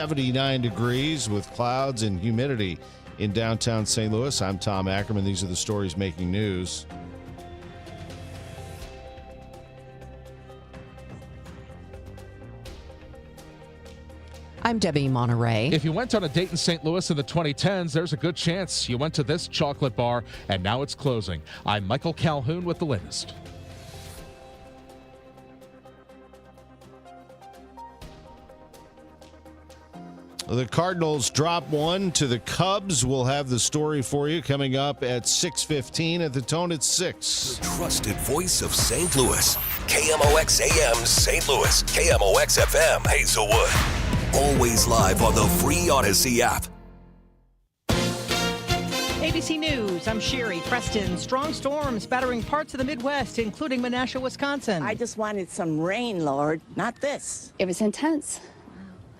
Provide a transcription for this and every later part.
79 degrees with clouds and humidity in downtown St. Louis. I'm Tom Ackerman. These are the stories making news. I'm Debbie Monterrey. If you went on a date in St. Louis in the 2010s, there's a good chance you went to this chocolate bar, and now it's closing. I'm Michael Calhoun with the latest. The Cardinals drop one to the Cubs. We'll have the story for you coming up at 6:15. At the Tone at 6. The trusted voice of St. Louis. KMOX AM St. Louis. KMOX FM Hazelwood. Always live on the free Odyssey app. ABC News, I'm Sherry Preston. Strong storms battering parts of the Midwest, including Menasha, Wisconsin. I just wanted some rain, Lord, not this. It was intense.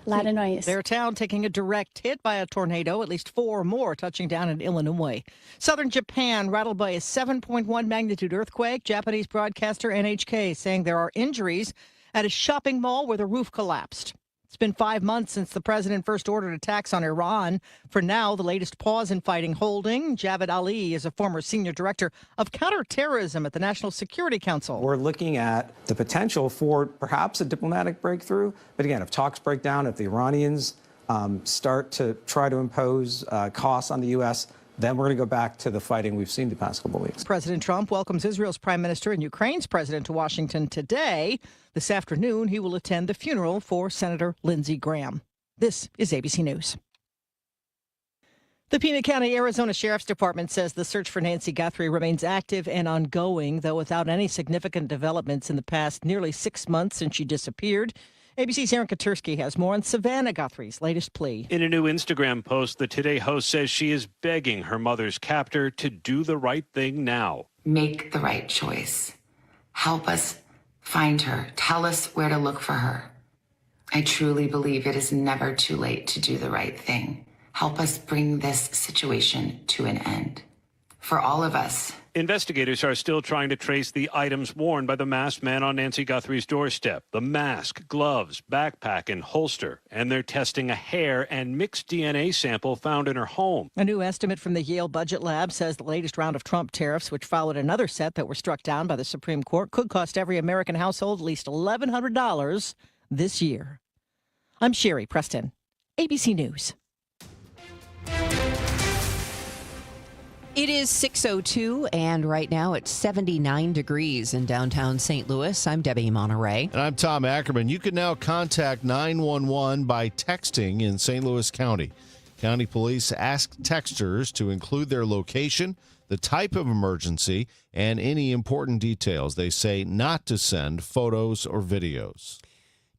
A lot of noise. Their town taking a direct hit by a tornado, at least 4 more touching down in Illinois. Southern Japan rattled by a 7.1 magnitude earthquake. Japanese broadcaster NHK saying there are injuries at a shopping mall where the roof collapsed. It's been 5 months since the president first ordered attacks on Iran. For now, the latest pause in fighting holding. Javed Ali is a former senior director of counterterrorism at the National Security Council. We're looking at the potential for perhaps a diplomatic breakthrough. But again, if talks break down, if the Iranians start to try to impose costs on the U.S., then we're going to go back to the fighting we've seen the past couple of weeks. President Trump welcomes Israel's prime minister and Ukraine's president to Washington today. This afternoon, he will attend the funeral for Senator Lindsey Graham. This is ABC News. The Pima County, Arizona Sheriff's Department says the search for Nancy Guthrie remains active and ongoing, though without any significant developments in the past nearly 6 months since she disappeared. ABC's Aaron Katursky has more on Savannah Guthrie's latest plea. In a new Instagram post, the Today host says she is begging her mother's captor to do the right thing now. Make the right choice. Help us find her. Tell us where to look for her. I truly believe it is never too late to do the right thing. Help us bring this situation to an end. For all of us. Investigators are still trying to trace the items worn by the masked man on Nancy Guthrie's doorstep. The mask, gloves, backpack, and holster. And they're testing a hair and mixed DNA sample found in her home. A new estimate from the Yale Budget Lab says the latest round of Trump tariffs, which followed another set that were struck down by the Supreme Court, could cost every American household at least $1,100 this year. I'm Sherry Preston, ABC News. It is 6:02, and right now it's 79 degrees in downtown St. Louis. I'm Debbie Monterrey. And I'm Tom Ackerman. You can now contact 911 by texting in St. Louis County. County police ask texters to include their location, the type of emergency, and any important details. They say not to send photos or videos.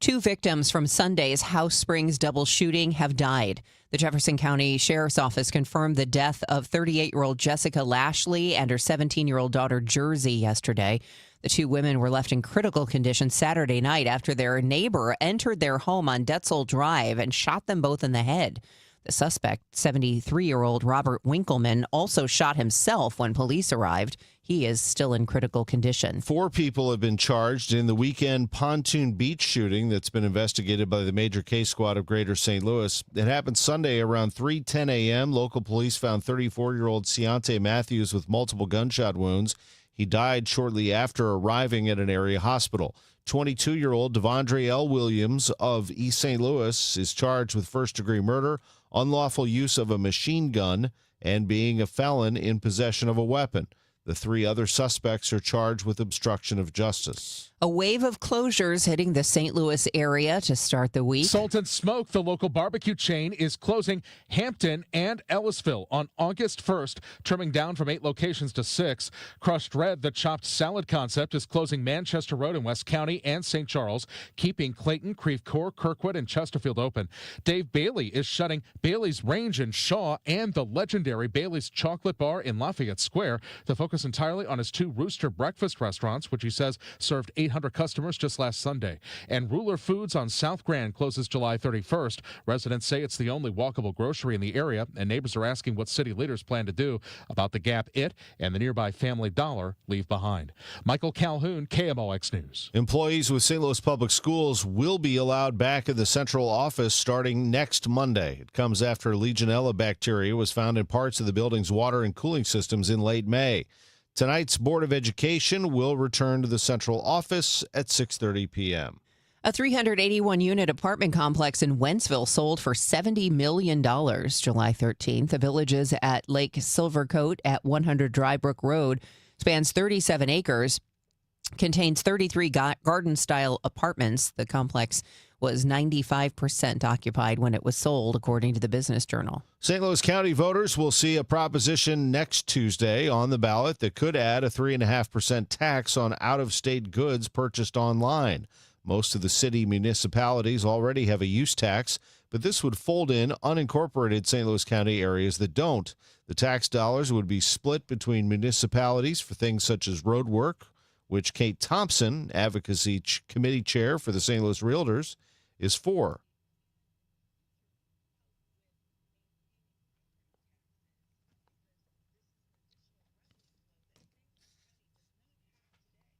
2 victims from Sunday's House Springs double shooting have died. The Jefferson County Sheriff's Office confirmed the death of 38-year-old Jessica Lashley and her 17-year-old daughter Jersey yesterday. The 2 women were left in critical condition Saturday night after their neighbor entered their home on Detzel Drive and shot them both in the head. The suspect, 73-year-old Robert Winkleman, also shot himself when police arrived. He is still in critical condition. 4 people have been charged in the weekend Pontoon Beach shooting that's been investigated by the Major Case Squad of Greater St. Louis. It happened Sunday around 3:10 a.m. Local police found 34-year-old Ciante Matthews with multiple gunshot wounds. He died shortly after arriving at an area hospital. 22-year-old Devondre L. Williams of East St. Louis is charged with first-degree murder, unlawful use of a machine gun, and being a felon in possession of a weapon. The 3 other suspects are charged with obstruction of justice. A wave of closures hitting the St. Louis area to start the week. Salt and Smoke, the local barbecue chain, is closing Hampton and Ellisville on August 1st, trimming down from 8 locations to 6. Crushed Red, the chopped salad concept, is closing Manchester Road in West County and St. Charles, keeping Clayton, Creve Coeur, Kirkwood, and Chesterfield open. Dave Bailey is shutting Bailey's Range in Shaw and the legendary Bailey's Chocolate Bar in Lafayette Square. The focus focus entirely on his 2 Rooster breakfast restaurants, which he says served 800 customers just last Sunday. And Ruler Foods on South Grand closes July 31st. Residents say it's the only walkable grocery in the area, and neighbors are asking what city leaders plan to do about the gap it and the nearby Family Dollar leave behind. Michael Calhoun, KMOX News. Employees with St. Louis Public Schools will be allowed back in the central office starting next Monday. It comes after Legionella bacteria was found in parts of the building's water and cooling systems in late May. Tonight's Board of Education will return to the central office at 6:30 p.m. A 381-unit apartment complex in Wentzville sold for $70 million July 13th. The Villages at Lake Silvercoat at 100 Drybrook Road spans 37 acres, contains 33 garden-style apartments. The complex was 95% occupied when it was sold, according to the Business Journal. St. Louis County voters will see a proposition next Tuesday on the ballot that could add a 3.5% tax on out-of-state goods purchased online. Most of the city municipalities already have a use tax, but this would fold in unincorporated St. Louis County areas that don't. The tax dollars would be split between municipalities for things such as road work, which Kate Thompson, Advocacy Committee Chair for the St. Louis Realtors, is for.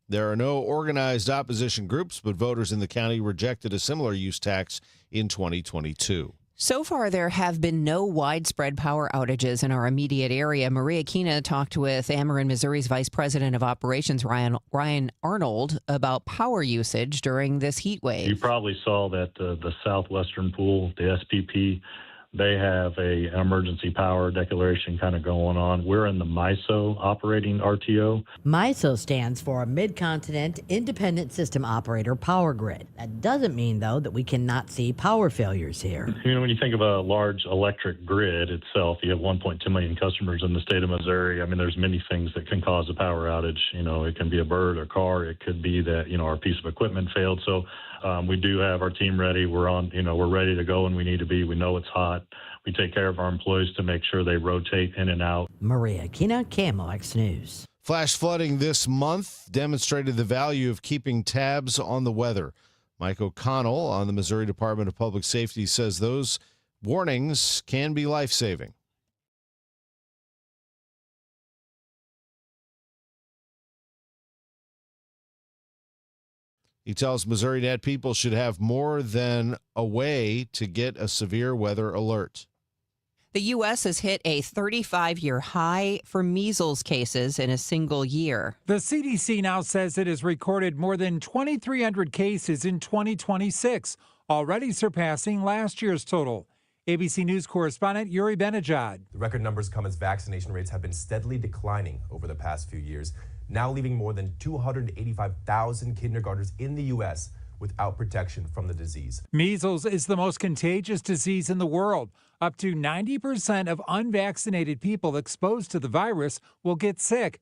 There are no organized opposition groups, but voters in the county rejected a similar use tax in 2022. So far, there have been no widespread power outages in our immediate area. Maria Kina talked with Ackerman, Missouri's Vice President of Operations, Ryan Arnold, about power usage during this heat wave. You probably saw that the Southwestern Pool, the SPP, they have an emergency power declaration kind of going on. We're in the MISO operating RTO. MISO stands for Mid-Continent Independent System Operator Power Grid. That doesn't mean, though, that we cannot see power failures here. You know, when you think of a large electric grid itself, you have 1.2 million customers in the state of Missouri. I mean, there's many things that can cause a power outage. You know, it can be a bird, a car. It could be that, you know, our piece of equipment failed. So we do have our team ready. We're ready to go when we need to be. We know it's hot. We take care of our employees to make sure they rotate in and out. Maria Kina, KMOX News. Flash flooding this month demonstrated the value of keeping tabs on the weather. Mike O'Connell on the Missouri Department of Public Safety says those warnings can be life-saving. He tells Missouri Net people should have more than a way to get a severe weather alert. The U.S. has hit a 35-year high for measles cases in a single year. The CDC now says it has recorded more than 2,300 cases in 2026, already surpassing last year's total. ABC News correspondent Yuri Benajad. The record numbers come as vaccination rates have been steadily declining over the past few years, now leaving more than 285,000 kindergartners in the U.S. without protection from the disease. Measles is the most contagious disease in the world. Up to 90% of unvaccinated people exposed to the virus will get sick.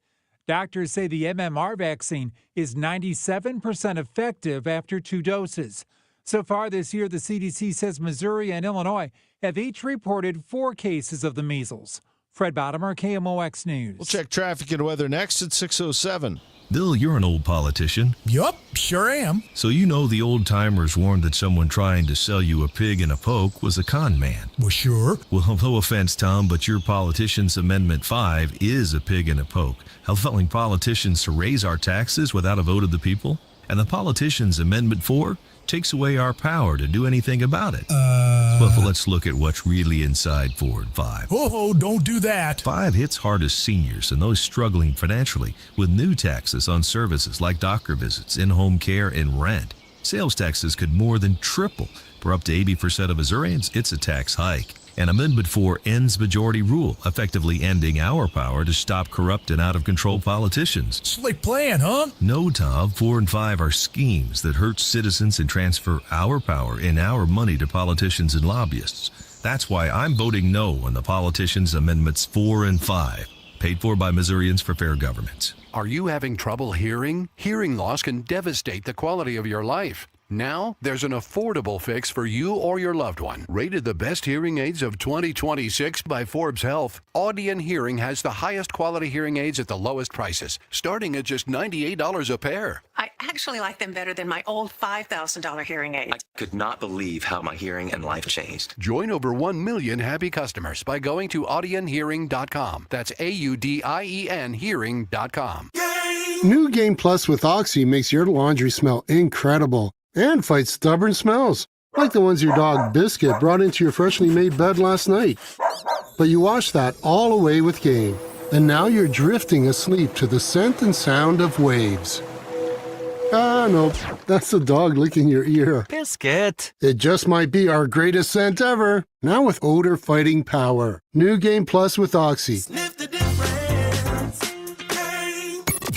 Doctors say the MMR vaccine is 97% effective after 2 doses. So far this year, the CDC says Missouri and Illinois have each reported 4 cases of the measles. Fred Bottomer, KMOX News. We'll check traffic and weather next at 6:07. Bill, you're an old politician. Yup, sure am. So you know the old-timers warned that someone trying to sell you a pig in a poke was a con man. Well, sure. Well, no offense, Tom, but your Politicians Amendment 5 is a pig in a poke, allowing politicians to raise our taxes without a vote of the people. And the Politicians Amendment 4 takes away our power to do anything about it. Well, let's look at what's really inside Forward 5. Oh, don't do that. 5 hits hardest seniors and those struggling financially with new taxes on services like doctor visits, in-home care, and rent. Sales taxes could more than triple. For up to 80% of Missourians, it's a tax hike. And Amendment 4 ends majority rule, effectively ending our power to stop corrupt and out-of-control politicians. Slick plan, huh? No, Tom. 4 and 5 are schemes that hurt citizens and transfer our power and our money to politicians and lobbyists. That's why I'm voting no on the Politicians Amendments 4 and 5, paid for by Missourians for Fair Government. Are you having trouble hearing? Hearing loss can devastate the quality of your life. Now, there's an affordable fix for you or your loved one. Rated the best hearing aids of 2026 by Forbes Health, Audion Hearing has the highest quality hearing aids at the lowest prices, starting at just $98 a pair. I actually like them better than my old $5,000 hearing aid. I could not believe how my hearing and life changed. Join over 1 million happy customers by going to audionhearing.com. That's AUDIEN hearing.com. New Game Plus with Oxy makes your laundry smell incredible and fights stubborn smells, like the ones your dog Biscuit brought into your freshly made bed last night. But you wash that all away with Game, and now you're drifting asleep to the scent and sound of waves. Ah, nope, that's the dog licking your ear. Biscuit. It just might be our greatest scent ever, now with odor-fighting power. New Game Plus with Oxy. Sniff the difference.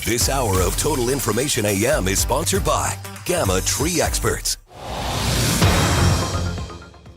This hour of Total Information AM is sponsored by Gamma Tree Experts.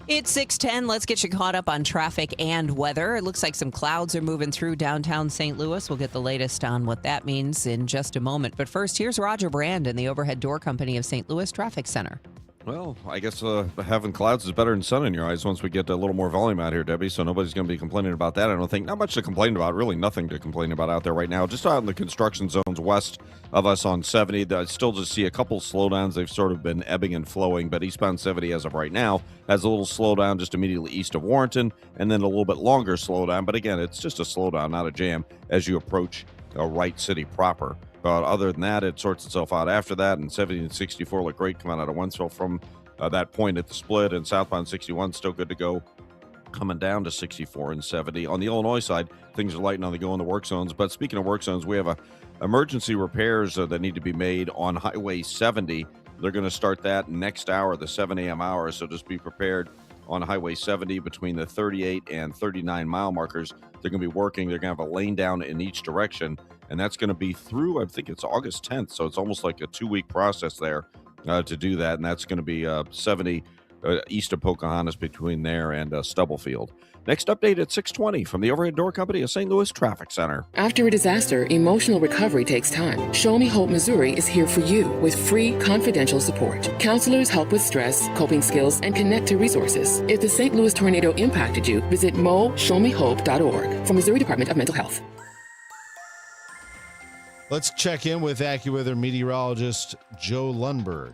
It's 6:10. Let's get you caught up on traffic and weather. It looks like some clouds are moving through downtown St. Louis. We'll get the latest on what that means in just a moment. But first, here's Roger Brand in the Overhead Door Company of St. Louis Traffic Center. Well, I guess having clouds is better than sun in your eyes once we get a little more volume out here, Debbie, so nobody's going to be complaining about that. I don't think. Not much to complain about, really nothing to complain about out there right now. Just out in the construction zones west of us on 70, I still just see a couple slowdowns. They've sort of been ebbing and flowing, but eastbound 70 as of right now has a little slowdown just immediately east of Warrenton, and then a little bit longer slowdown. But again, it's just a slowdown, not a jam, as you approach Wright City proper. But other than that, it sorts itself out after that, and 70 and 64 look great coming out of Wentzville from that point at the split, and southbound 61 still good to go, coming down to 64 and 70. On the Illinois side, things are lighting on the go in the work zones. But speaking of work zones, we have emergency repairs that need to be made on Highway 70. They're going to start that next hour, the 7 a.m. hour, so just be prepared on Highway 70 between the 38 and 39 mile markers. They're going to be working. They're going to have a lane down in each direction, and that's going to be through, I think it's August 10th, so it's almost like a 2-week process there to do that, and that's going to be 70 east of Pocahontas between there and Stubblefield. Next update at 6:20 from the Overhead Door Company of St. Louis Traffic Center. After a disaster, emotional recovery takes time. Show Me Hope Missouri is here for you with free confidential support. Counselors help with stress, coping skills, and connect to resources. If the St. Louis tornado impacted you, visit moshowmehope.org from Missouri Department of Mental Health. Let's check in with AccuWeather meteorologist Joe Lundberg.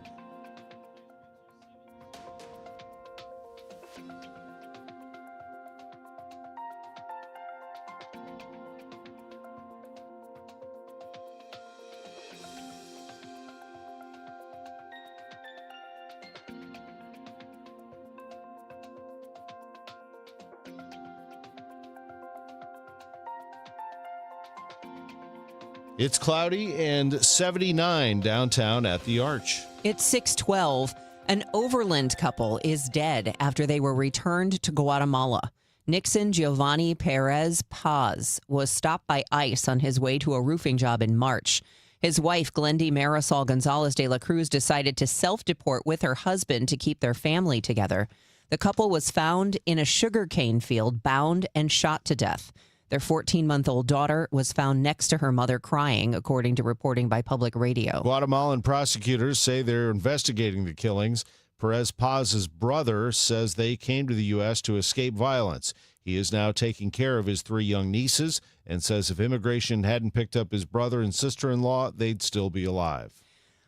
It's cloudy and 79 downtown at the Arch. It's 6:12. An Overland couple is dead after they were returned to Guatemala. Nixon Giovanni Perez Paz was stopped by ICE on his way to a roofing job in March. His wife, Glendy Marisol Gonzalez de la Cruz, decided to self-deport with her husband to keep their family together. The couple was found in a sugarcane field, bound and shot to death. Their 14-month-old daughter was found next to her mother crying, according to reporting by public radio. Guatemalan prosecutors say they're investigating the killings. Perez Paz's brother says they came to the U.S. to escape violence. He is now taking care of his 3 young nieces and says if immigration hadn't picked up his brother and sister-in-law, they'd still be alive.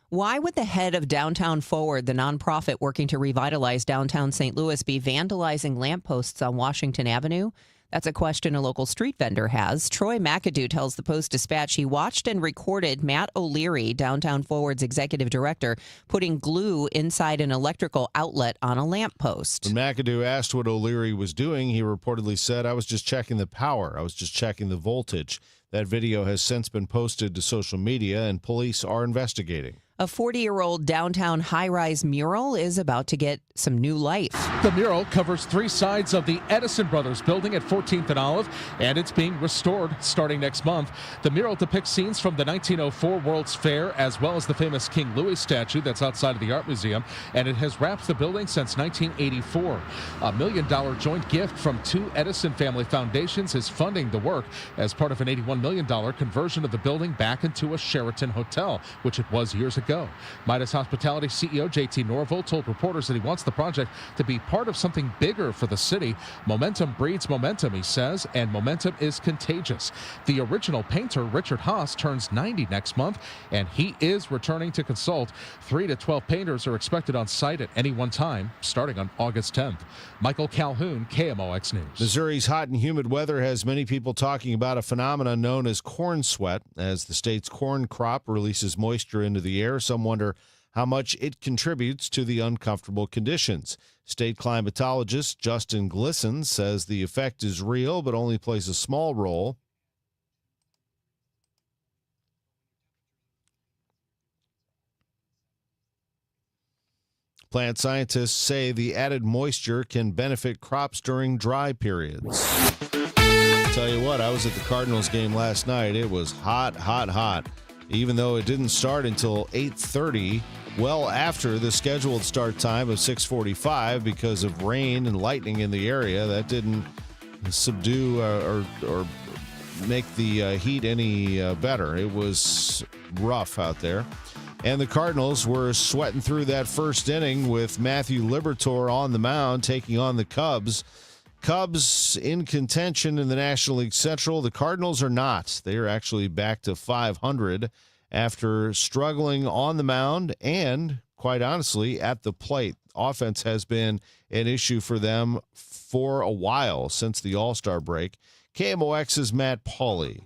Why would the head of Downtown Forward, the nonprofit working to revitalize downtown St. Louis, be vandalizing lampposts on Washington Avenue? That's a question a local street vendor has. Troy McAdoo tells the Post-Dispatch he watched and recorded Matt O'Leary, Downtown Forward's executive director, putting glue inside an electrical outlet on a lamppost. When McAdoo asked what O'Leary was doing, he reportedly said, "I was just checking the power. I was just checking the voltage." That video has since been posted to social media, and police are investigating. A 40-year-old downtown high-rise mural is about to get some new life. The mural covers 3 sides of the Edison Brothers building at 14th and Olive, and it's being restored starting next month. The mural depicts scenes from the 1904 World's Fair, as well as the famous King Louis statue that's outside of the Art Museum, and it has wrapped the building since 1984. A $1 million joint gift from 2 Edison family foundations is funding the work as part of an $81 $1 million conversion of the building back into a Sheraton hotel, which it was years ago. Midas Hospitality CEO JT Norville told reporters that he wants the project to be part of something bigger for the city. Momentum breeds momentum, he says, and momentum is contagious. The original painter, Richard Haas, turns 90 next month, and he is returning to consult. 3 to 12 painters are expected on site at any one time, starting on August 10th. Michael Calhoun, KMOX News. Missouri's hot and humid weather has many people talking about a phenomenon known as corn sweat. As the state's corn crop releases moisture into the air, some wonder how much it contributes to the uncomfortable conditions. State climatologist Justin Glisson says the effect is real, but only plays a small role. Plant scientists say the added moisture can benefit crops during dry periods. Tell you what, I was at the Cardinals game last night. It was hot, hot, hot. Even though it didn't start until 8:30, well after the scheduled start time of 6:45 because of rain and lightning in the area. That didn't subdue or make the heat any better. It was rough out there. And the Cardinals were sweating through that first inning with Matthew Liberatore on the mound taking on the Cubs. Cubs in contention in the National League Central. The Cardinals are not. They are actually back to 500 after struggling on the mound and, quite honestly, at the plate. Offense has been an issue for them for a while since the All-Star break. KMOX's Matt Pauley.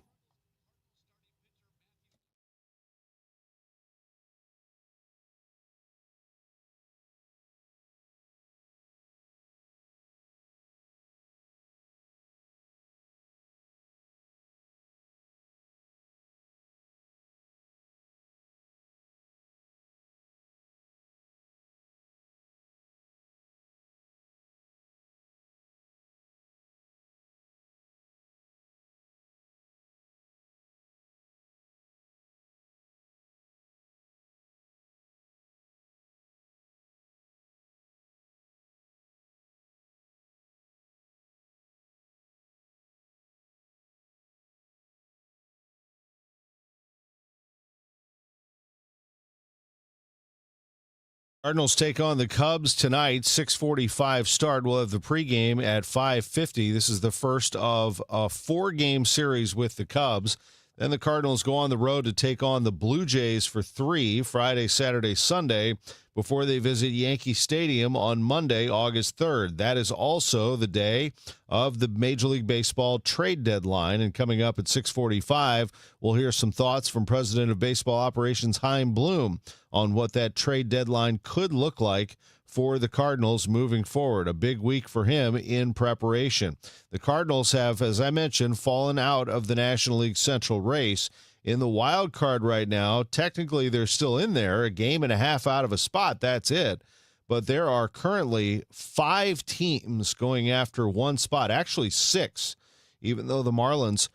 Cardinals take on the Cubs tonight, 6:45 start. We'll have the pregame at 5:50. This is the first of a 4-game series with the Cubs. Then the Cardinals go on the road to take on the Blue Jays for 3, Friday, Saturday, Sunday, before they visit Yankee Stadium on Monday, August 3rd. That is also the day of the Major League Baseball trade deadline. And coming up at 6:45, we'll hear some thoughts from President of Baseball Operations Chaim Bloom on what that trade deadline could look like for the Cardinals moving forward. A big week for him in preparation. The Cardinals have, as I mentioned, fallen out of the National League Central race. In the wild card right now, technically they're still in there, a game and a half out of a spot, that's it. But there are currently 5 teams going after one spot, actually 6, even though the Marlins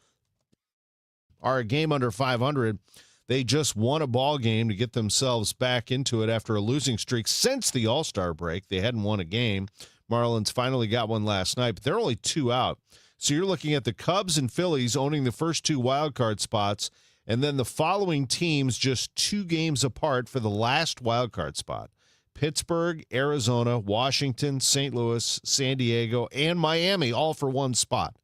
are a game under 500. They just won a ball game to get themselves back into it after a losing streak since the All-Star break. They hadn't won a game. Marlins finally got one last night, but they're only 2 out. So you're looking at the Cubs and Phillies owning the first 2 wild card spots, and then the following teams just 2 games apart for the last wild card spot. Pittsburgh, Arizona, Washington, St. Louis, San Diego, and Miami, all for 1 spot.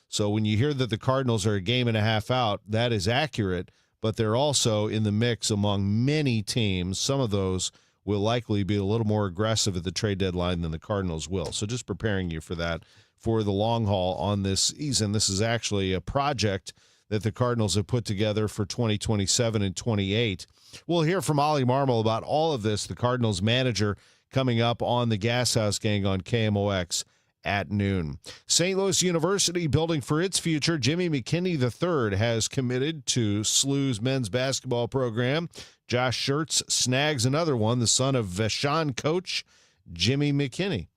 So when you hear that the Cardinals are a game and a half out, that is accurate, but they're also in the mix among many teams. Some of those will likely be a little more aggressive at the trade deadline than the Cardinals will. So just preparing you for that for the long haul on this season. This is actually a project that the Cardinals have put together for 2027 and 28. We'll hear from Ollie Marmol about all of this, the Cardinals manager, coming up on the Gas House Gang on KMOX at noon. St. Louis University building for its future. Jimmy McKinney III has committed to SLU's men's basketball program. Josh Schertz snags another one, the son of Vashon coach Jimmy McKinney.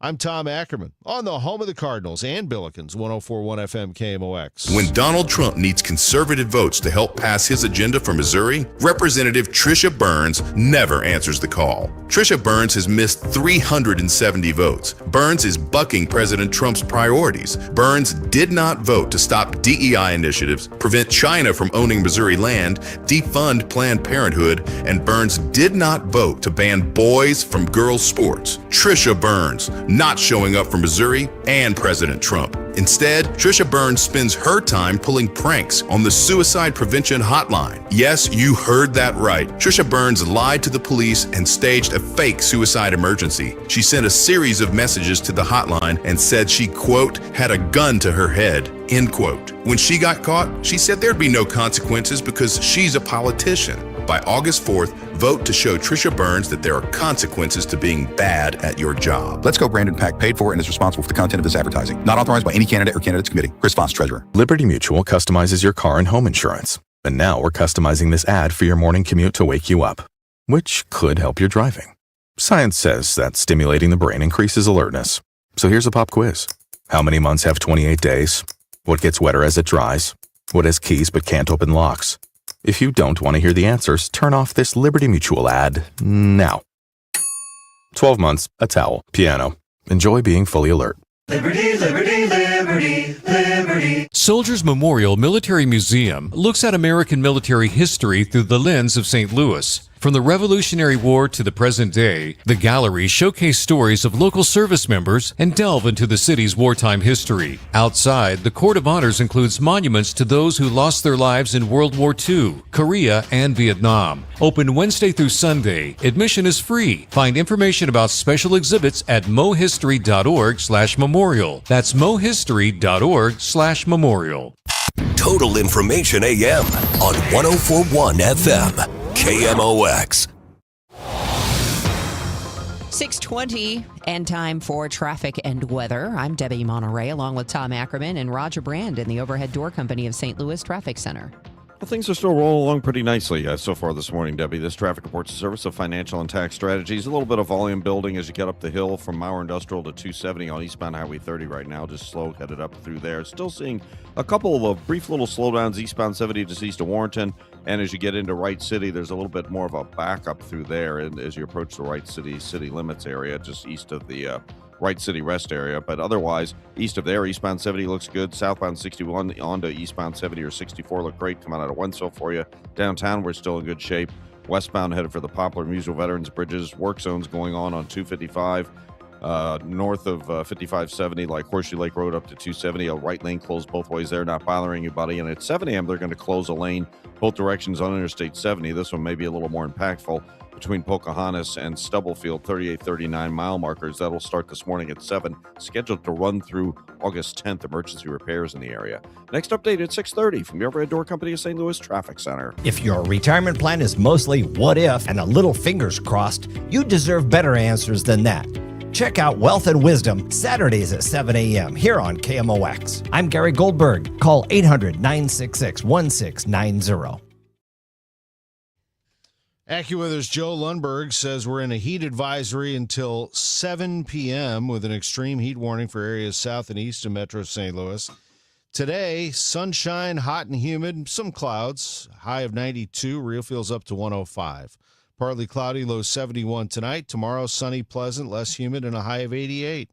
I'm Tom Ackerman on the home of the Cardinals and Billikens, 104.1 FM KMOX. When Donald Trump needs conservative votes to help pass his agenda for Missouri, Representative Trisha Burns never answers the call. Trisha Burns has missed 370 votes. Burns is bucking President Trump's priorities. Burns did not vote to stop DEI initiatives, prevent China from owning Missouri land, defund Planned Parenthood, and Burns did not vote to ban boys from girls' sports. Trisha Burns not showing up for Missouri and President Trump. Instead, Trisha Burns spends her time pulling pranks on the suicide prevention hotline. Yes, you heard that right. Trisha Burns lied to the police and staged a fake suicide emergency. She sent a series of messages to the hotline and said she, quote, had a gun to her head, end quote. When she got caught, she said there'd be no consequences because she's a politician. By August 4th, vote to show Trisha Burns that there are consequences to being bad at your job. Let's Go Brandon PAC paid for and is responsible for the content of this advertising. Not authorized by any candidate or candidates committee. Chris Foss, Treasurer. Liberty Mutual customizes your car and home insurance. And now we're customizing this ad for your morning commute to wake you up, which could help your driving. Science says that stimulating the brain increases alertness. So here's a pop quiz. How many months have 28 days? What gets wetter as it dries? What has keys but can't open locks? If you don't want to hear the answers, turn off this Liberty Mutual ad now. 12 months, a towel, piano. Enjoy being fully alert. Liberty, liberty, liberty, liberty. Soldiers Memorial Military Museum looks at American military history through the lens of St. Louis. From the Revolutionary War to the present day, the galleries showcase stories of local service members and delve into the city's wartime history. Outside, the Court of Honors includes monuments to those who lost their lives in World War II, Korea, and Vietnam. Open Wednesday through Sunday. Admission is free. Find information about special exhibits at mohistory.org/memorial. That's mohistory.org/memorial. Total Information AM on 104.1 FM. KMOX. 6:20 and time for traffic and weather. I'm Debbie Monterrey along with Tom Ackerman and Roger Brand in the Overhead Door Company of St. Louis Traffic Center. Well, things are still rolling along pretty nicely so far this morning, Debbie. This traffic report's a service of Financial and Tax Strategies. A little bit of volume building as you get up the hill from Mauer Industrial to 270 on eastbound Highway 30 right now. Just slow headed up through there. Still seeing a couple of brief little slowdowns eastbound 70 just east of Warrenton. And as you get into Wright City, there's a little bit more of a backup through there and as you approach the Wright City city limits area, just east of the Wright City rest area. But otherwise, east of there, eastbound 70 looks good. Southbound 61 onto eastbound 70 or 64 look great. Coming out of Wentzville for you. Downtown, we're still in good shape. Westbound headed for the Poplar Musial Veterans Bridges. Work zones going on 255. North of 5570, like Horseshoe Lake Road up to 270. A right lane closed both ways there, not bothering you, buddy. And at 7 a.m., they're going to close a lane both directions on Interstate 70. This one may be a little more impactful between Pocahontas and Stubblefield, 3839 mile markers. That'll start this morning at 7, scheduled to run through August 10th. Emergency repairs in the area. Next update at 6:30 from the Overhead Door Company of St. Louis Traffic Center. If your retirement plan is mostly what if and a little fingers crossed, you deserve better answers than that. Check out Wealth and Wisdom Saturdays at 7 a.m. here on KMOX. I'm Gary Goldberg. Call 800-966-1690. AccuWeather's Joe Lundberg says we're in a heat advisory until 7 p.m. with an extreme heat warning for areas south and east of Metro St. Louis. Today, sunshine, hot and humid, some clouds, high of 92, real feels up to 105. Partly cloudy, low 71 tonight. Tomorrow, sunny, pleasant, less humid, and a high of 88.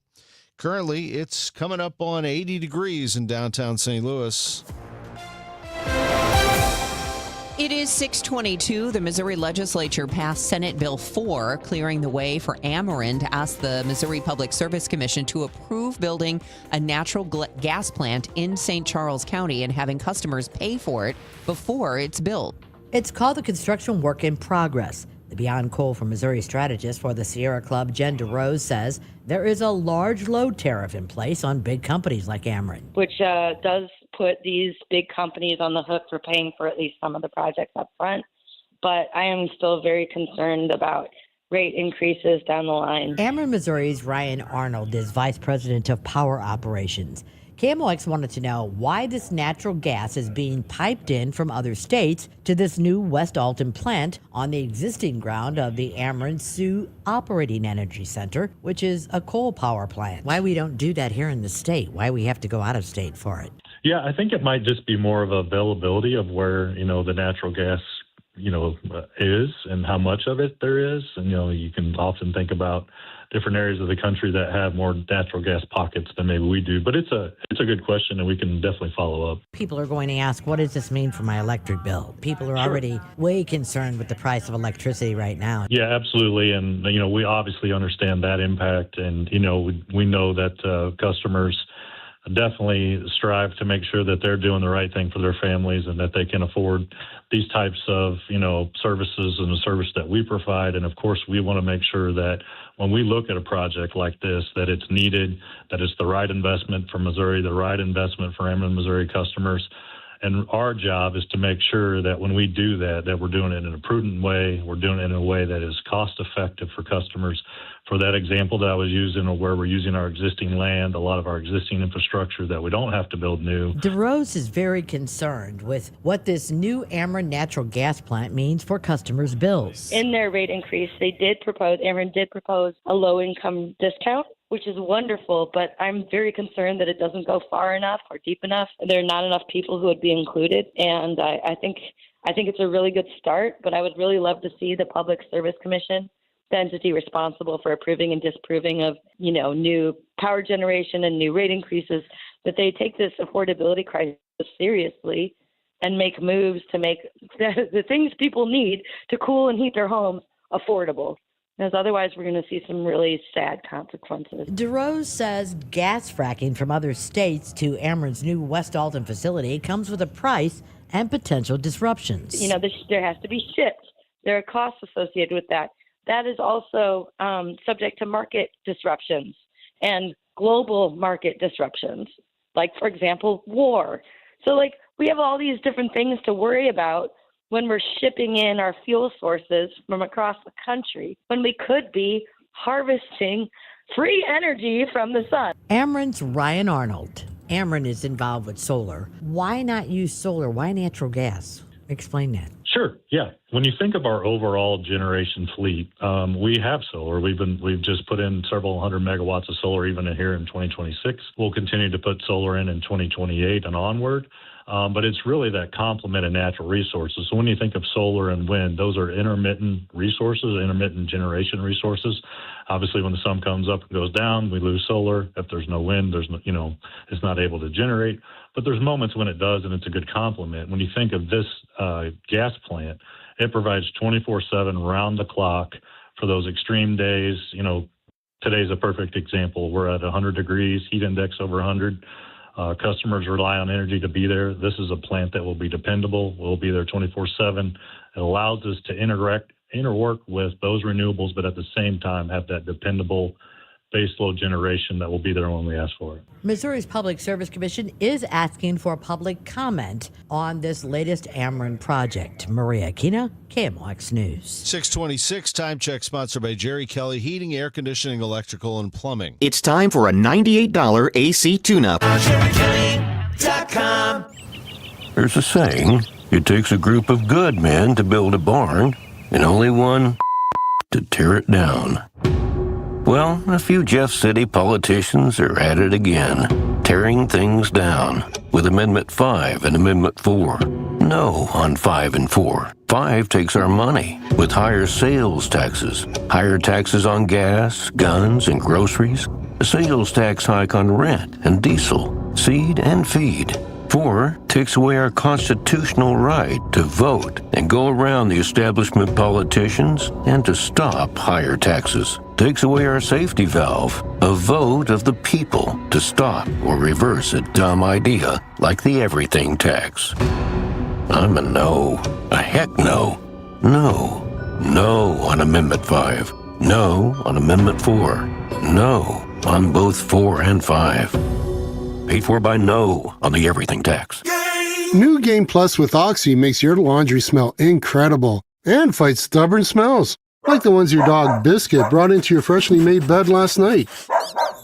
Currently, it's coming up on 80 degrees in downtown St. Louis. It is 6:22. The Missouri legislature passed Senate Bill 4, clearing the way for Ackerman to ask the Missouri Public Service Commission to approve building a natural gas plant in St. Charles County and having customers pay for it before it's built. It's called the construction work in progress. The Beyond Coal for Missouri strategist for the Sierra Club, Jen DeRose, says there is a large load tariff in place on big companies like Ackerman, which does put these big companies on the hook for paying for at least some of the projects up front. But I am still very concerned about rate increases down the line. Ameren, Missouri's Ryan Arnold is Vice President of Power Operations. KMOX wanted to know why this natural gas is being piped in from other states to this new West Alton plant on the existing ground of the Ameren Sioux Operating Energy Center, which is a coal power plant. Why we don't do that here in the state? Why we have to go out of state for it? Yeah, I think it might just be more of availability of where, the natural gas, is and how much of it there is. And, you can often think about different areas of the country that have more natural gas pockets than maybe we do. But it's a good question, and we can definitely follow up. People are going to ask, what does this mean for my electric bill? People are already way concerned with the price of electricity right now. Yeah, absolutely. And, we obviously understand that impact. And, we know that customers definitely strive to make sure that they're doing the right thing for their families and that they can afford these types of, services and the service that we provide. And of course, we want to make sure that when we look at a project like this, that it's needed, that it's the right investment for Missouri, the right investment for Ameren Missouri customers. And our job is to make sure that when we do that, that we're doing it in a prudent way. We're doing it in a way that is cost effective for customers. For that example that I was using, where we're using our existing land, a lot of our existing infrastructure that we don't have to build new. DeRose is very concerned with what this new Ameren natural gas plant means for customers' bills. In their rate increase, Ameren did propose a low-income discount, which is wonderful, but I'm very concerned that it doesn't go far enough or deep enough. There are not enough people who would be included, and I think it's a really good start, but I would really love to see the Public Service Commission, the entity responsible for approving and disproving of, new power generation and new rate increases, that they take this affordability crisis seriously and make moves to make the things people need to cool and heat their homes affordable. Because otherwise, we're going to see some really sad consequences. DeRose says gas fracking from other states to Ameren's new West Alton facility comes with a price and potential disruptions. There has to be ships. There are costs associated with that. That is also subject to market disruptions and global market disruptions, like, for example, war. So, we have all these different things to worry about when we're shipping in our fuel sources from across the country, when we could be harvesting free energy from the sun. Ameren's Ryan Arnold. Ameren is involved with solar. Why not use solar? Why natural gas? Explain that. Sure. Yeah. When you think of our overall generation fleet, we have solar. We've just put in several hundred megawatts of solar even here in 2026. We'll continue to put solar in 2028 and onward. But it's really that complement of natural resources. So when you think of solar and wind, those are intermittent resources, intermittent generation resources. Obviously, when the sun comes up and goes down, we lose solar. If there's no wind, it's not able to generate. But there's moments when it does, and it's a good complement. When you think of this gas plant, it provides 24/7 round the clock for those extreme days. Today's a perfect example. We're at 100 degrees, heat index over 100. Customers rely on energy to be there. This is a plant that will be dependable. We'll be there 24/7. It allows us to interwork with those renewables, but at the same time have that dependable baseload generation that will be there when we ask for it. Missouri's Public Service Commission is asking for public comment on this latest Ameren project. Maria Aquina, KMOX News. 626 time check sponsored by Jerry Kelly Heating, Air Conditioning, Electrical, and Plumbing. It's time for a $98 AC tune-up. JerryKelly.com. There's a saying, it takes a group of good men to build a barn and only one to tear it down. Well, a few Jeff City politicians are at it again, tearing things down with Amendment 5 and Amendment 4. No on 5 and 4. 5 takes our money with higher sales taxes, higher taxes on gas, guns, and groceries, a sales tax hike on rent and diesel, seed, and feed. 4 takes away our constitutional right to vote and go around the establishment politicians and to stop higher taxes. Takes away our safety valve, a vote of the people to stop or reverse a dumb idea like the everything tax. I'm a no. A heck no. No. No on Amendment 5. No on Amendment 4. No on both 4 and 5. Paid for by no on the everything tax. New Game Plus with Oxy makes your laundry smell incredible and fights stubborn smells. like the ones your dog Biscuit brought into your freshly made bed last night.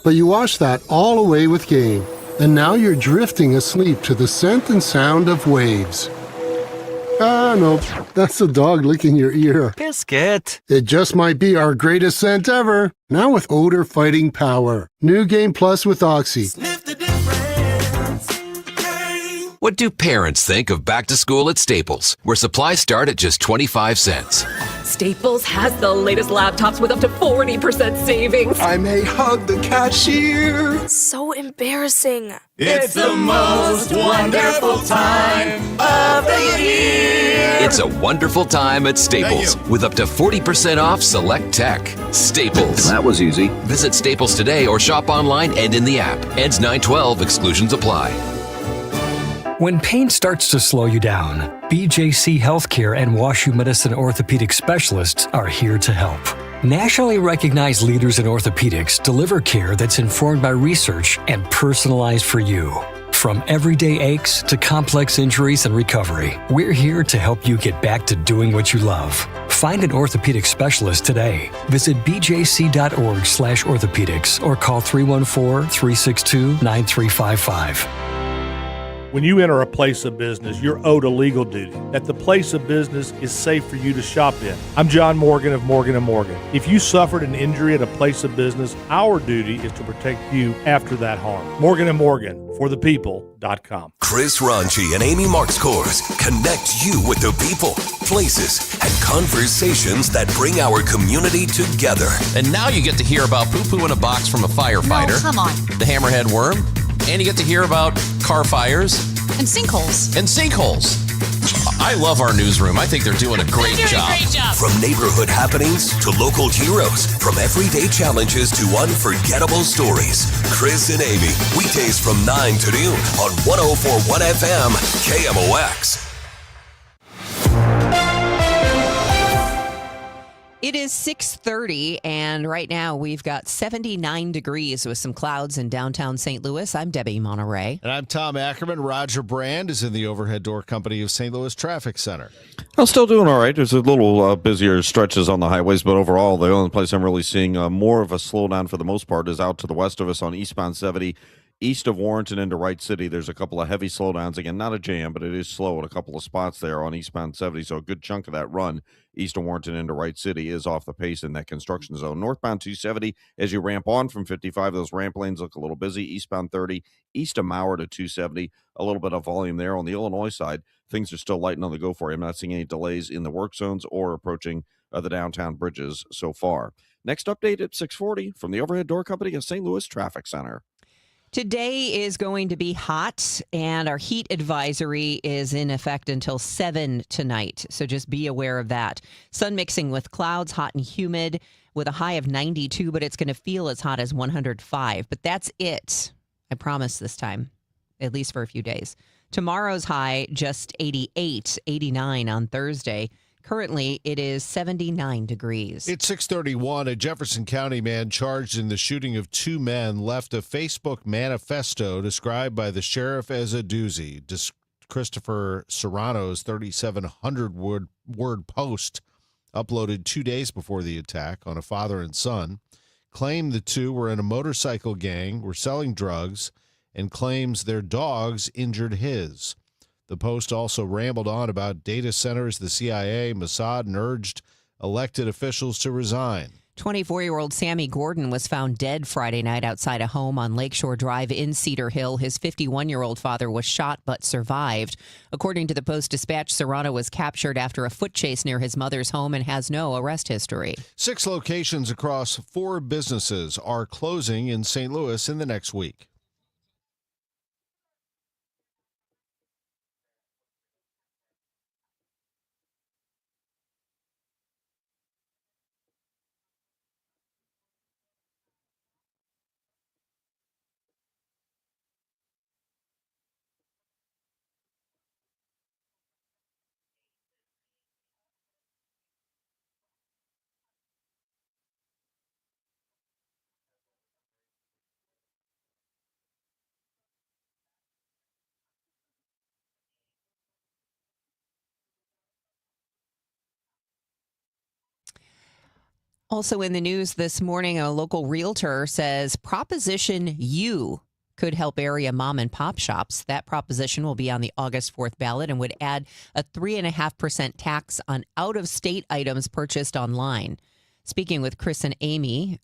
But you washed that all away with Gain, and now you're drifting asleep to the scent and sound of waves. Ah, nope, that's the dog licking your ear. Biscuit. It just might be our greatest scent ever, now with odor fighting power. New Gain Plus with Oxy. What do parents think of back to school at Staples, where supplies start at just 25 cents? Staples has the latest laptops with up to 40% savings. I may hug the cashier. So embarrassing. It's the most wonderful time of the year. It's a wonderful time at Staples with up to 40% off select tech. Staples. That was easy. Visit Staples today or shop online and in the app. Ends 9/12. Exclusions apply. When pain starts to slow you down, BJC Healthcare and WashU Medicine orthopedic specialists are here to help. Nationally recognized leaders in orthopedics deliver care that's informed by research and personalized for you. From everyday aches to complex injuries and recovery, we're here to help you get back to doing what you love. Find an orthopedic specialist today. Visit bjc.org/orthopedics or call 314-362-9355. When you enter a place of business, you're owed a legal duty that the place of business is safe for you to shop in. I'm John Morgan of Morgan & Morgan. If you suffered an injury at a place of business, our duty is to protect you after that harm. Morgan & Morgan, for the people.com. Chris Ronchi and Amy Marks Kors connect you with the people, places, and conversations that bring our community together. And now you get to hear about poo-poo in a box from a firefighter. No, come on. The hammerhead worm. And you get to hear about car fires. And sinkholes. I love our newsroom. I think they're doing a great job. From neighborhood happenings to local heroes, from everyday challenges to unforgettable stories. Chris and Amy, weekdays from 9 to noon on 104.1 FM, KMOX. It is 6:30, and right now we've got 79 degrees with some clouds in downtown St. Louis. I'm Debbie Monterrey. And I'm Tom Ackerman. Roger Brand is in the overhead door company of St. Louis Traffic Center. I'm still doing all right. There's a little busier stretches on the highways, but overall, the only place I'm really seeing more of a slowdown for the most part is out to the west of us on eastbound 70. East of Warrenton into Wright City, there's a couple of heavy slowdowns. Again, not a jam, but it is slow at a couple of spots there on eastbound 70. So a good chunk of that run east of Warrenton into Wright City is off the pace in that construction zone. Northbound 270, as you ramp on from 55, those ramp lanes look a little busy. Eastbound 30, east of Mauer to 270, a little bit of volume there. On the Illinois side, things are still light on the go for you. I'm not seeing any delays in the work zones or approaching the downtown bridges so far. Next update at 6:40 from the overhead door company of St. Louis Traffic Center. Today is going to be hot, and our heat advisory is in effect until 7 tonight. So just be aware of that. Sun mixing with clouds, hot and humid, with a high of 92, but it's going to feel as hot as 105. But that's it. I promise this time, at least for a few days. Tomorrow's high, just 88, 89 on Thursday. Currently, it is 79 degrees. It's 6:31. A Jefferson County man charged in the shooting of two men left a Facebook manifesto described by the sheriff as a doozy. Christopher Serrano's 3,700-word post, uploaded 2 days before the attack on a father and son, claimed the two were in a motorcycle gang, were selling drugs, and claims their dogs injured his. The post also rambled on about data centers, the CIA, Mossad, and urged elected officials to resign. 24-year-old Sammy Gordon was found dead Friday night outside a home on Lakeshore Drive in Cedar Hill. His 51-year-old father was shot but survived. According to the Post-Dispatch, Serrano was captured after a foot chase near his mother's home and has no arrest history. 6 locations across 4 businesses are closing in St. Louis in the next week. Also in the news this morning, a local realtor says Proposition U could help area mom and pop shops. That proposition will be on the August 4th ballot and would add a 3.5% tax on out-of-state items purchased online. Speaking with Chris and Amy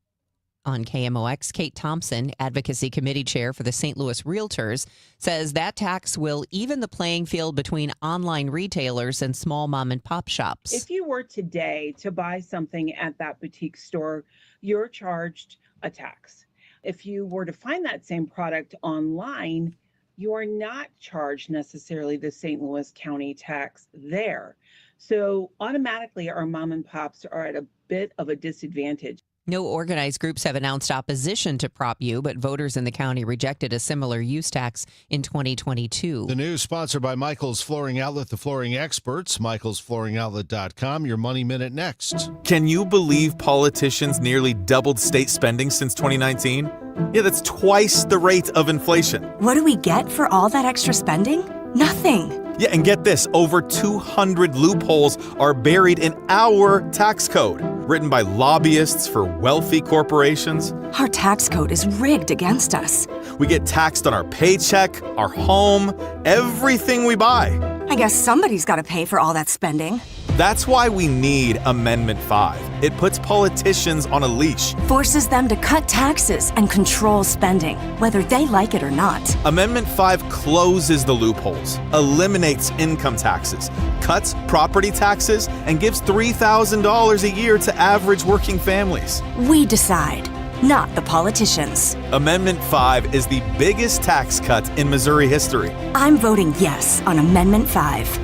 on KMOX, Kate Thompson, Advocacy Committee Chair for the St. Louis Realtors, says that tax will even the playing field between online retailers and small mom and pop shops. If you were today to buy something at that boutique store, you're charged a tax. If you were to find that same product online, you are not charged necessarily the St. Louis County tax there. So automatically our mom and pops are at a bit of a disadvantage. No organized groups have announced opposition to Prop U, but voters in the county rejected a similar use tax in 2022. The news sponsored by Michael's Flooring Outlet, the flooring experts, michaelsflooringoutlet.com. Your Money Minute next. Can you believe politicians nearly doubled state spending since 2019? Yeah, that's twice the rate of inflation. What do we get for all that extra spending? Nothing. Yeah, and get this, over 200 loopholes are buried in our tax code, written by lobbyists for wealthy corporations. Our tax code is rigged against us. We get taxed on our paycheck, our home, everything we buy. I guess somebody's got to pay for all that spending. That's why we need Amendment 5. It puts politicians on a leash. Forces them to cut taxes and control spending, whether they like it or not. Amendment 5 closes the loopholes, eliminates income taxes, cuts property taxes, and gives $3,000 a year to average working families. We decide, not the politicians. Amendment 5 is the biggest tax cut in Missouri history. I'm voting yes on Amendment 5.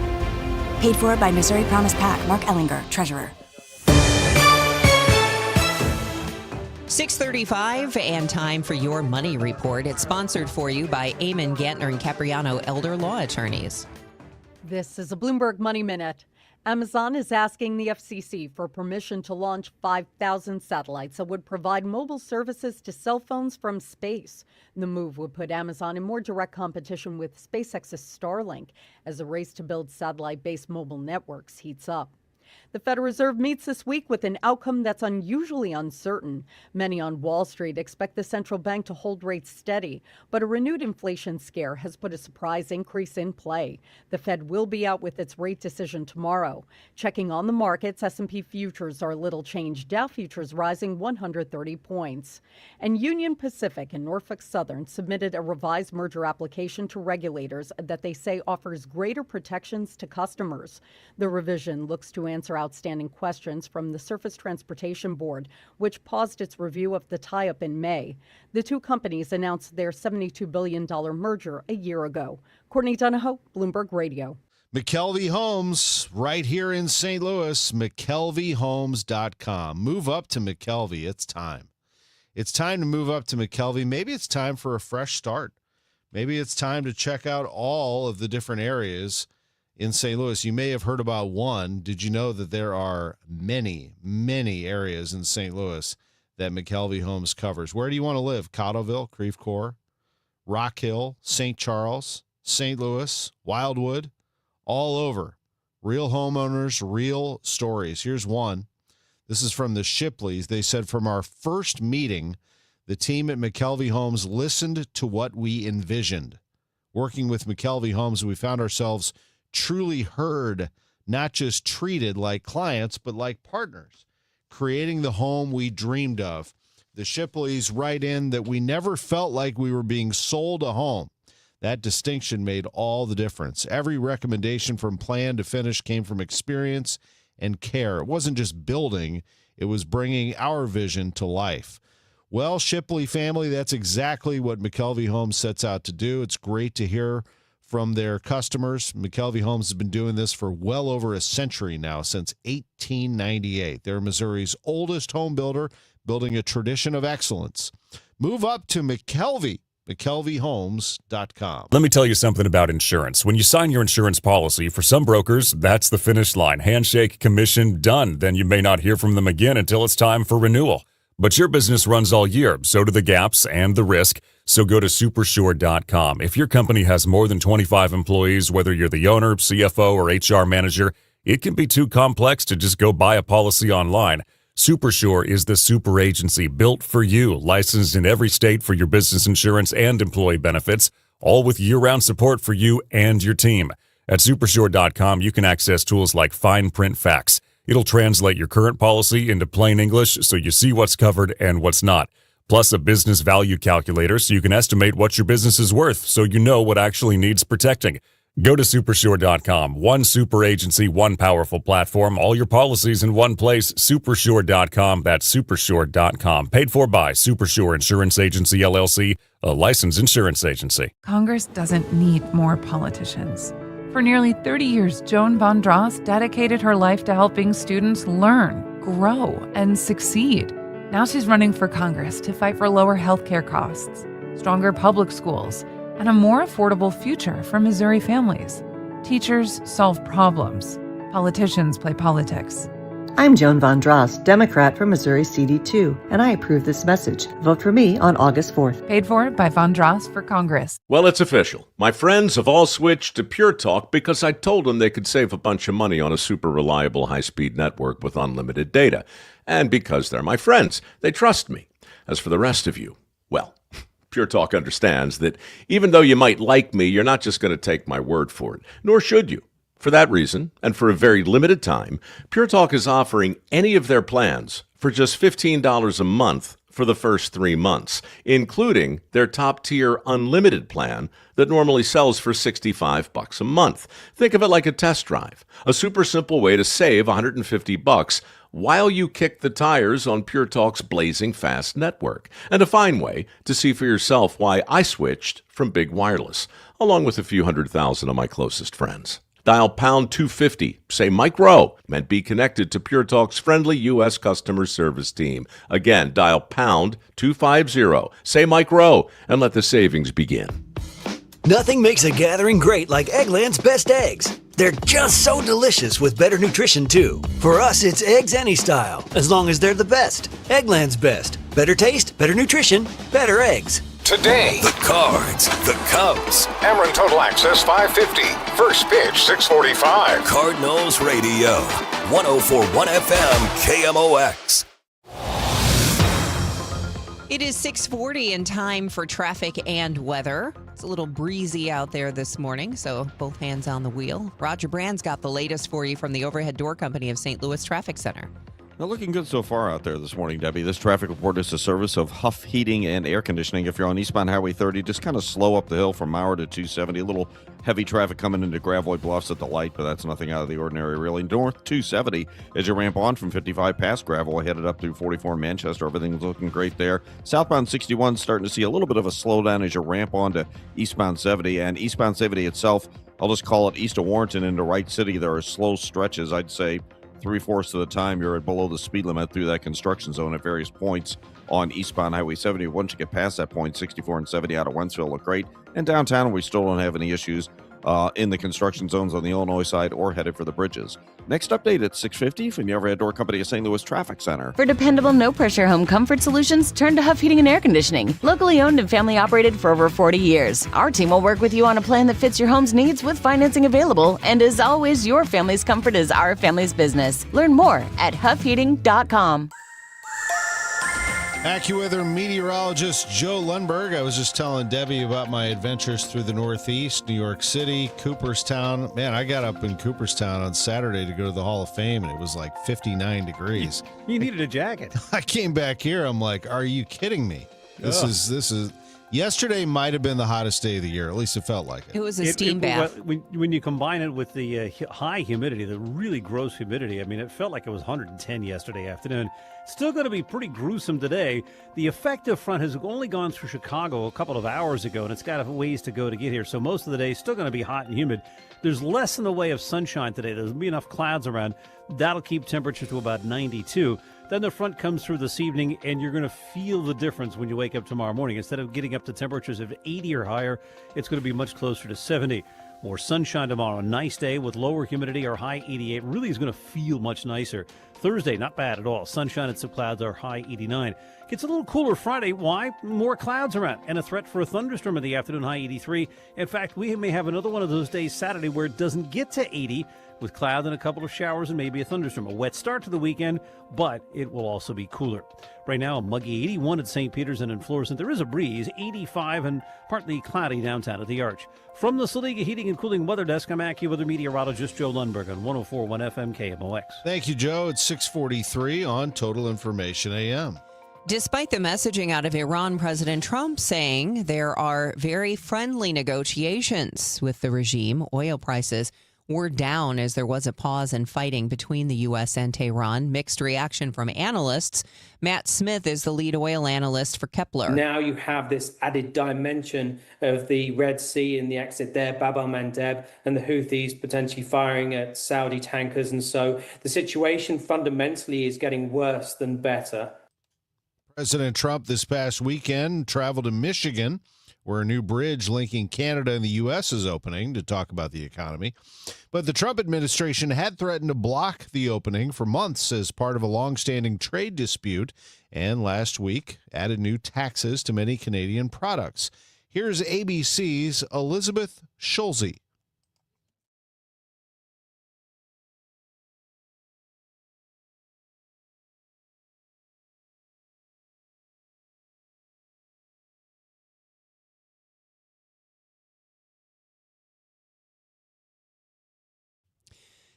Paid for by Missouri Promise PAC. Mark Ellinger, Treasurer. 6:35 and time for your money report. It's sponsored for you by Eamon Gantner and Capriano Elder Law Attorneys. This is a Bloomberg Money Minute. Amazon is asking the FCC for permission to launch 5,000 satellites that would provide mobile services to cell phones from space. The move would put Amazon in more direct competition with SpaceX's Starlink as the race to build satellite-based mobile networks heats up. The Federal Reserve meets this week with an outcome that's unusually uncertain. Many on Wall Street expect the central bank to hold rates steady, but a renewed inflation scare has put a surprise increase in play. The Fed will be out with its rate decision tomorrow. Checking on the markets, S&P futures are little changed. Dow futures rising 130 points. And Union Pacific and Norfolk Southern submitted a revised merger application to regulators that they say offers greater protections to customers. The revision looks to answer outstanding questions from the Surface Transportation Board, which paused its review of the tie-up in May. The two companies announced their $72 billion merger a year ago. Courtney Donahoe, Bloomberg Radio. McKelvey Homes, right here in St. Louis, McKelveyHomes.com. Move up to McKelvey. It's time. It's time to move up to McKelvey. Maybe it's time for a fresh start. Maybe it's time to check out all of the different areas in St. Louis. You may have heard about one. Did you know that there are many, many areas in St. Louis that McKelvey Homes covers? Where do you want to live? Cottleville, Creve Coeur, Rock Hill, St. Charles, St. Louis, Wildwood, all over. Real homeowners, real stories. Here's one. This is from the Shipleys. They said, from our first meeting, the team at McKelvey Homes listened to what we envisioned. Working with McKelvey Homes, we found ourselves truly heard, not just treated like clients, but like partners, creating the home we dreamed of. The Shipleys write in that we never felt like we were being sold a home. That distinction made all the difference. Every recommendation from plan to finish came from experience and care. It wasn't just building, it was bringing our vision to life. Well, Shipley family, that's exactly what McKelvey Homes sets out to do. It's great to hear from their customers. McKelvey Homes has been doing this for well over a century now, since 1898. They're Missouri's oldest home builder, building a tradition of excellence. Move up to McKelvey, McKelveyHomes.com. Let me tell you something about insurance. When you sign your insurance policy, for some brokers, that's the finish line. Handshake, commission, done. Then you may not hear from them again until it's time for renewal. But your business runs all year, so do the gaps and the risk. So go to Supersure.com. If your company has more than 25 employees, whether you're the owner, CFO, or HR manager, it can be too complex to just go buy a policy online. Supersure is the super agency built for you, licensed in every state for your business insurance and employee benefits, all with year-round support for you and your team. At Supersure.com, you can access tools like fine print facts. It'll translate your current policy into plain English so you see what's covered and what's not. Plus a business value calculator so you can estimate what your business is worth so you know what actually needs protecting. Go to Supersure.com. One super agency, one powerful platform, all your policies in one place. Supersure.com. That's Supersure.com. Paid for by Supersure Insurance Agency, LLC, a licensed insurance agency. Congress doesn't need more politicians. For nearly 30 years, Joan Von Dross dedicated her life to helping students learn, grow, and succeed. Now she's running for Congress to fight for lower healthcare costs, stronger public schools, and a more affordable future for Missouri families. Teachers solve problems. Politicians play politics. I'm Joan Von Dross, Democrat from Missouri CD2, and I approve this message. Vote for me on August 4th. Paid for by Von Dross for Congress. Well, it's official. My friends have all switched to Pure Talk because I told them they could save a bunch of money on a super reliable high-speed network with unlimited data. And because they're my friends, they trust me. As for the rest of you, well, Pure Talk understands that even though you might like me, you're not just going to take my word for it, nor should you. For that reason, and for a very limited time, Pure Talk is offering any of their plans for just $15 a month for the first 3 months, including their top-tier unlimited plan that normally sells for $65 a month. Think of it like a test drive, a super simple way to save $150 while you kick the tires on Pure Talk's blazing fast network, and a fine way to see for yourself why I switched from big wireless, along with a few 100,000 of my closest friends. Dial pound 250, say Mike Rowe, and be connected to Pure Talk's friendly U.S. customer service team. Again, dial pound 250, say Mike Rowe, and let the savings begin. Nothing makes a gathering great like Eggland's Best Eggs. They're just so delicious with better nutrition, too. For us, it's eggs any style, as long as they're the best. Eggland's Best. Better taste, better nutrition, better eggs. Today, the Cards, the Cubs. Cameron Total Access 550. First pitch 645. Cardinals Radio. 104.1 FM KMOX. It is 6:40 and time for traffic and weather. It's a little breezy out there this morning, so both hands on the wheel. Roger Brand's got the latest for you from the Overhead Door Company of St. Louis Traffic Center. Now, looking good so far out there this morning, Debbie. This traffic report is a service of Huff Heating and Air Conditioning. If you're on eastbound Highway 30, just kind of slow up the hill from Mauer to 270. A little heavy traffic coming into Gravois Bluffs at the light, but that's nothing out of the ordinary, really. North 270, as you ramp on from 55 past Gravois, headed up through 44 in Manchester. Everything's looking great there. Southbound 61 starting to see a little bit of a slowdown as you ramp on to eastbound 70. And eastbound 70 itself, I'll just call it east of Warrenton into Wright City. There are slow stretches, I'd say. 3/4 of the time you're at below the speed limit through that construction zone at various points on eastbound Highway 70. Once you get past that point, 64 and 70 out of Wentzville look great. And downtown, we still don't have any issues in the construction zones on the Illinois side or headed for the bridges. Next update at 6:50 from the Overhead Door Company of St. Louis Traffic Center. For dependable, no-pressure home comfort solutions, turn to Huff Heating and Air Conditioning. Locally owned and family-operated for over 40 years. Our team will work with you on a plan that fits your home's needs with financing available. And as always, your family's comfort is our family's business. Learn more at huffheating.com. AccuWeather meteorologist Joe Lundberg. I was just telling Debbie about my adventures through the Northeast, New York City, Cooperstown. Man, I got up in Cooperstown on Saturday to go to the Hall of Fame, and it was like 59 degrees. You needed a jacket. I came back here. I'm like, are you kidding me? This is. Yesterday might have been the hottest day of the year. At least it felt like it. It was a steam bath. When you combine it with the high humidity, the really gross humidity, I mean, it felt like it was 110 yesterday afternoon. Still going to be pretty gruesome today. The effective front has only gone through Chicago a couple of hours ago, and it's got a ways to go to get here. So most of the day is still going to be hot and humid. There's less in the way of sunshine today. There'll be enough clouds around. That'll keep temperature to about 92. Then the front comes through this evening, and you're going to feel the difference when you wake up tomorrow morning. Instead of getting up to temperatures of 80 or higher, it's going to be much closer to 70. More sunshine tomorrow. A nice day with lower humidity or high 88. Really is going to feel much nicer. Thursday, not bad at all. Sunshine and some clouds, our high 89. Gets a little cooler Friday. Why? More clouds around and a threat for a thunderstorm in the afternoon, high 83. In fact, we may have another one of those days Saturday where it doesn't get to 80 with cloud and a couple of showers and maybe a thunderstorm. A wet start to the weekend, but it will also be cooler. Right now, a muggy 81 at St. Peter's and in Florissant. There is a breeze, 85 and partly cloudy downtown at the Arch. From the Saliga Heating and Cooling Weather Desk, I'm AccuWeather meteorologist Joe Lundberg on 104.1 FM KMOX. Thank you, Joe. It's 6:43 on Total Information AM. Despite the messaging out of Iran, President Trump saying there are very friendly negotiations with the regime, oil prices were down as there was a pause in fighting between the U.S. and Tehran. Mixed reaction from analysts. Matt Smith is the lead oil analyst for Kepler. Now you have this added dimension of the Red Sea and the exit there, Bab el-Mandeb, and the Houthis potentially firing at Saudi tankers. And so the situation fundamentally is getting worse than better. President Trump this past weekend traveled to Michigan, where a new bridge linking Canada and the U.S. is opening, to talk about the economy. But the Trump administration had threatened to block the opening for months as part of a longstanding trade dispute, and last week added new taxes to many Canadian products. Here's ABC's Elizabeth Schulze.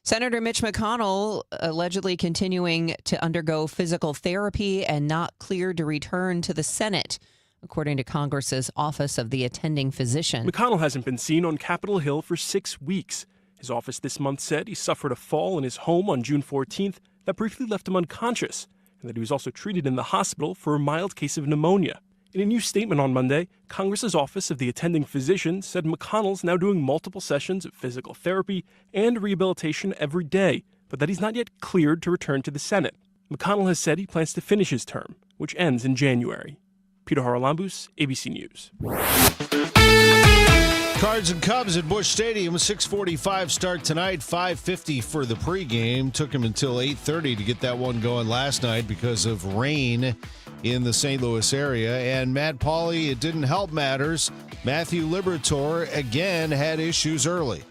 Senator Mitch McConnell allegedly continuing to undergo physical therapy and not cleared to return to the Senate, according to Congress's Office of the Attending Physician. McConnell hasn't been seen on Capitol Hill for 6 weeks. His office this month said he suffered a fall in his home on June 14th that briefly left him unconscious, and that he was also treated in the hospital for a mild case of pneumonia. In a new statement on Monday, Congress's Office of the Attending Physician said McConnell's now doing multiple sessions of physical therapy and rehabilitation every day, but that he's not yet cleared to return to the Senate. McConnell has said he plans to finish his term, which ends in January. Peter Haralambous, ABC News. Cards and Cubs at Busch Stadium, 6:45 start tonight, 5:50 for the pregame. Took him until 8:30 to get that one going last night because of rain in the St. Louis area. And Matt Pauley, it didn't help matters. Matthew Liberatore again had issues early.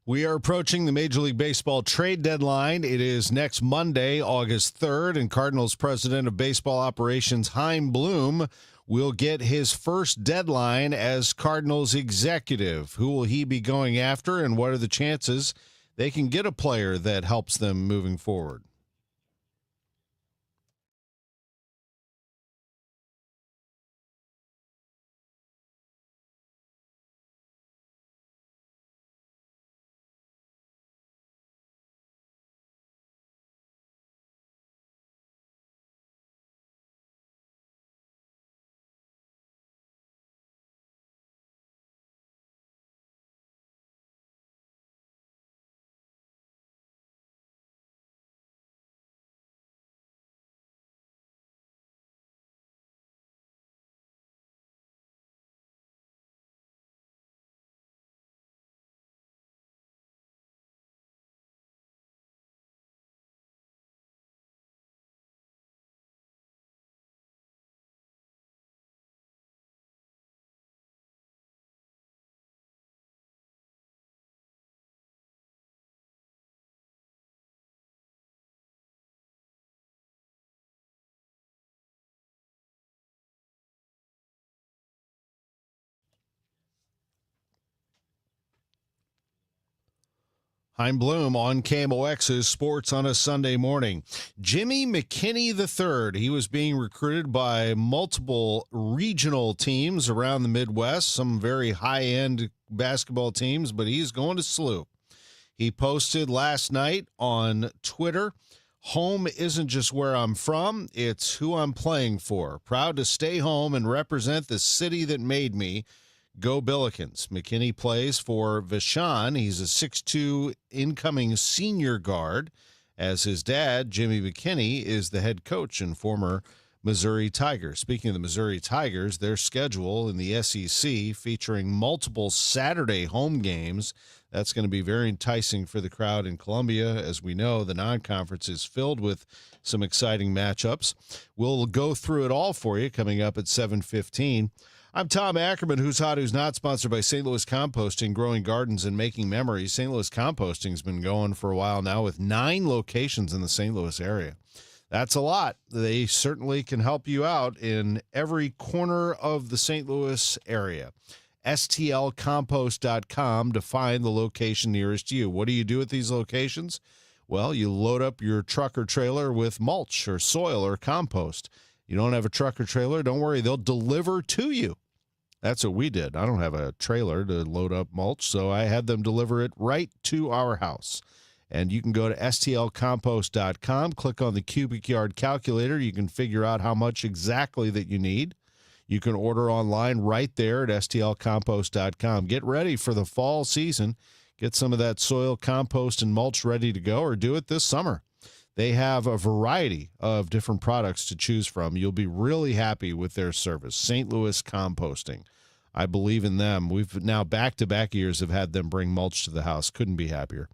We are approaching the Major League Baseball trade deadline. It is next Monday, August 3rd, and Cardinals president of baseball operations, Chaim Bloom, will get his first deadline as Cardinals executive. Who will he be going after, and what are the chances they can get a player that helps them moving forward? Hein Bloom on KMOX's Sports on a Sunday morning. Jimmy McKinney III, he was being recruited by multiple regional teams around the Midwest, some very high-end basketball teams, but he's going to SLU. He posted last night on Twitter, "Home isn't just where I'm from, it's who I'm playing for. Proud to stay home and represent the city that made me. Go Billikens." McKinney plays for Vashon. He's a 6'2" incoming senior guard, as his dad, Jimmy McKinney, is the head coach and former Missouri Tigers. Speaking of the Missouri Tigers, their schedule in the SEC featuring multiple Saturday home games. That's going to be very enticing for the crowd in Columbia. As we know, the non-conference is filled with some exciting matchups. We'll go through it all for you coming up at 7:15. I'm Tom Ackerman, Who's Hot, Who's Not, sponsored by St. Louis Composting, growing gardens and making memories. St. Louis Composting's been going for a while now with 9 locations in the St. Louis area. That's a lot. They certainly can help you out in every corner of the St. Louis area. STLcompost.com to find the location nearest you. What do you do at these locations? Well, you load up your truck or trailer with mulch or soil or compost. You don't have a truck or trailer? Don't worry, they'll deliver to you. That's what we did. I don't have a trailer to load up mulch, so I had them deliver it right to our house. And you can go to stlcompost.com, click on the cubic yard calculator. You can figure out how much exactly that you need. You can order online right there at stlcompost.com. Get ready for the fall season. Get some of that soil, compost, and mulch ready to go, or do it this summer. They have a variety of different products to choose from. You'll be really happy with their service. St. Louis Composting. I believe in them. We've now back-to-back years have had them bring mulch to the house. Couldn't be happier.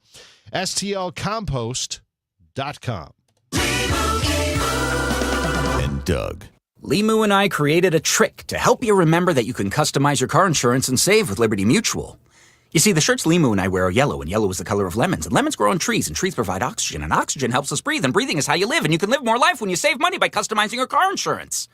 STLcompost.com. And Doug. Limu and I created a trick to help you remember that you can customize your car insurance and save with Liberty Mutual. You see, the shirts Limu and I wear are yellow, and yellow is the color of lemons. And lemons grow on trees, and trees provide oxygen. And oxygen helps us breathe, and breathing is how you live. And you can live more life when you save money by customizing your car insurance.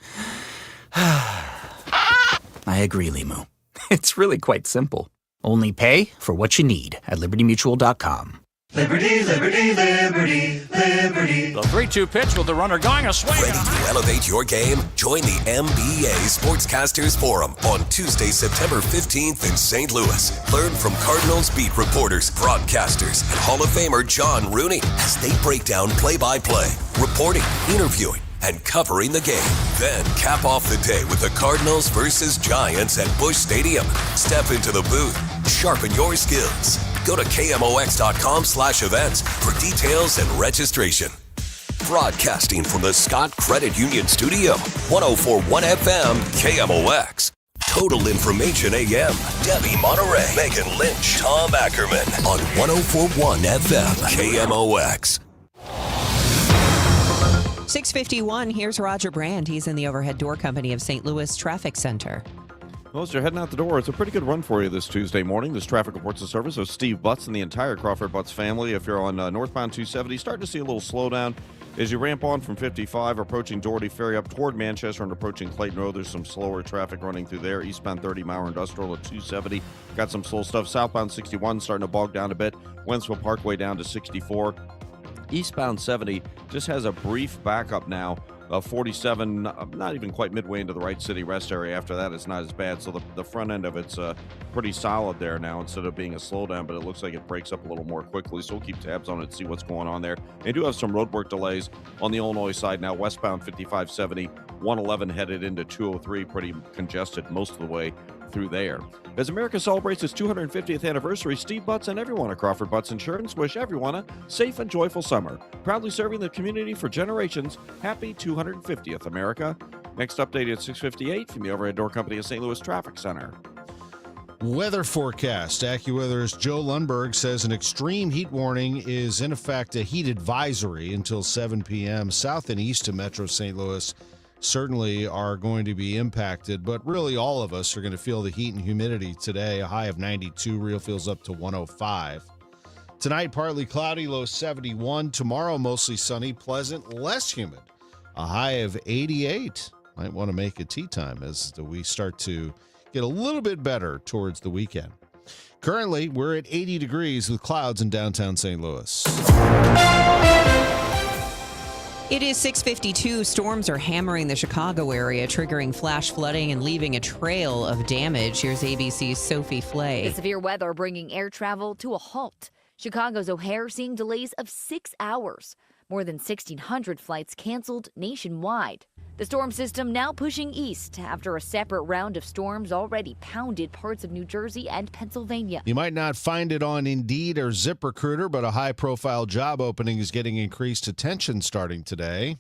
I agree, Limu. It's really quite simple. Only pay for what you need at libertymutual.com. Liberty, liberty, liberty, liberty. The 3-2 pitch with the runner going a swing. Ready to elevate your game? Join the MBA Sportscasters Forum on Tuesday, September 15th in St. Louis. Learn from Cardinals beat reporters, broadcasters, and Hall of Famer John Rooney as they break down play-by-play, reporting, interviewing, and covering the game. Then cap off the day with the Cardinals versus Giants at Busch Stadium. Step into the booth. Sharpen your skills. Go to KMOX.com/events for details and registration. Broadcasting from the Scott Credit Union Studio, 104.1 FM, KMOX. Total Information AM, Debbie Monterrey, Megan Lynch, Tom Ackerman on 104.1 FM, KMOX. 6:51, here's Roger Brand. He's in the Overhead Door Company of St. Louis Traffic Center. Well, as you're heading out the door, it's a pretty good run for you this Tuesday morning. This traffic reports the service of Steve Butts and the entire Crawford Butts family. If you're on northbound 270, starting to see a little slowdown as you ramp on from 55, approaching Doherty Ferry up toward Manchester and approaching Clayton Road. There's some slower traffic running through there. Eastbound 30, Mauer Industrial at 270. Got some slow stuff. Southbound 61 starting to bog down a bit. Wentzville Parkway down to 64. Eastbound 70 just has a brief backup now. 47, not even quite midway into the Wright City rest area. After that, it's not as bad. So the front end of it's pretty solid there now instead of being a slowdown, but it looks like it breaks up a little more quickly. So we'll keep tabs on it and see what's going on there. They do have some roadwork delays on the Illinois side now. Westbound 5570, 111 headed into 203, pretty congested most of the way through there. As America celebrates its 250th anniversary, Steve Butts and everyone at Crawford Butts Insurance wish everyone a safe and joyful summer. Proudly serving the community for generations. Happy 250th, America. Next update at 6:58 from the Overhead Door Company of St. Louis Traffic Center. Weather forecast. AccuWeather's Joe Lundberg says an extreme heat warning is in effect a heat advisory until 7 p.m. South and east of Metro St. Louis certainly are going to be impacted, but really all of us are going to feel the heat and humidity today. A high of 92, real feels up to 105. Tonight, partly cloudy, low 71. Tomorrow, mostly sunny, pleasant, less humid. A high of 88. Might want to make a tea time as we start to get a little bit better towards the weekend. Currently, we're at 80 degrees with clouds in downtown St. Louis. It is 6:52. Storms are hammering the Chicago area, triggering flash flooding and leaving a trail of damage. Here's ABC's Sophie Flay. The severe weather bringing air travel to a halt. Chicago's O'Hare seeing delays of 6 hours. More than 1,600 flights canceled nationwide. The storm system now pushing east after a separate round of storms already pounded parts of New Jersey and Pennsylvania. You might not find it on Indeed or ZipRecruiter, but a high-profile job opening is getting increased attention starting today.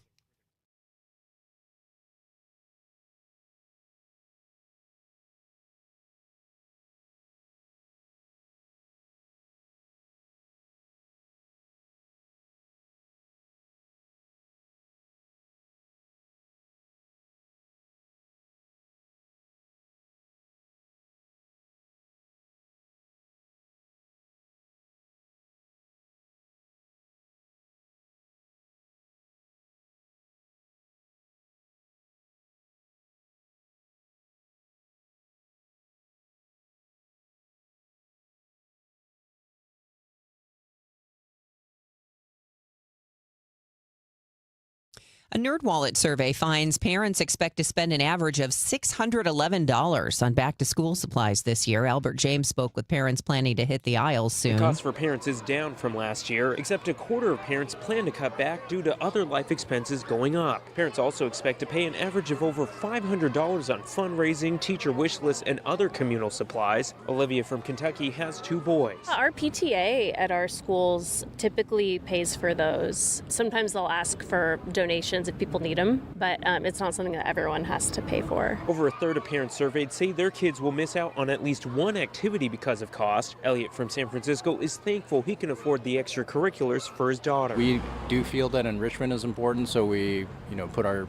A NerdWallet survey finds parents expect to spend an average of $611 on back-to-school supplies this year. Albert James spoke with parents planning to hit the aisles soon. The cost for parents is down from last year, except a quarter of parents plan to cut back due to other life expenses going up. Parents also expect to pay an average of over $500 on fundraising, teacher wish lists, and other communal supplies. Olivia from Kentucky has 2 boys. Our PTA at our schools typically pays for those. Sometimes they'll ask for donations if people need them, but it's not something that everyone has to pay for. Over a third of parents surveyed say their kids will miss out on at least one activity because of cost. Elliot from San Francisco is thankful he can afford the extracurriculars for his daughter. We do feel that enrichment is important, so we, put our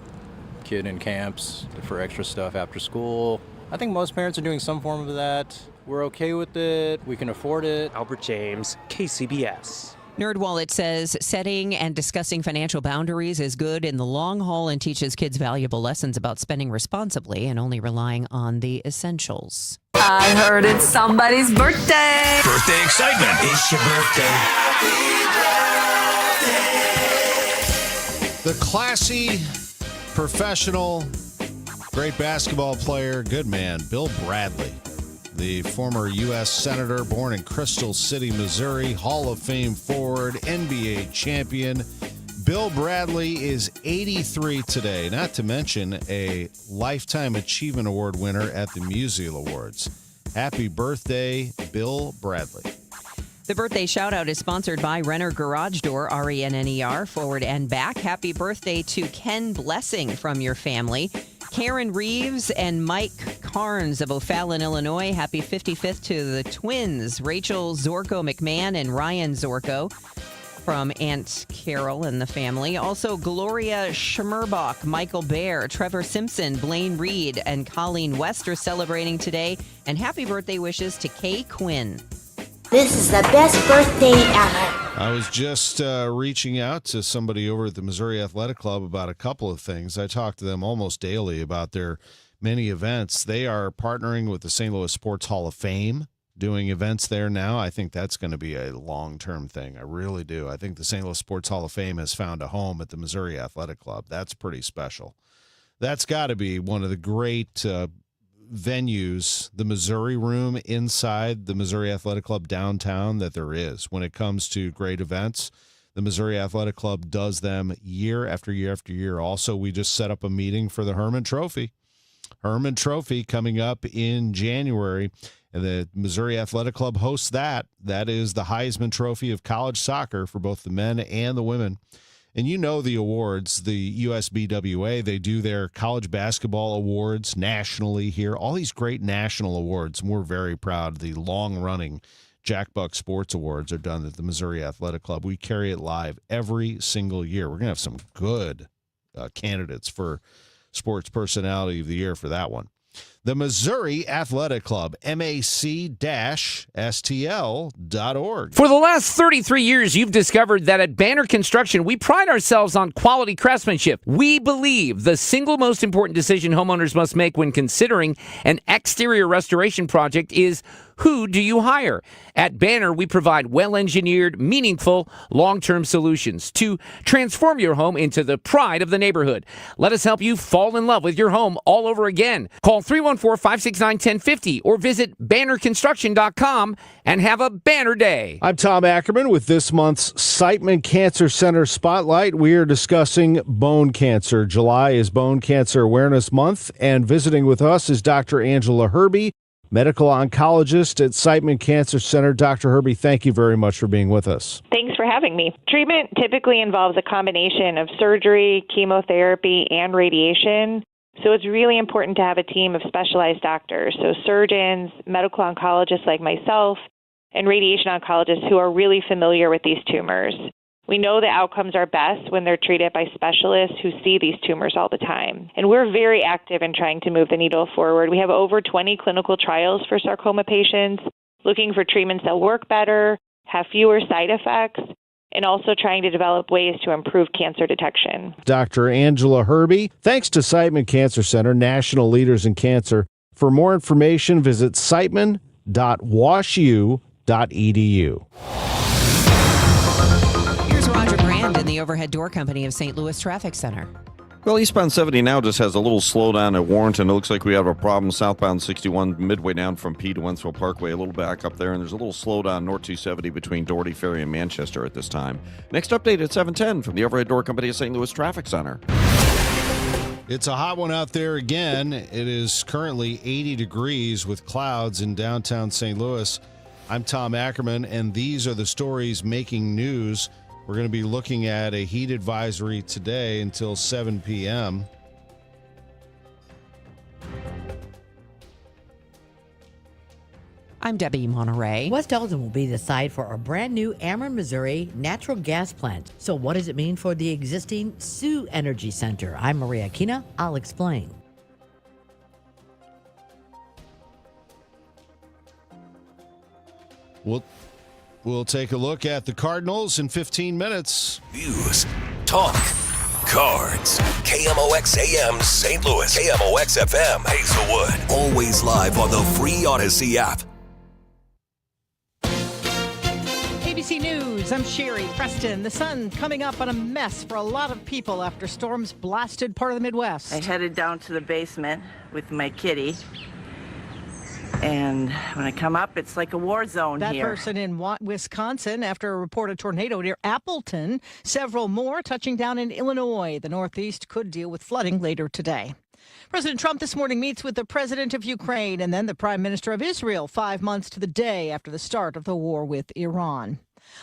kid in camps for extra stuff after school. I think most parents are doing some form of that. We're okay with it. We can afford it. Albert James, KCBS. NerdWallet says setting and discussing financial boundaries is good in the long haul and teaches kids valuable lessons about spending responsibly and only relying on the essentials. I heard it's somebody's birthday. Birthday excitement. It's your birthday. The classy, professional, great basketball player, good man, Bill Bradley. The former U.S. Senator, born in Crystal City, Missouri, Hall of Fame forward, NBA champion. Bill Bradley is 83 today, not to mention a Lifetime Achievement Award winner at the Musial Awards. Happy birthday, Bill Bradley. The birthday shout-out is sponsored by Renner Garage Door, RENNER, forward and back. Happy birthday to Ken Blessing from your family. Karen Reeves and Mike Carnes of O'Fallon, Illinois. Happy 55th to the twins, Rachel Zorko McMahon and Ryan Zorko from Aunt Carol and the family. Also, Gloria Schmerbach, Michael Bear, Trevor Simpson, Blaine Reed, and Colleen West are celebrating today. And happy birthday wishes to Kay Quinn. This is the best birthday ever. I was just reaching out to somebody over at the Missouri Athletic Club about a couple of things. I talk to them almost daily about their many events. They are partnering with the St. Louis Sports Hall of Fame, doing events there now. I think that's going to be a long-term thing. I really do. I think the St. Louis Sports Hall of Fame has found a home at the Missouri Athletic Club. That's pretty special. That's got to be one of the great venues, the Missouri Room inside the Missouri Athletic Club downtown, that there is when it comes to great events. The Missouri Athletic Club does them year after year after year. Also, we just set up a meeting for the Herman Trophy. Herman Trophy coming up in January, and the Missouri Athletic Club hosts that. That is the Heisman Trophy of college soccer for both the men and the women. And you know the awards, the USBWA, they do their college basketball awards nationally here. All these great national awards, and we're very proud. The long-running Jack Buck Sports Awards are done at the Missouri Athletic Club. We carry it live every single year. We're going to have some good candidates for Sports Personality of the Year for that one. The Missouri Athletic Club, mac-stl.org. For the last 33 years, you've discovered that at Banner Construction, we pride ourselves on quality craftsmanship. We believe the single most important decision homeowners must make when considering an exterior restoration project is Who do you hire? At Banner, we provide well-engineered, meaningful, long-term solutions to transform your home into the pride of the neighborhood. Let us help you fall in love with your home all over again. Call 314-569-1050 or visit bannerconstruction.com and have a banner day. I'm Tom Ackerman with this month's Siteman Cancer Center Spotlight. We are discussing bone cancer. July is Bone Cancer Awareness Month, and visiting with us is Dr. Angela Herbie, medical oncologist at Siteman Cancer Center. Dr. Herbie, thank you very much for being with us. Thanks for having me. Treatment typically involves a combination of surgery, chemotherapy, and radiation. So it's really important to have a team of specialized doctors, so surgeons, medical oncologists like myself, and radiation oncologists who are really familiar with these tumors. We know the outcomes are best when they're treated by specialists who see these tumors all the time. And we're very active in trying to move the needle forward. We have over 20 clinical trials for sarcoma patients, looking for treatments that work better, have fewer side effects, and also trying to develop ways to improve cancer detection. Dr. Angela Herbie, thanks to Siteman Cancer Center, national leaders in cancer. For more information, visit siteman.washu.edu. Here's Roger Brand in the Overhead Door Company of St. Louis Traffic Center. Well, eastbound 70 now just has a little slowdown at Warrenton. It looks like we have a problem southbound 61 midway down from P to Wentzville Parkway, a little back up there, and there's a little slowdown north 270 between Doherty Ferry and Manchester at this time. Next update at 7:10 from the Overhead Door Company of St. Louis Traffic Center. It's a hot one out there again. It is currently 80 degrees with clouds in downtown St. Louis. I'm Tom Ackerman, and these are the stories making news. We're going to be looking at a heat advisory today until 7 p.m. I'm Debbie Monterrey. West Elton will be the site for a brand new Ackerman, Missouri natural gas plant. So what does it mean for the existing Sioux Energy Center? I'm Maria Aquina. I'll explain. We'll take a look at the Cardinals in 15 minutes. News, talk, cards. KMOX AM St. Louis. KMOX FM Hazelwood. Always live on the free Odyssey app. ABC News, I'm Sherry Preston. The sun coming up on a mess for a lot of people after storms blasted part of the Midwest. I headed down to the basement with my kitty. And when I come up, it's like a war zone that here. That person in Wisconsin after a reported tornado near Appleton. Several more touching down in Illinois. The Northeast could deal with flooding later today. President Trump this morning meets with the president of Ukraine and then the prime minister of Israel 5 months to the day after the start of the war with Iran.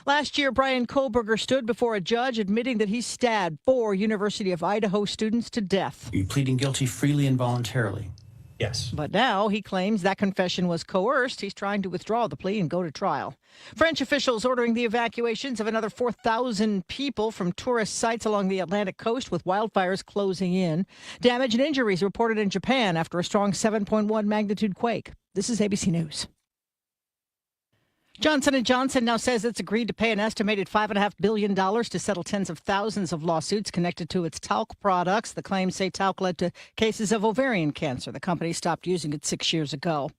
Last year, Brian Kohlberger stood before a judge admitting that he stabbed 4 University of Idaho students to death. Are you pleading guilty freely and voluntarily? Yes. But now he claims that confession was coerced. He's trying to withdraw the plea and go to trial. French officials ordering the evacuations of another 4,000 people from tourist sites along the Atlantic coast with wildfires closing in. Damage and injuries reported in Japan after a strong 7.1 magnitude quake. This is ABC News. Johnson & Johnson now says it's agreed to pay an estimated $5.5 billion to settle tens of thousands of lawsuits connected to its talc products. The claims say talc led to cases of ovarian cancer. The company stopped using it 6 years ago.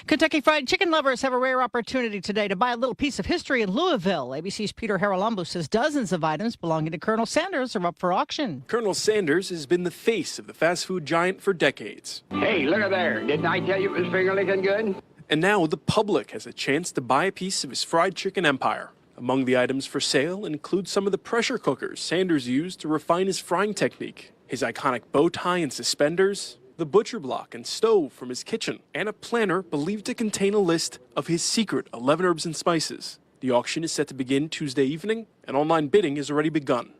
Kentucky Fried Chicken lovers have a rare opportunity today to buy a little piece of history in Louisville. ABC's Peter Haralambou says dozens of items belonging to Colonel Sanders are up for auction. Colonel Sanders has been the face of the fast food giant for decades. Hey, look at there. Didn't I tell you it was finger-licking good? And now the public has a chance to buy a piece of his fried chicken empire. Among the items for sale include some of the pressure cookers Sanders used to refine his frying technique, his iconic bow tie and suspenders, the butcher block and stove from his kitchen, and a planner believed to contain a list of his secret 11 herbs and spices. The auction is set to begin Tuesday evening, and online bidding has already begun.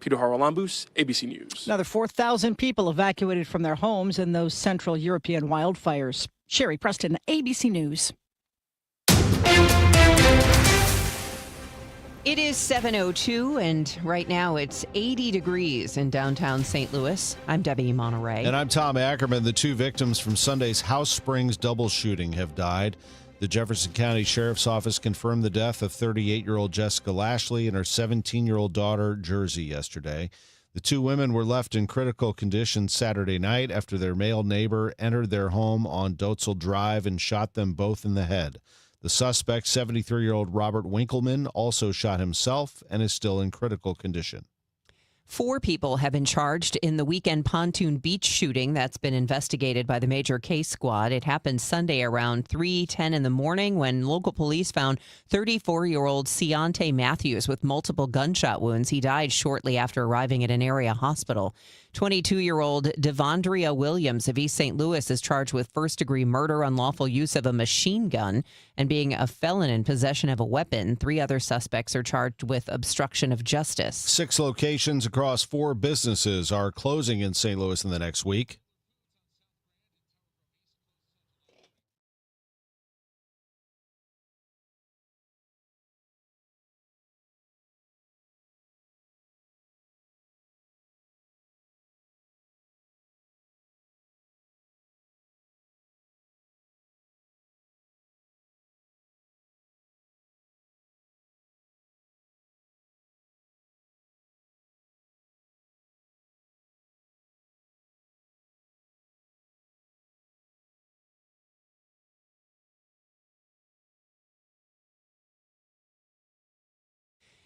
Peter Haralambous, ABC News. Another 4,000 people evacuated from their homes in those Central European wildfires. Sherry Preston, ABC News. It is 7:02, and right now it's 80 degrees in downtown St. Louis. I'm Debbie Monterrey. And I'm Tom Ackerman. The 2 victims from Sunday's House Springs double shooting have died. The Jefferson County Sheriff's Office confirmed the death of 38-year-old Jessica Lashley and her 17-year-old daughter, Jersey, yesterday. The two women were left in critical condition Saturday night after their male neighbor entered their home on Dotzel Drive and shot them both in the head. The suspect, 73-year-old Robert Winkleman, also shot himself and is still in critical condition. 4 people have been charged in the weekend pontoon beach shooting that's been investigated by the major case squad. It happened Sunday around 3:10 in the morning when local police found 34-year-old Ciante Matthews with multiple gunshot wounds. He died shortly after arriving at an area hospital. 22-year-old Devondria Williams of East St. Louis is charged with first-degree murder, unlawful use of a machine gun, and being a felon in possession of a weapon. 3 other suspects are charged with obstruction of justice. 6 locations across 4 businesses are closing in St. Louis in the next week.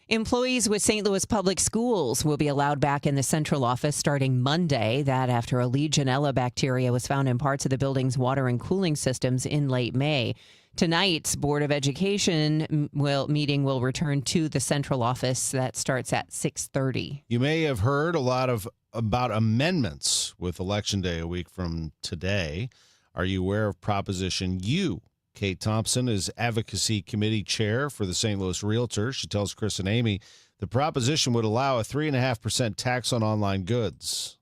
Employees with St. Louis Public Schools will be allowed back in the central office starting Monday. That after a Legionella bacteria was found in parts of the building's water and cooling systems in late May. Tonight's Board of Education meeting will return to the central office. That starts at 6:30. You may have heard a lot about amendments with Election Day a week from today. Are you aware of Proposition U? Kate Thompson is Advocacy Committee Chair for the St. Louis Realtors. She tells Chris and Amy the proposition would allow a 3.5% tax on online goods.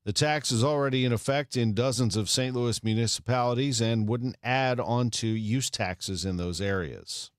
The tax is already in effect in dozens of St. Louis municipalities and wouldn't add on to use taxes in those areas.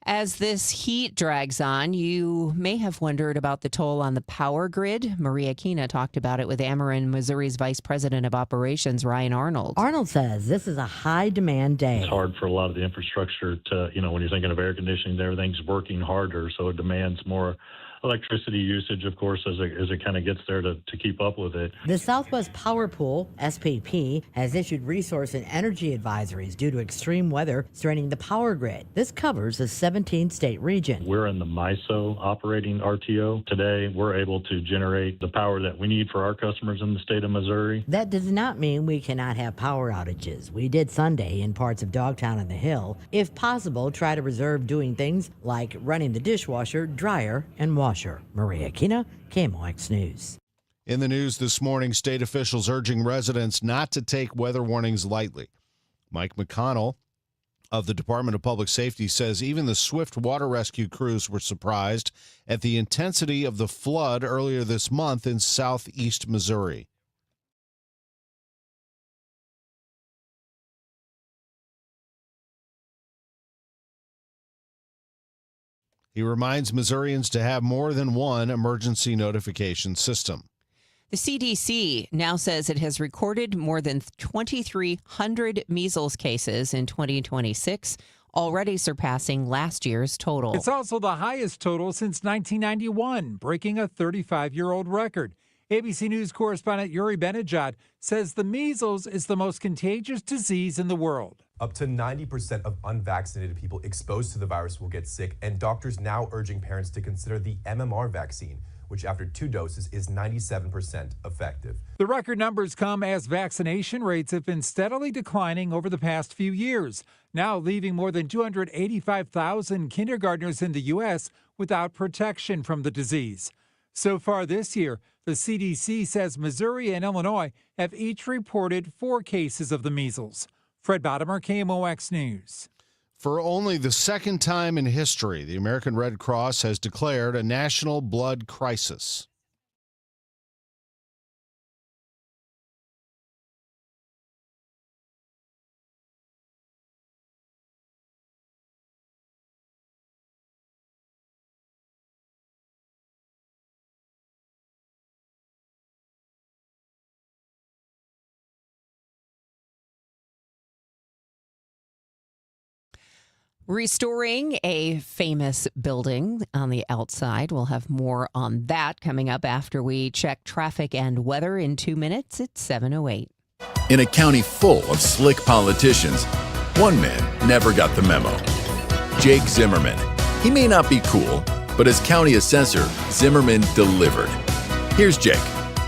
As this heat drags on, you may have wondered about the toll on the power grid. Maria Kina talked about it with Ackerman, Missouri's Vice President of Operations, Ryan Arnold. Arnold says this is a high-demand day. It's hard for a lot of the infrastructure to, when you're thinking of air conditioning, everything's working harder, so it demands more electricity usage, of course, as it kind of gets there to keep up with it. The Southwest Power Pool, SPP, has issued resource and energy advisories due to extreme weather straining the power grid. This covers a 17-state region. We're in the MISO operating RTO. Today, we're able to generate the power that we need for our customers in the state of Missouri. That does not mean we cannot have power outages. We did Sunday in parts of Dogtown and the Hill. If possible, try to reserve doing things like running the dishwasher, dryer, and washer. Maria Kina, KMOX News. In the news this morning, state officials urging residents not to take weather warnings lightly. Mike McConnell of the Department of Public Safety says even the swift water rescue crews were surprised at the intensity of the flood earlier this month in southeast Missouri. He reminds Missourians to have more than one emergency notification system. The CDC now says it has recorded more than 2,300 measles cases in 2026, already surpassing last year's total. It's also the highest total since 1991, breaking a 35-year-old record. ABC News correspondent Yuri Benejad says the measles is the most contagious disease in the world. Up to 90% of unvaccinated people exposed to the virus will get sick, and doctors now urging parents to consider the MMR vaccine, which after 2 doses is 97% effective. The record numbers come as vaccination rates have been steadily declining over the past few years, now leaving more than 285,000 kindergartners in the U.S. without protection from the disease. So far this year, the CDC says Missouri and Illinois have each reported 4 cases of the measles. Fred Bottomer, KMOX News. For only the second time in history, the American Red Cross has declared a national blood crisis. Restoring a famous building on the outside. We'll have more on that coming up after we check traffic and weather in 2 minutes. It's 7:08. In a county full of slick politicians, one man never got the memo. Jake Zimmerman. He may not be cool, but as county assessor, Zimmerman delivered. Here's Jake.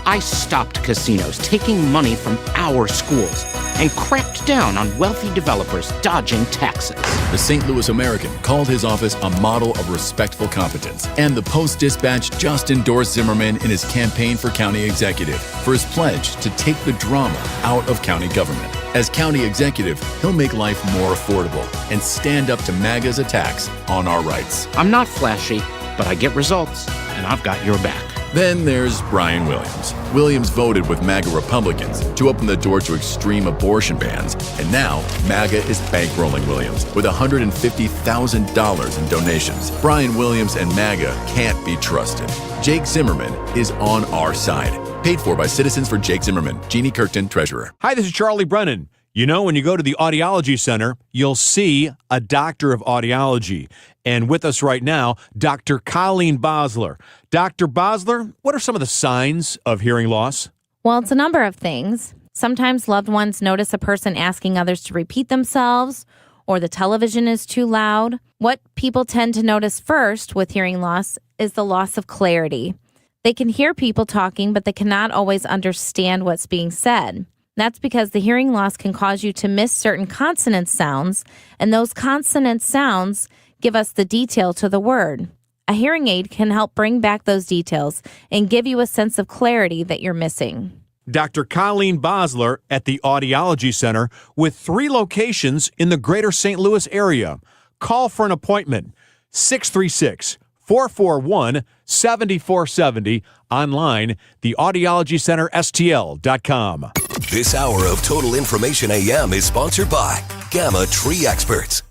I stopped casinos taking money from our schools and cracked down on wealthy developers dodging taxes. The St. Louis American called his office a model of respectful competence, and the Post-Dispatch just endorsed Zimmerman in his campaign for county executive for his pledge to take the drama out of county government. As county executive, he'll make life more affordable and stand up to MAGA's attacks on our rights. I'm not flashy, but I get results, and I've got your back. Then there's Brian Williams. Williams voted with MAGA Republicans to open the door to extreme abortion bans, and now MAGA is bankrolling Williams with $150,000 in donations. Brian Williams and MAGA can't be trusted. Jake Zimmerman is on our side. Paid for by Citizens for Jake Zimmerman. Jeannie Kirkton, Treasurer. Hi, this is Charlie Brennan. You know, when you go to the Audiology Center, you'll see a doctor of audiology. And with us right now, Dr. Colleen Bosler. Dr. Bosler, what are some of the signs of hearing loss? Well, it's a number of things. Sometimes loved ones notice a person asking others to repeat themselves, or the television is too loud. What people tend to notice first with hearing loss is the loss of clarity. They can hear people talking, but they cannot always understand what's being said. That's because the hearing loss can cause you to miss certain consonant sounds, and those consonant sounds give us the detail to the word. A hearing aid can help bring back those details and give you a sense of clarity that you're missing. Dr. Colleen Bosler at the Audiology Center with 3 locations in the greater St. Louis area. Call for an appointment, 636-441-7470. Online, theaudiologycenterstl.com. This hour of Total Information AM is sponsored by Gamma Tree Experts.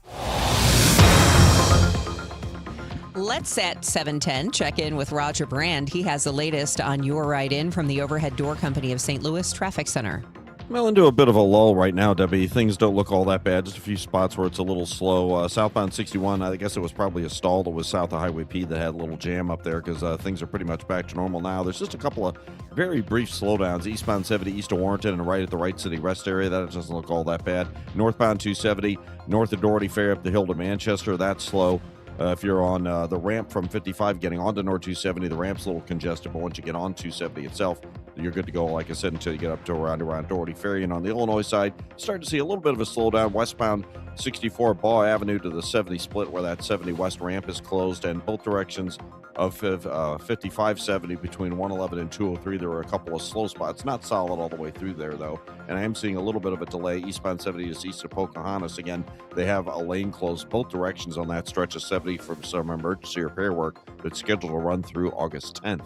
Let's at 7:10 check in with Roger Brand. He has the latest on your ride in from the Overhead Door Company of St. Louis Traffic Center. Well, into a bit of a lull right now, Debbie. Things don't look all that bad. Just a few spots where it's a little slow. Southbound 61, I guess it was probably a stall that was south of Highway P that had a little jam up there because things are pretty much back to normal now. There's just a couple of very brief slowdowns. Eastbound 70 east of Warrenton and right at the Wright City Rest area. That doesn't look all that bad. Northbound 270, north of Doherty Fair up the hill to Manchester. That's slow. If you're on the ramp from 55 getting onto North 270, the ramp's a little congested, but once you get on 270 itself, you're good to go, like I said, until you get up to around Doherty Ferry. And on the Illinois side, starting to see a little bit of a slowdown. Westbound 64 Baugh Avenue to the 70 split where that 70 west ramp is closed, and both directions of 5570 between 111 and 203. There were a couple of slow spots. Not solid all the way through there, though. And I am seeing a little bit of a delay. Eastbound 70 is east of Pocahontas. Again, they have a lane closed both directions on that stretch of 70 from some emergency repair work that's scheduled to run through August 10th.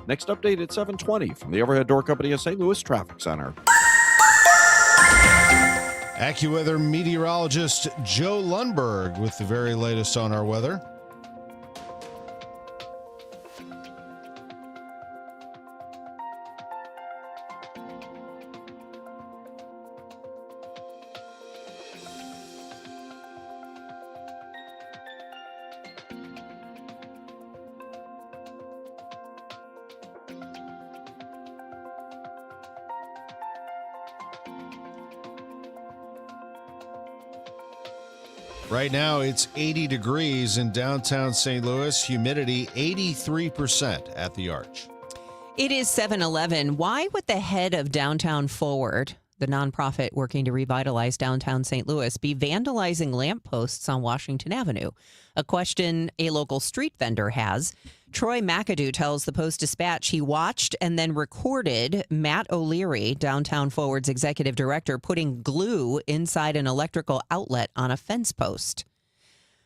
Next update at 7:20 from the Overhead Door Company of St. Louis Traffic Center. AccuWeather meteorologist Joe Lundberg with the very latest on our weather. Right now, it's 80 degrees in downtown St. Louis. Humidity 83% at the Arch. It is 7:11. Why would the head of Downtown Forward, the nonprofit working to revitalize downtown St. Louis, be vandalizing lampposts on Washington Avenue? A question a local street vendor has. Troy McAdoo tells the Post-Dispatch he watched and then recorded Matt O'Leary, Downtown Forward's executive director, putting glue inside an electrical outlet on a fence post.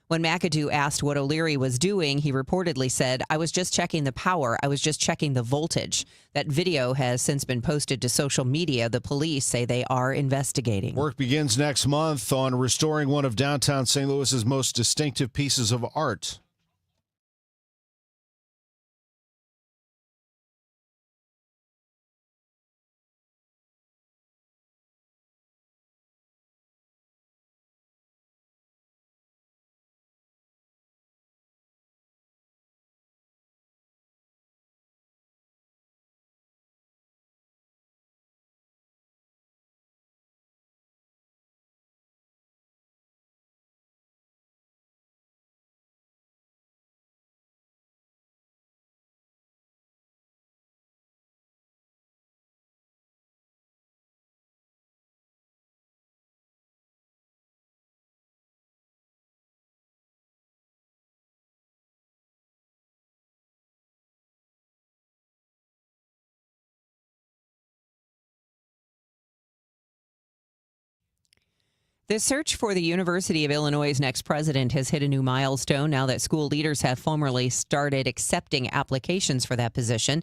When McAdoo asked what O'Leary was doing, he reportedly said, "I was just checking the power. I was just checking the voltage." That video has since been posted to social media. The police say they are investigating. Work begins next month on restoring one of downtown St. Louis's most distinctive pieces of art. The search for the University of Illinois' next president has hit a new milestone now that school leaders have formally started accepting applications for that position.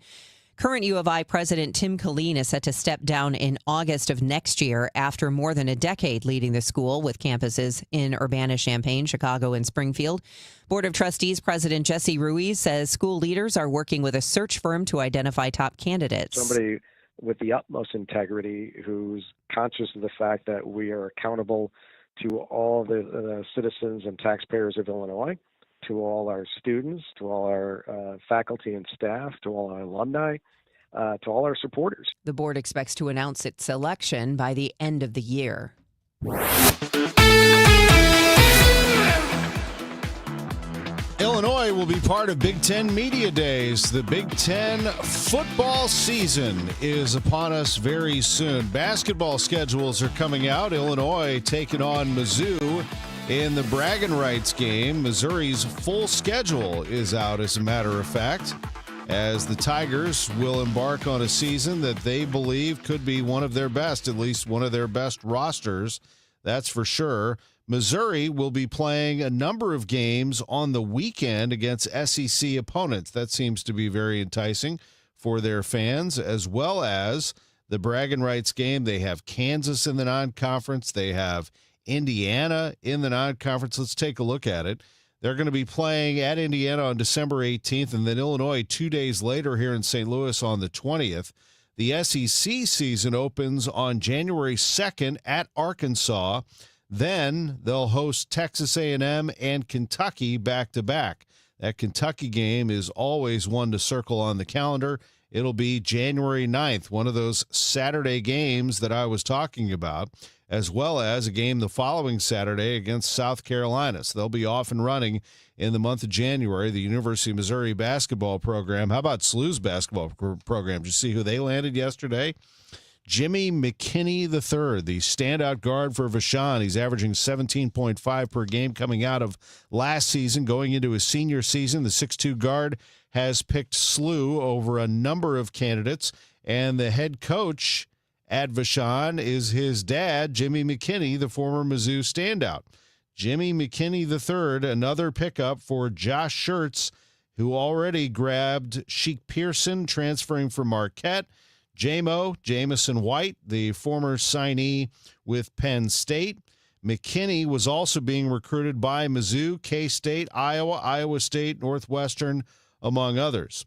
Current U of I President Tim Killeen is set to step down in August of next year after more than a decade leading the school with campuses in Urbana-Champaign, Chicago, and Springfield. Board of Trustees President Jesse Ruiz says school leaders are working with a search firm to identify top candidates. Somebody with the utmost integrity who's conscious of the fact that we are accountable to all the citizens and taxpayers of Illinois, to all our students, to all our faculty and staff, to all our alumni, to all our supporters. The board expects to announce its selection by the end of the year. Illinois will be part of Big Ten Media Days. The Big Ten football season is upon us very soon. Basketball schedules are coming out. Illinois taking on Mizzou in the bragging rights game. Missouri's full schedule is out, as a matter of fact, as the Tigers will embark on a season that they believe could be one of their best, at least one of their best rosters. That's for sure. Missouri will be playing a number of games on the weekend against SEC opponents. That seems to be very enticing for their fans, as well as the bragging rights game. They have Kansas in the non-conference. They have Indiana in the non-conference. Let's take a look at it. They're going to be playing at Indiana on December 18th, and then Illinois 2 days later here in St. Louis on the 20th. The SEC season opens on January 2nd at Arkansas. Then they'll host Texas A&M and Kentucky back-to-back. That Kentucky game is always one to circle on the calendar. It'll be January 9th, one of those Saturday games that I was talking about, as well as a game the following Saturday against South Carolina. So they'll be off and running in the month of January. The University of Missouri basketball program. How about SLU's basketball program? Did you see who they landed yesterday? Jimmy McKinney III, the standout guard for Vashon. He's averaging 17.5 per game coming out of last season, going into his senior season. The 6'2 guard has picked SLU over a number of candidates, and the head coach at Vashon is his dad, Jimmy McKinney, the former Mizzou standout. Jimmy McKinney III, another pickup for Josh Schertz, who already grabbed Sheik Pearson, transferring from Marquette. Jamison White, the former signee with Penn State. McKinney was also being recruited by Mizzou, K-State, Iowa, Iowa State, Northwestern, among others.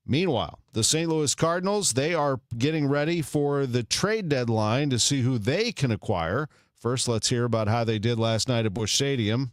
Meanwhile, the St. Louis Cardinals, they are getting ready for the trade deadline to see who they can acquire. First, let's hear about how they did last night at Busch Stadium.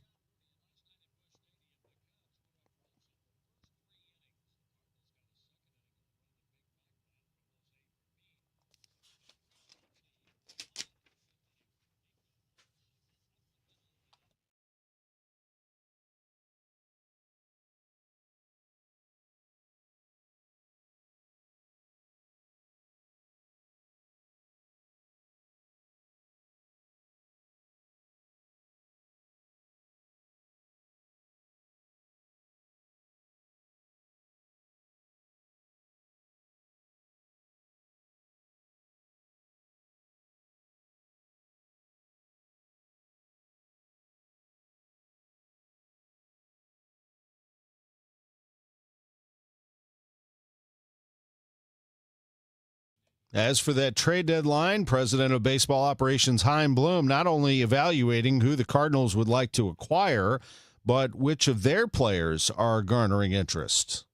As for that trade deadline, President of Baseball Operations Chaim Bloom not only evaluating who the Cardinals would like to acquire, but which of their players are garnering interest.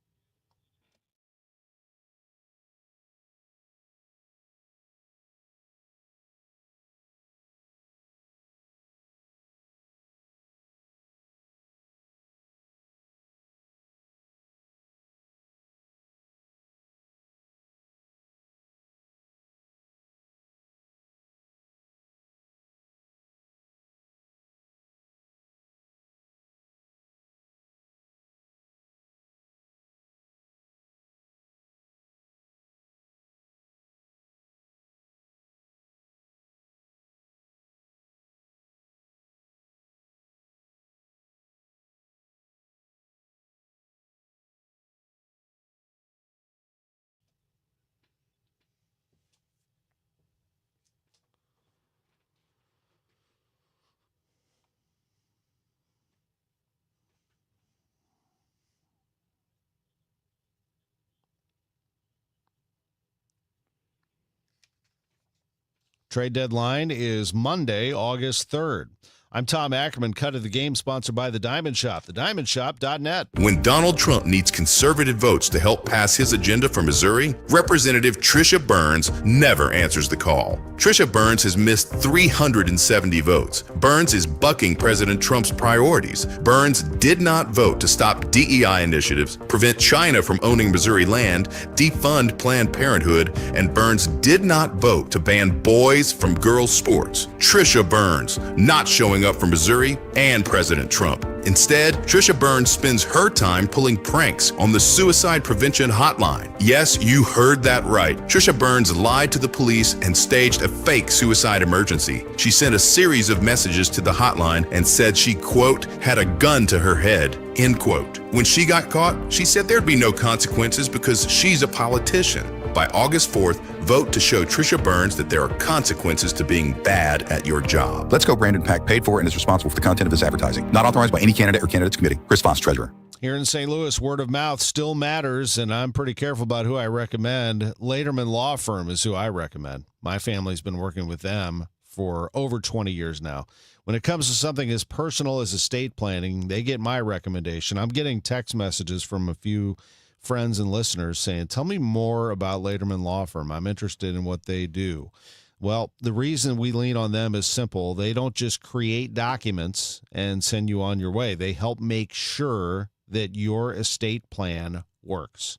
Trade deadline is Monday, August 3rd. I'm Tom Ackerman, Cut of the Game, sponsored by The Diamond Shop, thediamondshop.net. When Donald Trump needs conservative votes to help pass his agenda for Missouri, Representative Trisha Burns never answers the call. Trisha Burns has missed 370 votes. Burns is bucking President Trump's priorities. Burns did not vote to stop DEI initiatives, prevent China from owning Missouri land, defund Planned Parenthood, and Burns did not vote to ban boys from girls' sports. Trisha Burns, not showing up for Missouri and President Trump. Instead, Trisha Burns spends her time pulling pranks on the suicide prevention hotline. Yes, you heard that right. Trisha Burns lied to the police and staged a fake suicide emergency. She sent a series of messages to the hotline and said she, quote, had a gun to her head, end quote. When she got caught, she said there'd be no consequences because she's a politician. By August 4th, vote to show Trisha Burns that there are consequences to being bad at your job. Let's Go Brandon PAC paid for and is responsible for the content of this advertising. Not authorized by any candidate or candidates committee. Chris Foss, Treasurer. Here in St. Louis, word of mouth still matters, and I'm pretty careful about who I recommend. Lederman Law Firm is who I recommend. My family's been working with them for over 20 years now. When it comes to something as personal as estate planning, they get my recommendation. I'm getting text messages from a few friends and listeners saying, tell me more about Lederman Law Firm. I'm interested in what they do. Well, the reason we lean on them is simple. They don't just create documents and send you on your way. They help make sure that your estate plan works.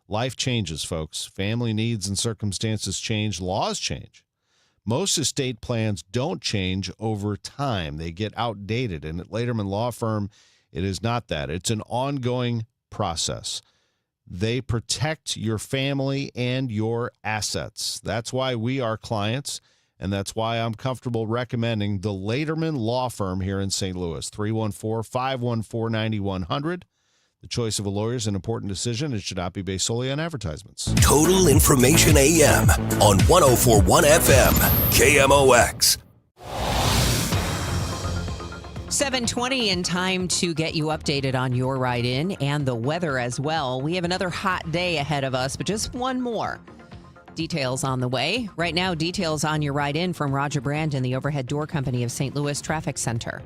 Life changes, folks. Family needs and circumstances change. Laws change. Most estate plans don't change over time. They get outdated. And at Lederman Law Firm, it is not that. It's an ongoing process. They protect your family and your assets. That's why we are clients, and that's why I'm comfortable recommending the Lederman Law Firm here in St. Louis. 314-514-9100. The choice of a lawyer is an important decision. It should not be based solely on advertisements. Total Information AM on 104.1 FM, KMOX. 7:20 in time to get you updated on your ride-in and the weather as well. We have another hot day ahead of us, but just one more. Details on the way. Right now, details on your ride-in from Roger Brandon, the Overhead Door Company of St. Louis Traffic Center.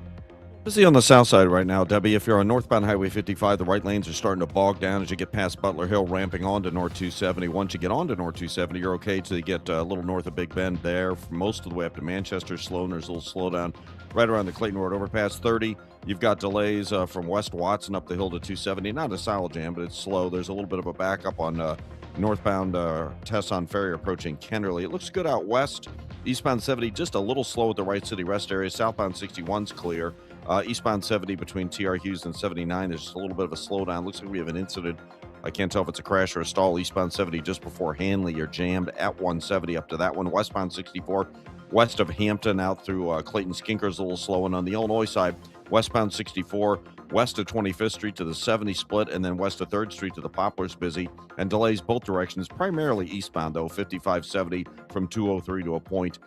Busy on the south side right now, Debbie. If you're on northbound Highway 55, the right lanes are starting to bog down as you get past Butler Hill, ramping onto North 270. Once you get onto North 270, you're okay till you get a little north of Big Bend there. Most of the way up to Manchester, slow, and there's a little slowdown right around the Clayton Road overpass. 30, you've got delays from West Watson up the hill to 270. Not a solid jam, but it's slow. There's a little bit of a backup on northbound Tesson Ferry approaching Kennerly. It looks good out west. Eastbound 70, just a little slow at the Wright City Rest area. Southbound 61's clear. Eastbound 70 between TR Hughes and 79, there's just a little bit of a slowdown. Looks like we have an incident. I can't tell if it's a crash or a stall. Eastbound 70 just before Hanley, you're jammed at 170 up to that one. Westbound 64 west of Hampton out through Clayton Skinker's a little slow. And on the Illinois side, westbound 64 west of 25th Street to the 70 split, and then west of 3rd Street to the Poplars busy, and delays both directions, primarily eastbound though, 5570 from 203 to a point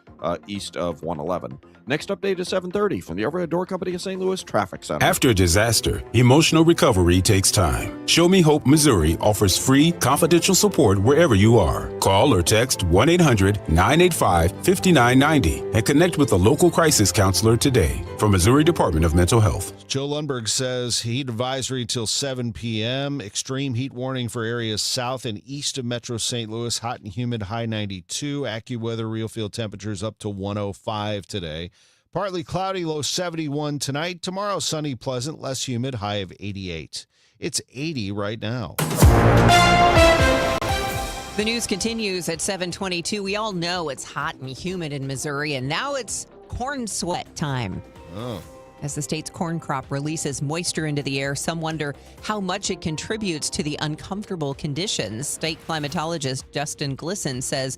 east of 111. Next update is 7:30 from the Overhead Door Company of St. Louis Traffic Center. After a disaster, emotional recovery takes time. Show Me Hope Missouri offers free, confidential support wherever you are. Call or text 1-800-985-5990 and connect with a local crisis counselor today. From Missouri Department of Mental Health. Joe Lundberg says heat advisory till 7 p.m. Extreme heat warning for areas south and east of Metro St. Louis. Hot and humid, high 92. AccuWeather real field temperatures up to 105 today. Partly cloudy, low 71 tonight. Tomorrow, sunny, pleasant, less humid, high of 88. It's 80 right now. The news continues at 7:22. We all know it's hot and humid in Missouri, and now it's corn sweat time. Oh. As the state's corn crop releases moisture into the air, some wonder how much it contributes to the uncomfortable conditions. State climatologist Justin Glisson says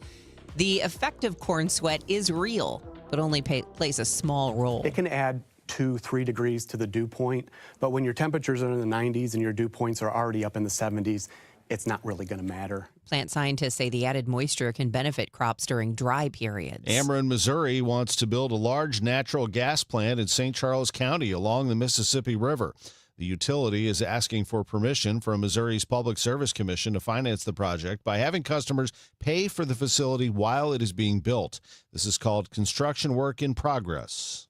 the effect of corn sweat is real, but only plays a small role. It can add 2-3 degrees to the dew point, but when your temperatures are in the 90s and your dew points are already up in the 70s, it's not really going to matter. Plant scientists say the added moisture can benefit crops during dry periods. Ameren, Missouri wants to build a large natural gas plant in St. Charles County along the Mississippi River. The utility is asking for permission from Missouri's Public Service Commission to finance the project by having customers pay for the facility while it is being built. This is called construction work in progress.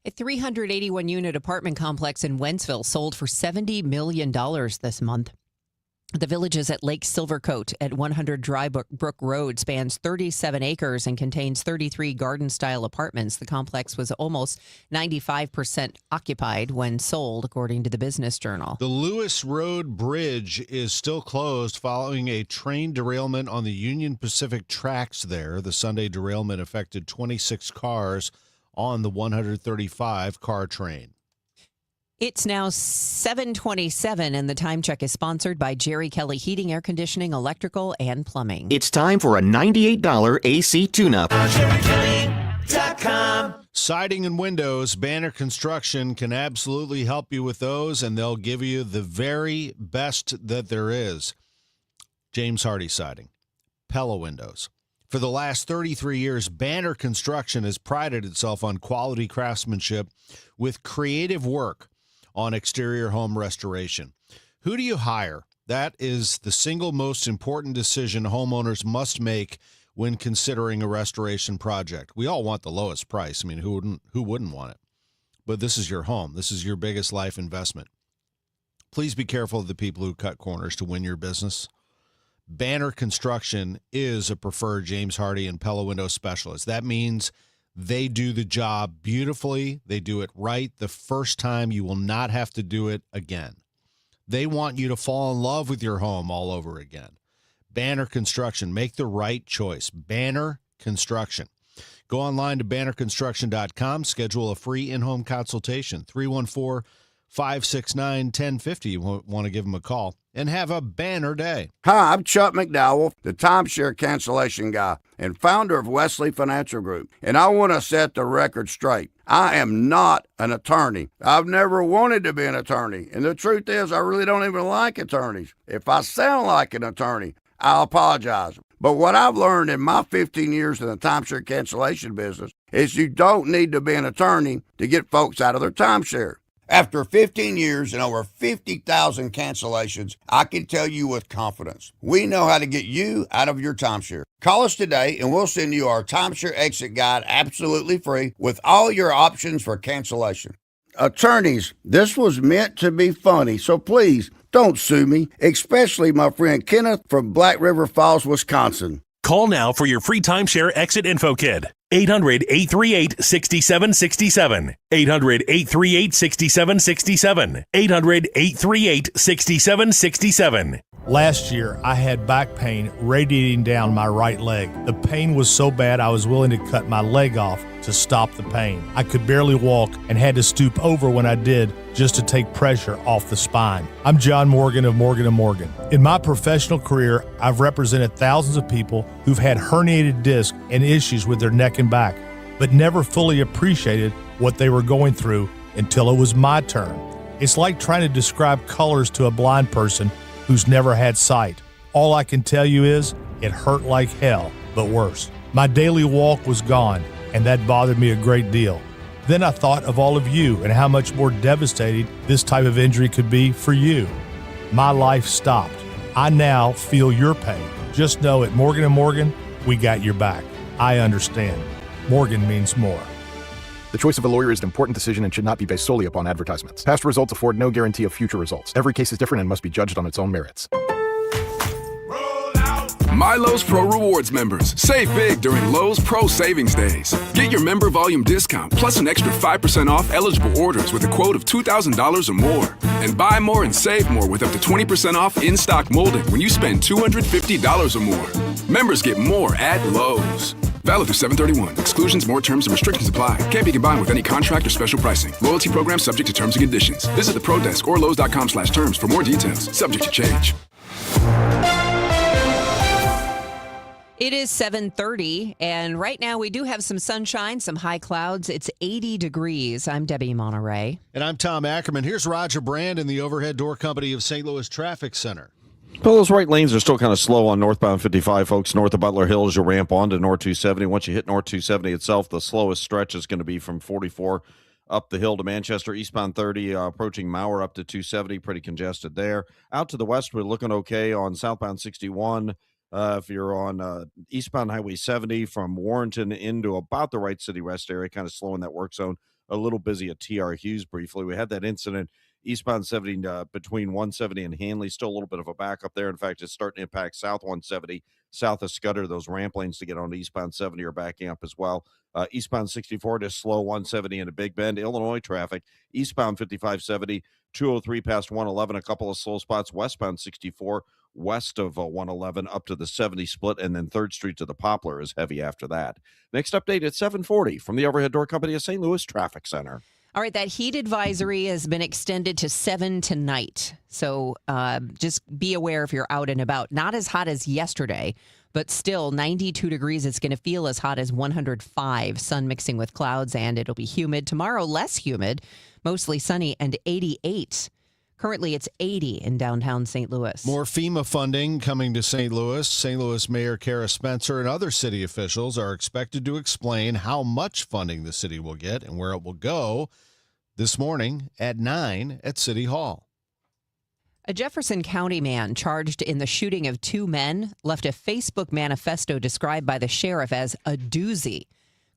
A 381-unit apartment complex in Wentzville sold for $70 million this month. The Villages at Lake Silvercoat at 100 Dry Brook Road spans 37 acres and contains 33 garden-style apartments. The complex was almost 95% occupied when sold, according to the Business Journal. The Lewis Road Bridge is still closed following a train derailment on the Union Pacific tracks there. The Sunday derailment affected 26 cars on the 135-car train. It's now 7:27, and the time check is sponsored by Jerry Kelly Heating, Air Conditioning, Electrical, and Plumbing. It's time for a $98 AC tune-up. Siding and windows, Banner Construction can absolutely help you with those, and they'll give you the very best that there is. James Hardy Siding, Pella Windows. For the last 33 years, Banner Construction has prided itself on quality craftsmanship with creative work on exterior home restoration. Who do you hire? That is the single most important decision homeowners must make when considering a restoration project. We all want the lowest price. I mean, who wouldn't want it? But this is your home. This is your biggest life investment. Please be careful of the people who cut corners to win your business. Banner Construction is a preferred James Hardy and Pella Window specialist. That means they do the job beautifully. They do it right the first time. You will not have to do it again. They want you to fall in love with your home all over again. Banner Construction. Make the right choice. Banner Construction. Go online to bannerconstruction.com. Schedule a free in-home consultation. 314 569-1050. You want to give them a call and have a banner day. Hi, I'm Chuck McDowell, the timeshare cancellation guy and founder of Wesley Financial Group. And I want to set the record straight. I am not an attorney. I've never wanted to be an attorney. And the truth is, I really don't even like attorneys. If I sound like an attorney, I'll apologize. But what I've learned in my 15 years in the timeshare cancellation business is you don't need to be an attorney to get folks out of their timeshare. After 15 years and over 50,000 cancellations, I can tell you with confidence, we know how to get you out of your timeshare. Call us today and we'll send you our timeshare exit guide absolutely free with all your options for cancellation. Attorneys, this was meant to be funny, so please don't sue me, especially my friend Kenneth from Black River Falls, Wisconsin. Call now for your free timeshare exit info kit. 800-838-6767. 800-838-6767. 800-838-6767. Last year, I had back pain radiating down my right leg. The pain was so bad I was willing to cut my leg off to stop the pain. I could barely walk and had to stoop over when I did just to take pressure off the spine. I'm John Morgan of Morgan & Morgan. In my professional career, I've represented thousands of people who've had herniated discs and issues with their neck and back, but never fully appreciated what they were going through until it was my turn. It's like trying to describe colors to a blind person who's never had sight. All I can tell you is it hurt like hell, but worse. My daily walk was gone, and that bothered me a great deal. Then I thought of all of you and how much more devastating this type of injury could be for you. My life stopped. I now feel your pain. Just know at Morgan & Morgan, we got your back. I understand. Morgan means more. The choice of a lawyer is an important decision and should not be based solely upon advertisements. Past results afford no guarantee of future results. Every case is different and must be judged on its own merits. My Lowe's Pro Rewards members, save big during Lowe's Pro Savings Days. Get your member volume discount plus an extra 5% off eligible orders with a quote of $2,000 or more. And buy more and save more with up to 20% off in-stock molding when you spend $250 or more. Members get more at Lowe's. Valid through 7/31. Exclusions, more terms, and restrictions apply. Can't be combined with any contract or special pricing. Loyalty program subject to terms and conditions. Visit the Pro Desk or Lowe's.com/terms for more details. Subject to change. It is 7:30, and right now we do have some sunshine, some high clouds. It's 80 degrees. I'm Debbie Monterrey. And I'm Tom Ackerman. Here's Roger Brand in the Overhead Door Company of St. Louis Traffic Center. Well, those right lanes are still kind of slow on northbound 55, folks. North of Butler Hill as you ramp on to North 270. Once you hit North 270 itself, the slowest stretch is going to be from 44 up the hill to Manchester. Eastbound 30 approaching Mauer up to 270. Pretty congested there. Out to the west, we're looking okay on southbound 61. If you're on eastbound Highway 70 from Warrenton into about the Wright City Rest area, kind of slow in that work zone. A little busy at TR Hughes briefly. We had that incident eastbound 70 between 170 and Hanley. Still a little bit of a backup there. In fact, it's starting to impact south 170, south of Scudder. Those ramp lanes to get on eastbound 70 are backing up as well. Eastbound 64 to slow 170 into Big Bend. Illinois traffic, eastbound 5570, 203 past 111, a couple of slow spots. Westbound 64 west of 111 up to the 70 split, and then 3rd Street to the Poplar is heavy after that. Next update at 740 from the Overhead Door Company of St. Louis Traffic Center. All right, that heat advisory has been extended to 7 tonight. So just be aware if you're out and about. Not as hot as yesterday, but still 92 degrees. It's going to feel as hot as 105. Sun mixing with clouds, and it'll be humid. Tomorrow, less humid, mostly sunny, and 88. Currently, it's 80 in downtown St. Louis. More FEMA funding coming to St. Louis. St. Louis Mayor Kara Spencer and other city officials are expected to explain how much funding the city will get and where it will go this morning at 9 at City Hall. A Jefferson County man charged in the shooting of 2 men left a Facebook manifesto described by the sheriff as a doozy.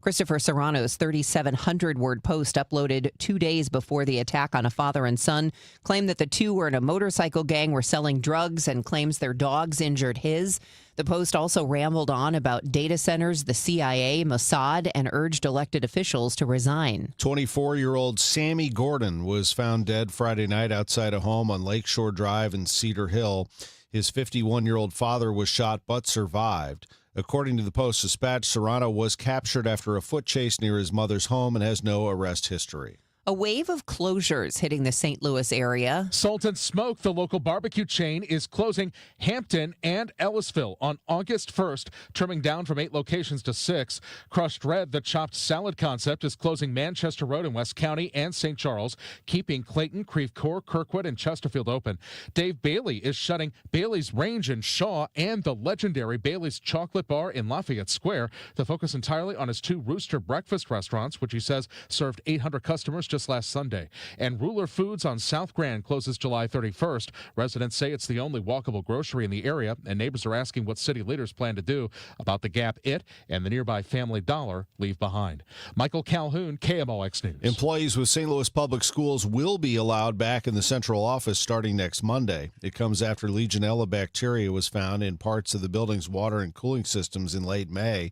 Christopher Serrano's 3,700-word post uploaded 2 days before the attack on a father and son claimed that the two were in a motorcycle gang, were selling drugs, and claims their dogs injured his. The post also rambled on about data centers, the CIA, Mossad, and urged elected officials to resign. 24-year-old Sammy Gordon was found dead Friday night outside a home on Lakeshore Drive in Cedar Hill. His 51-year-old father was shot but survived. According to the Post-Dispatch, Serrano was captured after a foot chase near his mother's home and has no arrest history. A wave of closures hitting the St. Louis area. Salt and Smoke, the local barbecue chain, is closing Hampton and Ellisville on August 1st, trimming down from 8 locations to 6. Crushed Red, the chopped salad concept, is closing Manchester Road in West County and St. Charles, keeping Clayton, Creve Coeur, Kirkwood, and Chesterfield open. Dave Bailey is shutting Bailey's Range in Shaw and the legendary Bailey's Chocolate Bar in Lafayette Square to focus entirely on his 2 Rooster breakfast restaurants, which he says served 800 customers just last Sunday. And Ruler Foods on South Grand closes July 31st. Residents say it's the only walkable grocery in the area, and neighbors are asking what city leaders plan to do about the gap it and the nearby Family Dollar leave behind. Michael Calhoun, KMOX News. Employees with St. Louis Public Schools will be allowed back in the central office starting next Monday. It comes after Legionella bacteria was found in parts of the building's water and cooling systems in late May.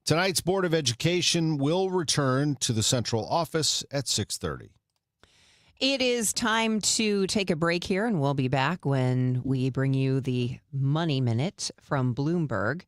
Tonight's Board of Education will return to the central office at 6:30. It is time to take a break here, and we'll be back when we bring you the Money Minute from Bloomberg.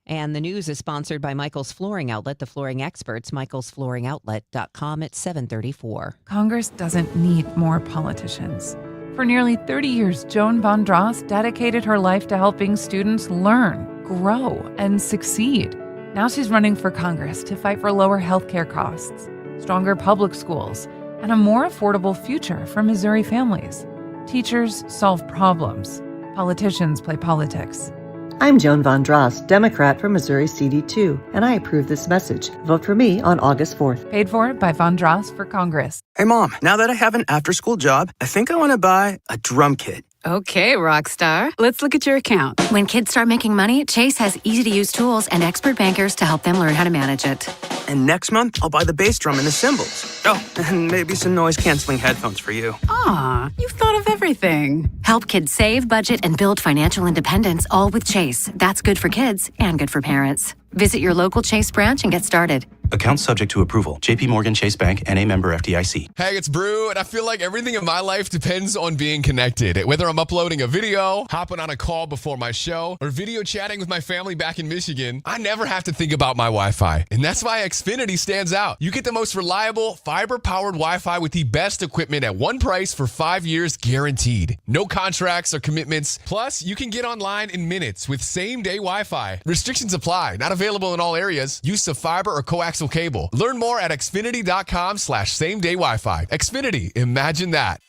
And the news is sponsored by Michael's Flooring Outlet, the flooring experts, michaelsflooringoutlet.com at 7:34. Congress doesn't need more politicians. For nearly 30 years, Joan Von Dross dedicated her life to helping students learn, grow, and succeed. Now she's running for Congress to fight for lower healthcare costs, stronger public schools, and a more affordable future for Missouri families. Teachers solve problems. Politicians play politics. I'm Joan Von Dross, Democrat from Missouri CD2, and I approve this message. Vote for me on August 4th. Paid for by Von Dross for Congress. Hey, Mom, now that I have an after-school job, I think I want to buy a drum kit. Okay, Rockstar. Let's look at your account. When kids start making money, Chase has easy-to-use tools and expert bankers to help them learn how to manage it. And next month, I'll buy the bass drum and the cymbals. Oh, and maybe some noise-canceling headphones for you. Aw, you've thought of everything. Help kids save, budget, and build financial independence, all with Chase. That's good for kids and good for parents. Visit your local Chase branch and get started. Account subject to approval. JP Morgan Chase Bank, N.A. member FDIC. Hey, it's Brew, and I feel like everything in my life depends on being connected. Whether I'm uploading a video, hopping on a call before my show, or video chatting with my family back in Michigan, I never have to think about my Wi-Fi. And that's why Xfinity stands out. You get the most reliable, fiber-powered Wi-Fi with the best equipment at one price for 5 years guaranteed. No contracts or commitments. Plus, you can get online in minutes with same-day Wi-Fi. Restrictions apply. Not available in all areas. Use of fiber or coaxial cable. Learn more at xfinity.com/same-day Wi-Fi. Xfinity, imagine that.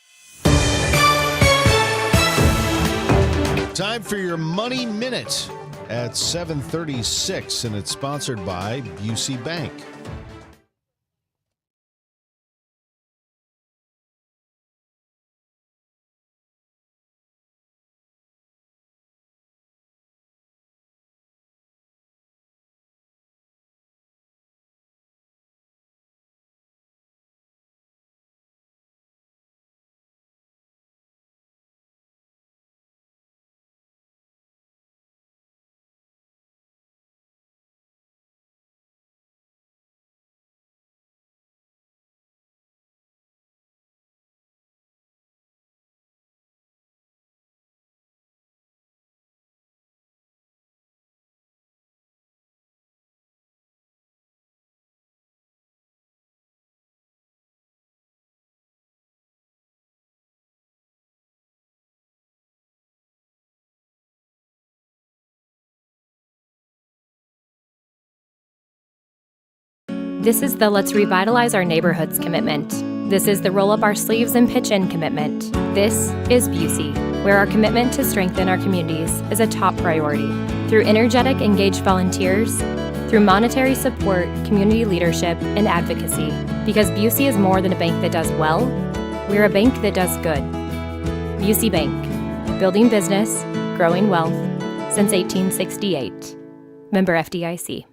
Time for your Money Minute at 7:36, and it's sponsored by Busey Bank. This is the Let's Revitalize Our Neighborhoods commitment. This is the Roll Up Our Sleeves and Pitch In commitment. This is Busey, where our commitment to strengthen our communities is a top priority. Through energetic, engaged volunteers, through monetary support, community leadership, and advocacy. Because Busey is more than a bank that does well, we're a bank that does good. Busey Bank, building business, growing wealth, since 1868. Member FDIC.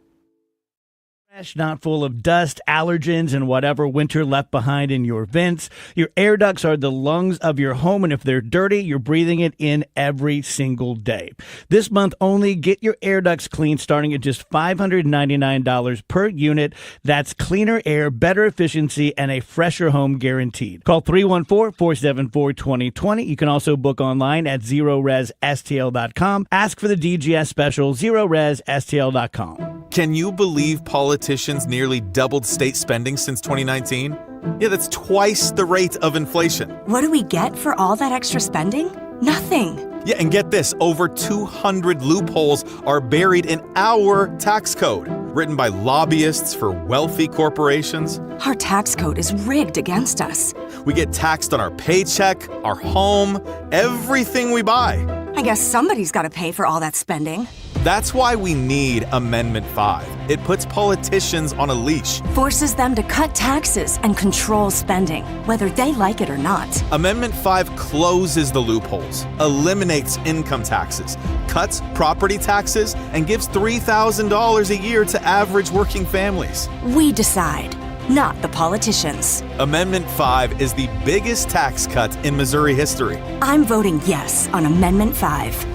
Not full of dust, allergens, and whatever winter left behind in your vents. Your air ducts are the lungs of your home, and if they're dirty, you're breathing it in every single day. This month only, get your air ducts clean starting at just $599 per unit. That's cleaner air, better efficiency, and a fresher home guaranteed. Call 314-474-2020. You can also book online at ZeroResSTL.com. Ask for the DGS special, ZeroResSTL.com. Can you believe politicians nearly doubled state spending since 2019? Yeah, that's twice the rate of inflation. What do we get for all that extra spending? Nothing. Yeah, and get this, over 200 loopholes are buried in our tax code, written by lobbyists for wealthy corporations. Our tax code is rigged against us. We get taxed on our paycheck, our home, everything we buy. I guess somebody's got to pay for all that spending. That's why we need Amendment 5. It puts politicians on a leash. Forces them to cut taxes and control spending, whether they like it or not. Amendment 5 closes the loopholes, eliminates income taxes, cuts property taxes, and gives $3,000 a year to average working families. We decide, not the politicians. Amendment 5 is the biggest tax cut in Missouri history. I'm voting yes on Amendment 5.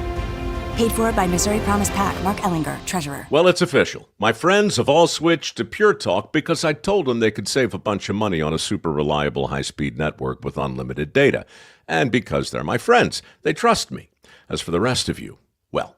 Paid for by Missouri Promise PAC. Mark Ellinger, Treasurer. Well, it's official. My friends have all switched to Pure Talk because I told them they could save a bunch of money on a super reliable high-speed network with unlimited data. And because they're my friends, they trust me. As for the rest of you, well,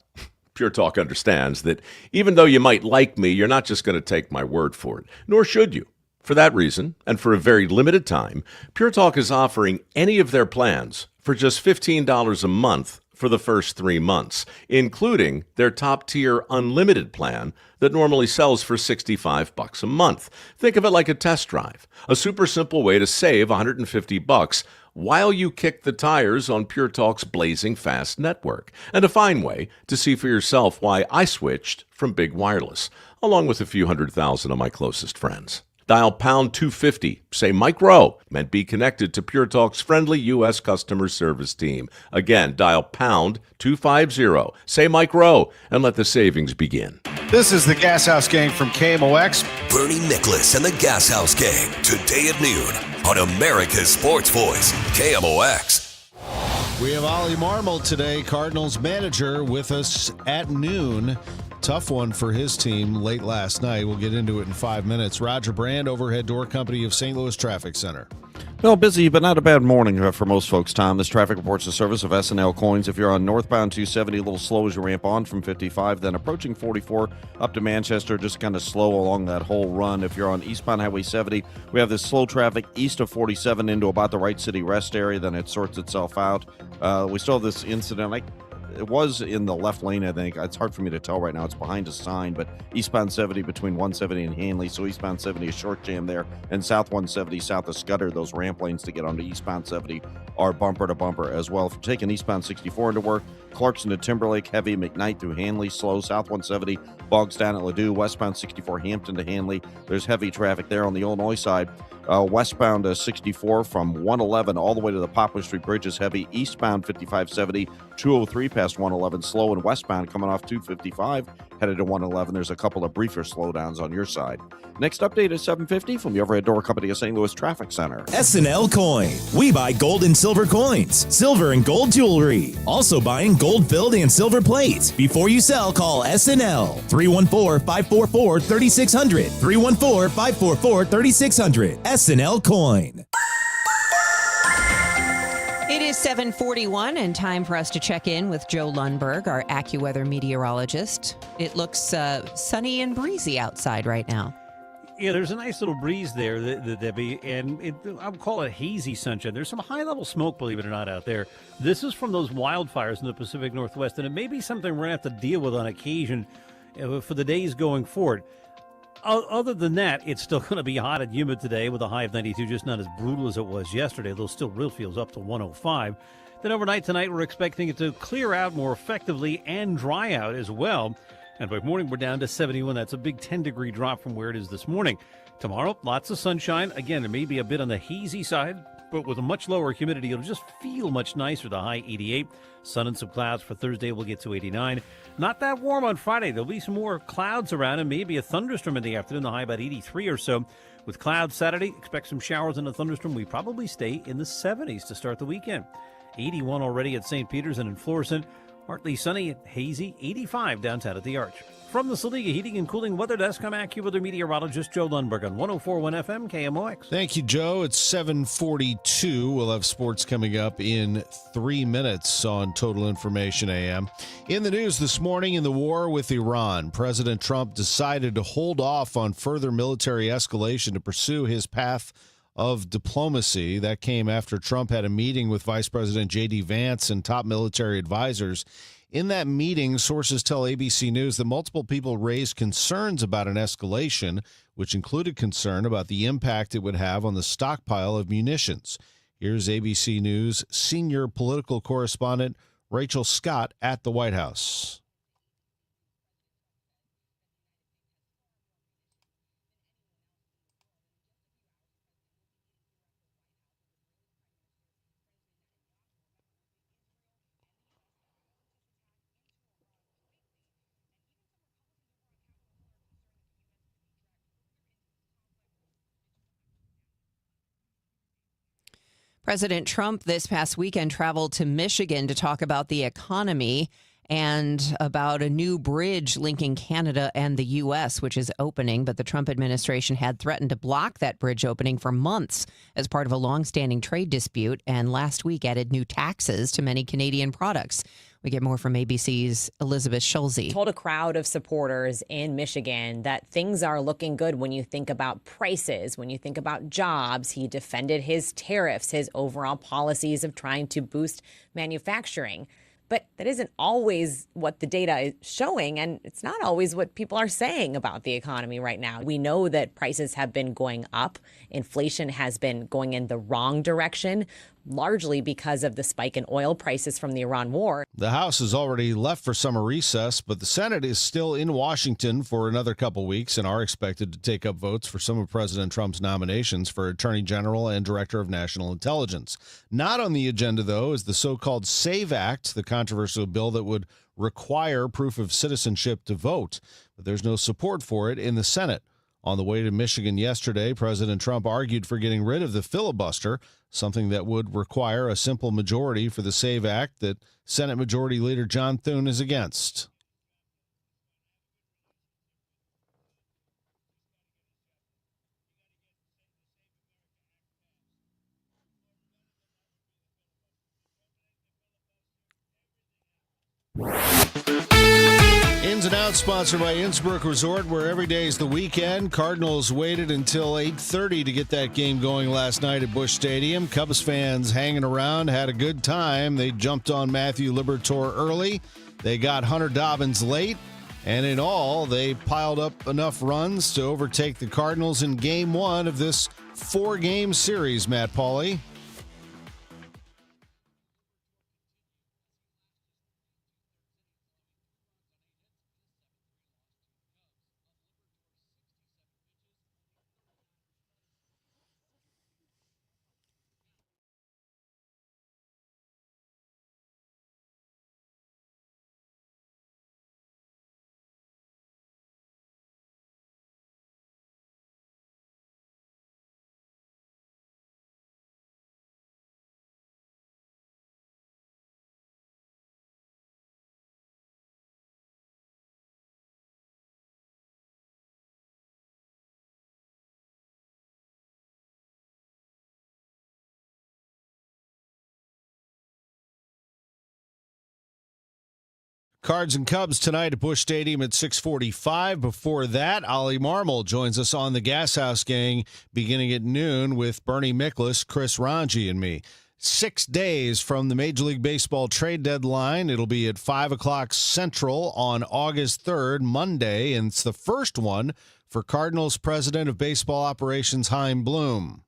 Pure Talk understands that even though you might like me, you're not just going to take my word for it, nor should you. For that reason, and for a very limited time, Pure Talk is offering any of their plans for just $15 a month for the first 3 months, including their top-tier unlimited plan that normally sells for $65 a month. Think of it like a test drive, a super simple way to save $150 while you kick the tires on Pure Talk's blazing fast network, and a fine way to see for yourself why I switched from big wireless, along with a few 100,000 of my closest friends. Dial pound 250, say Mike Rowe, and be connected to Pure Talk's friendly U.S. customer service team. Again, dial pound 250, say Mike Rowe, and let the savings begin. This is the Gas House Gang from KMOX. Bernie Nicholas and the Gas House Gang, today at noon on America's Sports Voice, KMOX. We have Ollie Marmol today, Cardinals manager, with us at noon. Tough one for his team late last night. We'll get into it in 5 minutes. Roger Brand, Overhead Door Company of St. Louis Traffic Center. Well, busy, but not a bad morning for most folks, Tom. This traffic report's a service of S&L Coins. If you're on northbound 270, a little slow as you ramp on from 55, then approaching 44 up to Manchester, just kind of slow along that whole run. If you're on eastbound Highway 70, we have this slow traffic east of 47 into about the Wright City Rest area, then it sorts itself out. We still have this incident. It was in the left lane, I think. It's hard for me to tell right now. It's behind a sign, but eastbound 70 between 170 and Hanley. So eastbound 70 is short jam there. And south 170, south of Scudder, those ramp lanes to get onto eastbound 70 are bumper to bumper as well. If you're taking eastbound 64 into work, Clarkson to Timberlake, heavy, McKnight through Hanley, slow, south 170, bogs down at Ladue, westbound 64, Hampton to Hanley. There's heavy traffic there on the Illinois side. Westbound 64 from 111 all the way to the Poplar Street Bridge is heavy. Eastbound 5570, 203 past 111, slow, and westbound coming off 255 headed to 111. There's a couple of briefer slowdowns on your side. Next update is 750 from the Overhead Door Company of St. Louis Traffic Center. S&L Coin. We buy gold and silver coins, silver and gold jewelry. Also buying gold-filled and silver plates. Before you sell, call S&L. 314-544-3600. 314-544-3600. S&L Coin. It is 7:41 and time for us to check in with Joe Lundberg, our AccuWeather meteorologist. It looks sunny and breezy outside right now. Yeah, there's a nice little breeze there, Debbie, and I would call it hazy sunshine. There's some high-level smoke, believe it or not, out there. This is from those wildfires in the Pacific Northwest, and it may be something we're going to have to deal with on occasion for the days going forward. Other than that, it's still going to be hot and humid today with a high of 92, just not as brutal as it was yesterday, though still real feels up to 105. Then overnight tonight, we're expecting it to clear out more effectively and dry out as well. And by morning, we're down to 71. That's a big 10-degree drop from where it is this morning. Tomorrow, lots of sunshine. Again, it may be a bit on the hazy side, but with a much lower humidity, it'll just feel much nicer. The high 88. Sun and some clouds for Thursday. We'll get to 89. Not that warm on Friday. There'll be some more clouds around and maybe a thunderstorm in the afternoon. The high about 83 or so. With clouds Saturday, expect some showers and a thunderstorm. We probably stay in the 70s to start the weekend. 81 already at St. Peter's and in Florissant. Partly sunny and hazy, 85 downtown at the Arch. From the Saliga Heating and Cooling Weather Desk, I'm AccuWeather meteorologist Joe Lundberg on 104.1 FM KMOX. Thank you, Joe. It's 7:42. We'll have sports coming up in 3 minutes on Total Information AM. In the news this morning, in the war with Iran, President Trump decided to hold off on further military escalation to pursue his path of diplomacy. That came after Trump had a meeting with Vice President J.D. Vance and top military advisors. In that meeting, sources tell ABC News that multiple people raised concerns about an escalation, which included concern about the impact it would have on the stockpile of munitions. Here's ABC News senior political correspondent Rachel Scott at the White House. President Trump this past weekend traveled to Michigan to talk about the economy and about a new bridge linking Canada and the U.S., which is opening. But the Trump administration had threatened to block that bridge opening for months as part of a longstanding trade dispute, and last week added new taxes to many Canadian products. We get more from ABC's Elizabeth Schulze. Told a crowd of supporters in Michigan that things are looking good when you think about prices, when you think about jobs. He defended his tariffs, his overall policies of trying to boost manufacturing. But that isn't always what the data is showing, and it's not always what people are saying about the economy right now. We know that prices have been going up. Inflation has been going in the wrong direction, largely because of the spike in oil prices from the Iran war. The House has already left for summer recess, but the Senate is still in Washington for another couple weeks and are expected to take up votes for some of President Trump's nominations for Attorney General and Director of National Intelligence. Not on the agenda, though, is the so-called SAVE Act, the controversial bill that would require proof of citizenship to vote. But there's no support for it in the Senate. On the way to Michigan yesterday, President Trump argued for getting rid of the filibuster, something that would require a simple majority for the SAVE Act that Senate Majority Leader John Thune is against. Ins and Outs sponsored by Innsbrook Resort, where every day is the weekend. Cardinals waited until 8:30 to get that game going last night at Busch Stadium. Cubs fans hanging around, had a good time. They jumped on Matthew Liberatore early. They got Hunter Dobbins late. And in all, they piled up enough runs to overtake the Cardinals in Game 1 of this 4-game series, Matt Pauley. Cards and Cubs tonight at Busch Stadium at 6:45. Before that, Ollie Marmol joins us on the Gas House Gang beginning at noon with Bernie Miklasz, Chris Ranji, and me. 6 days from the Major League Baseball trade deadline. It'll be at 5 o'clock Central on August 3rd, Monday, and it's the first one for Cardinals President of Baseball Operations Chaim Bloom.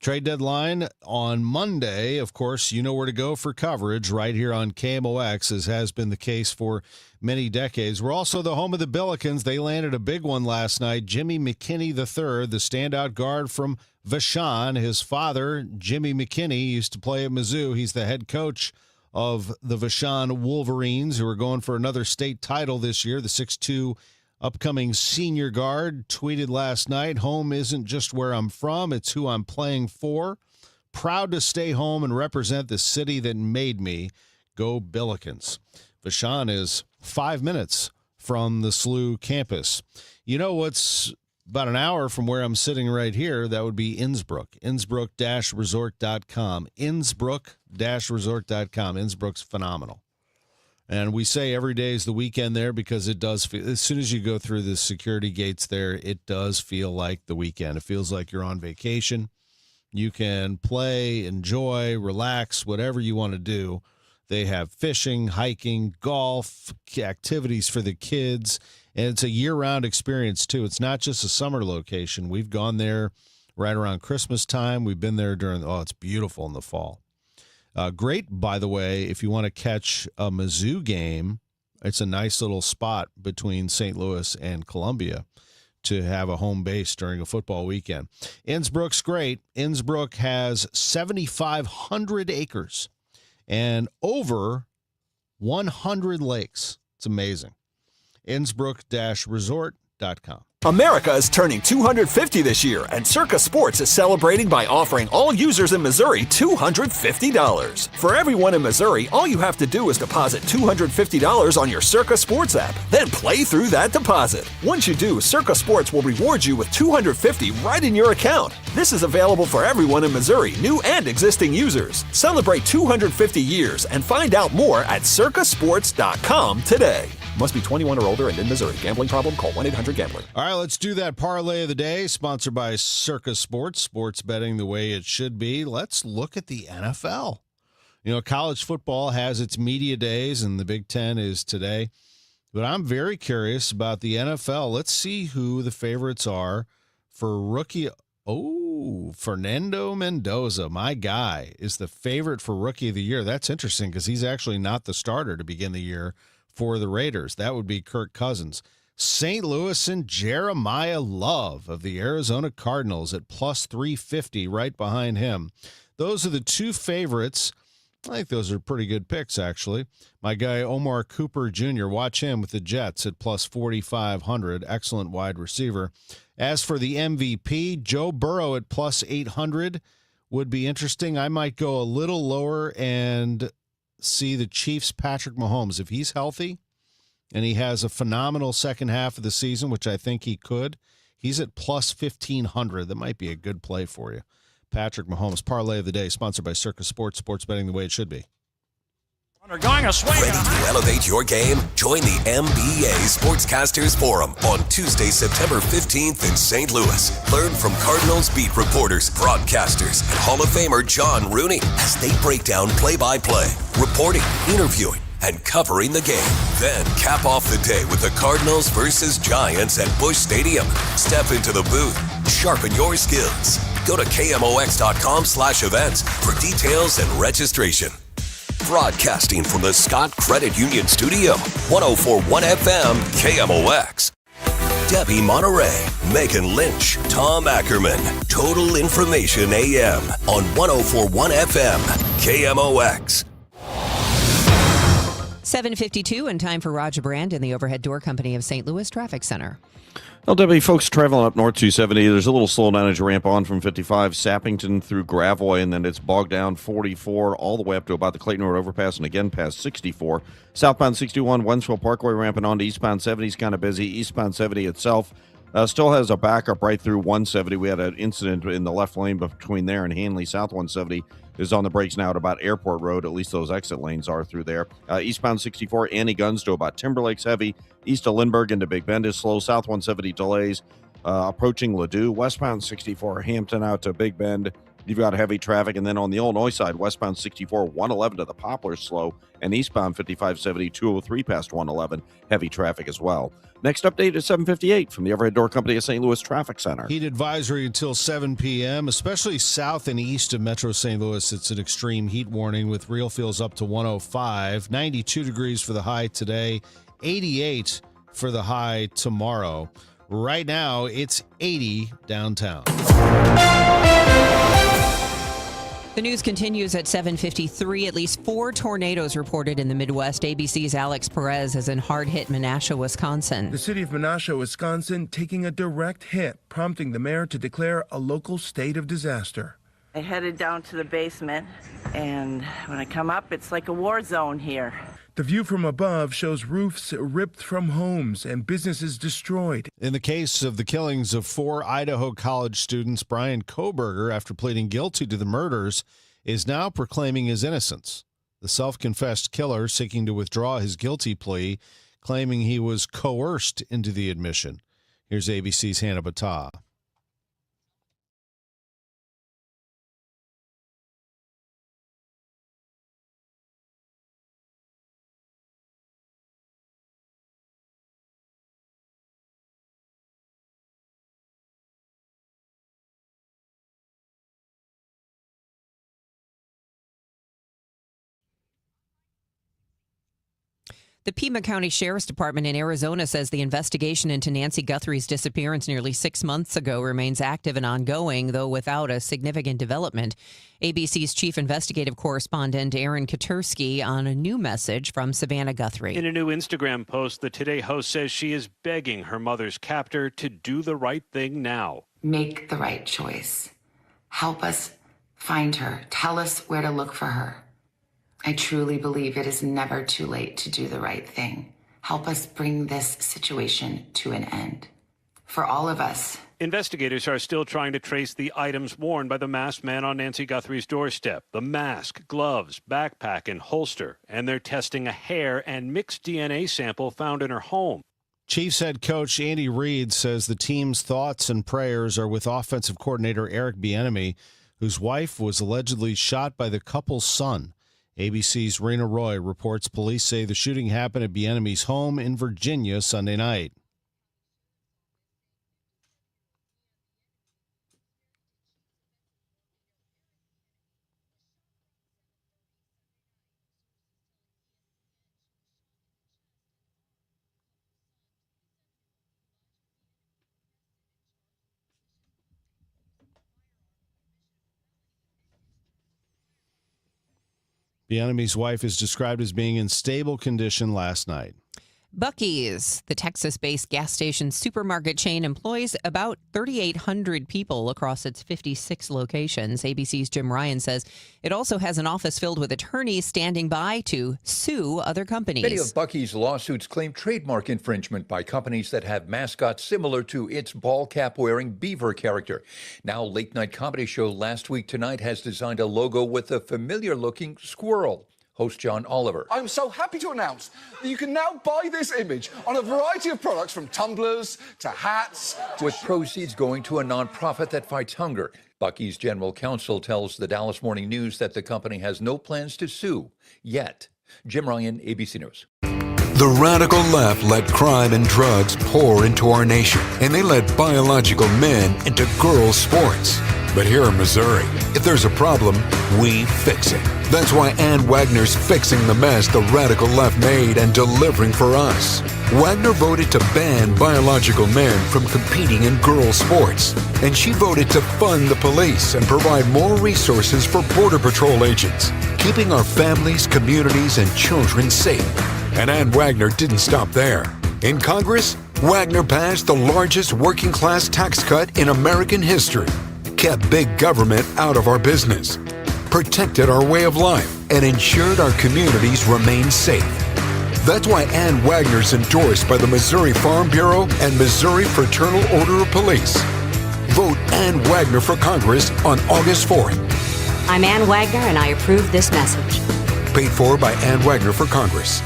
Trade deadline on Monday. Of course, you know where to go for coverage right here on KMOX, as has been the case for many decades. We're also the home of the Billikens. They landed a big one last night. Jimmy McKinney III, the standout guard from Vashon. His father, Jimmy McKinney, used to play at Mizzou. He's the head coach of the Vashon Wolverines, who are going for another state title this year. The 6'2" upcoming senior guard tweeted last night, "Home isn't just where I'm from, it's who I'm playing for. Proud to stay home and represent the city that made me. Go Billikens." Vashon is 5 minutes from the SLU campus. You know what's about an hour from where I'm sitting right here? That would be Innsbruck. Innsbruck-resort.com. Innsbruck-resort.com. Innsbruck's phenomenal. And we say every day is the weekend there because it does feel, as soon as you go through the security gates there, it does feel like the weekend. It feels like you're on vacation. You can play, enjoy, relax, whatever you want to do. They have fishing, hiking, golf, activities for the kids, and it's a year-round experience, too. It's not just a summer location. We've gone there right around Christmas time. We've been there it's beautiful in the fall. Great, by the way, if you want to catch a Mizzou game, it's a nice little spot between St. Louis and Columbia to have a home base during a football weekend. Innsbruck's great. Innsbruck has 7,500 acres and over 100 lakes. It's amazing. Innsbruck-resort.com. America is turning 250 this year, and Circa Sports is celebrating by offering all users in Missouri $250. For everyone in Missouri, all you have to do is deposit $250 on your Circa Sports app, then play through that deposit. Once you do, Circa Sports will reward you with $250 right in your account. This is available for everyone in Missouri, new and existing users. Celebrate 250 years and find out more at circasports.com today. Must be 21 or older and in Missouri. Gambling problem? Call 1-800-GAMBLER. All right, let's do that parlay of the day, sponsored by Circa Sports. Sports betting the way it should be. Let's look at the NFL. You know, college football has its media days, and the Big Ten is today. But I'm very curious about the NFL. Let's see who the favorites are for rookie. Oh, Fernando Mendoza, my guy, is the favorite for Rookie of the Year. That's interesting because he's actually not the starter to begin the year for the Raiders. That would be Kirk Cousins. St. Louis and Jeremiah Love of the Arizona Cardinals at plus 350 right behind him. Those are the two favorites. I think those are pretty good picks, actually. My guy Omar Cooper Jr., watch him with the Jets at plus 4,500. Excellent wide receiver. As for the MVP, Joe Burrow at plus 800 would be interesting. I might go a little lower and see the Chiefs' Patrick Mahomes. If he's healthy and he has a phenomenal second half of the season, which I think he could, he's at plus 1,500. That might be a good play for you. Patrick Mahomes, parlay of the day, sponsored by Circa Sports. Sports betting the way it should be. Going a swing. Ready to elevate your game? Join the NBA Sportscasters Forum on Tuesday, September 15th in St. Louis. Learn from Cardinals beat reporters, broadcasters, and Hall of Famer John Rooney as they break down play-by-play, reporting, interviewing, and covering the game. Then cap off the day with the Cardinals versus Giants at Busch Stadium. Step into the booth. Sharpen your skills. Go to KMOX.com/events for details and registration. Broadcasting from the Scott Credit Union Studio, 104.1 FM, KMOX. Debbie Monterrey, Megan Lynch, Tom Ackerman. Total Information AM on 104.1 FM, KMOX. 7:52 and time for Roger Brand in the Overhead Door Company of St. Louis Traffic Center. Well, Debbie, folks traveling up North 270, there's a little slowdown as you ramp on from 55, Sappington through Gravois, and then it's bogged down 44 all the way up to about the Clayton Road overpass, and again past 64. Southbound 61, Wentzville Parkway ramping on to eastbound 70 is kind of busy. Eastbound 70 itself still has a backup right through 170. We had an incident in the left lane between there and Hanley. South 170 is on the brakes now at about Airport Road. At least those exit lanes are through there. Eastbound 64, Annie Guns to about Timberlake's heavy. East of Lindbergh into Big Bend is slow. South 170 delays approaching Ladue. Westbound 64, Hampton out to Big Bend You've got heavy traffic, and then on the Illinois side, westbound 64, 111 to the Poplar slow, and eastbound 5570, 203 past 111, heavy traffic as well. Next update is 7:58 from the Overhead Door Company of St. Louis Traffic Center. Heat advisory until 7 p.m., especially south and east of Metro St. Louis. It's an extreme heat warning with real feels up to 105, 92 degrees for the high today, 88 for the high tomorrow. Right now, it's 80 downtown. The news continues at 7:53. At least 4 tornadoes reported in the Midwest. ABC's Alex Perez is in hard-hit Menasha, Wisconsin. The city of Menasha, Wisconsin, taking a direct hit, prompting the mayor to declare a local state of disaster. I headed down to the basement, and when I come up, it's like a war zone here. The view from above shows roofs ripped from homes and businesses destroyed. In the case of the killings of 4 Idaho college students, Brian Koberger, after pleading guilty to the murders, is now proclaiming his innocence. The self-confessed killer seeking to withdraw his guilty plea, claiming he was coerced into the admission. Here's ABC's Hannah Battah. The Pima County Sheriff's Department in Arizona says the investigation into Nancy Guthrie's disappearance nearly 6 months ago remains active and ongoing, though without a significant development. ABC's chief investigative correspondent Aaron Katursky on a new message from Savannah Guthrie. In a new Instagram post, the Today host says she is begging her mother's captor to do the right thing now. Make the right choice. Help us find her. Tell us where to look for her. I truly believe it is never too late to do the right thing. Help us bring this situation to an end. For all of us. Investigators are still trying to trace the items worn by the masked man on Nancy Guthrie's doorstep. The mask, gloves, backpack, and holster. And they're testing a hair and mixed DNA sample found in her home. Chiefs head coach Andy Reid says the team's thoughts and prayers are with offensive coordinator Eric Bieniemy, whose wife was allegedly shot by the couple's son. ABC's Rena Roy reports police say the shooting happened at Bieniemy's home in Virginia Sunday night. Bieniemy's wife is described as being in stable condition last night. Buc-ee's, the Texas-based gas station supermarket chain, employs about 3,800 people across its 56 locations. ABC's Jim Ryan says it also has an office filled with attorneys standing by to sue other companies. Many of Buc-ee's lawsuits claim trademark infringement by companies that have mascots similar to its ball cap-wearing beaver character. Now, late-night comedy show Last Week Tonight has designed a logo with a familiar-looking squirrel. Host John Oliver. I'm so happy to announce that you can now buy this image on a variety of products from tumblers to hats. With proceeds going to a nonprofit that fights hunger. Buc-ee's general counsel tells the Dallas Morning News that the company has no plans to sue yet. Jim Ryan, ABC News. The radical left let crime and drugs pour into our nation, and they let biological men into girls' sports. But here in Missouri, if there's a problem, we fix it. That's why Ann Wagner's fixing the mess the radical left made and delivering for us. Wagner voted to ban biological men from competing in girls' sports. And she voted to fund the police and provide more resources for Border Patrol agents, keeping our families, communities, and children safe. And Ann Wagner didn't stop there. In Congress, Wagner passed the largest working-class tax cut in American history, kept big government out of our business, protected our way of life, and ensured our communities remain safe. That's why Ann Wagner's endorsed by the Missouri Farm Bureau and Missouri Fraternal Order of Police. Vote Ann Wagner for Congress on August 4th. I'm Ann Wagner, and I approve this message. Paid for by Ann Wagner for Congress.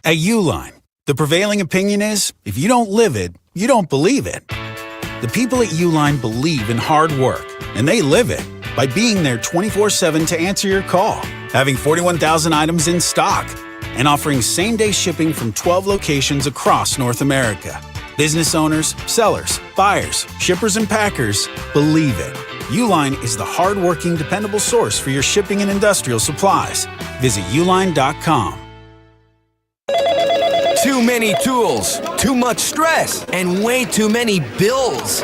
At Uline, the prevailing opinion is, if you don't live it, you don't believe it. The people at Uline believe in hard work, and they live it. by being there 24/7 to answer your call, having 41,000 items in stock, and offering same-day shipping from 12 locations across North America. Business owners, sellers, buyers, shippers, and packers believe it. Uline is the hard-working, dependable source for your shipping and industrial supplies. Visit uline.com. Too many tools, too much stress, and way too many bills.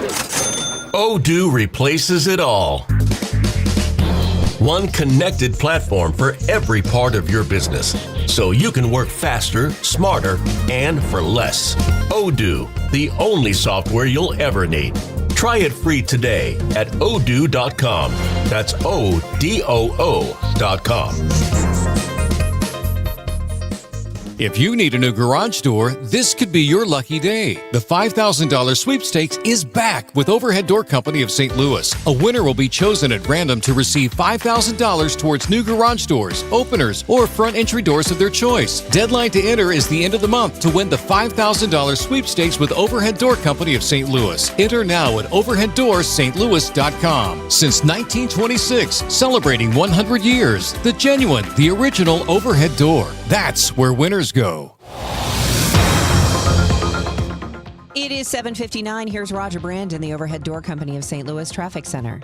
Odoo replaces it all. One connected platform for every part of your business, so you can work faster, smarter, and for less. Odoo, the only software you'll ever need. Try it free today at odoo.com. That's ODOO.com. If you need a new garage door, this could be your lucky day. The $5,000 sweepstakes is back with Overhead Door Company of St. Louis. A winner will be chosen at random to receive $5,000 towards new garage doors, openers, or front entry doors of their choice. Deadline to enter is the end of the month to win the $5,000 sweepstakes with Overhead Door Company of St. Louis. Enter now at overheaddoorsstlouis.com. Since 1926, celebrating 100 years. The genuine, the original Overhead Door. That's where winners go. It is 7:59. Here's Roger Brand in the Overhead Door Company of St. Louis Traffic Center.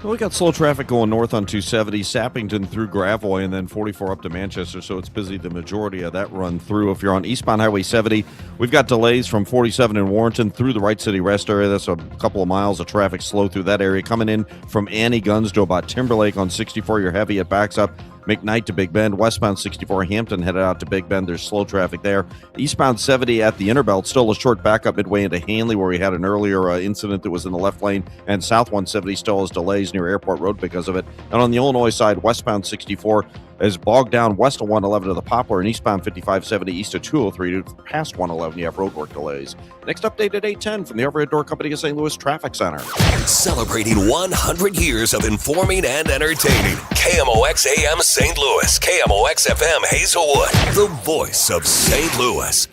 Well, we got slow traffic going north on 270, Sappington through Gravois, and then 44 up to Manchester, so it's busy the majority of that run through. If you're on eastbound Highway 70, we've got delays from 47 in Warrenton through the Wright City Rest area. That's a couple of miles of traffic slow through that area. Coming in from Annie Guns to about Timberlake on 64, you're heavy. It backs up McKnight to Big Bend. Westbound 64 Hampton headed out to Big Bend. There's slow traffic there. Eastbound 70 at the Interbelt, still a short backup midway into Hanley, where we had an earlier incident that was in the left lane. And South 170 still has delays near Airport Road because of it. And on the Illinois side, westbound 64 is bogged down west of 111 to the Poplar, and eastbound 5570 east of 203 to past 111. You have roadwork delays. Next update at 8:10 from the Overhead Door Company of St. Louis Traffic Center. Celebrating 100 years of informing and entertaining. KMOX AM St. Louis, KMOX FM Hazelwood, the voice of St. Louis.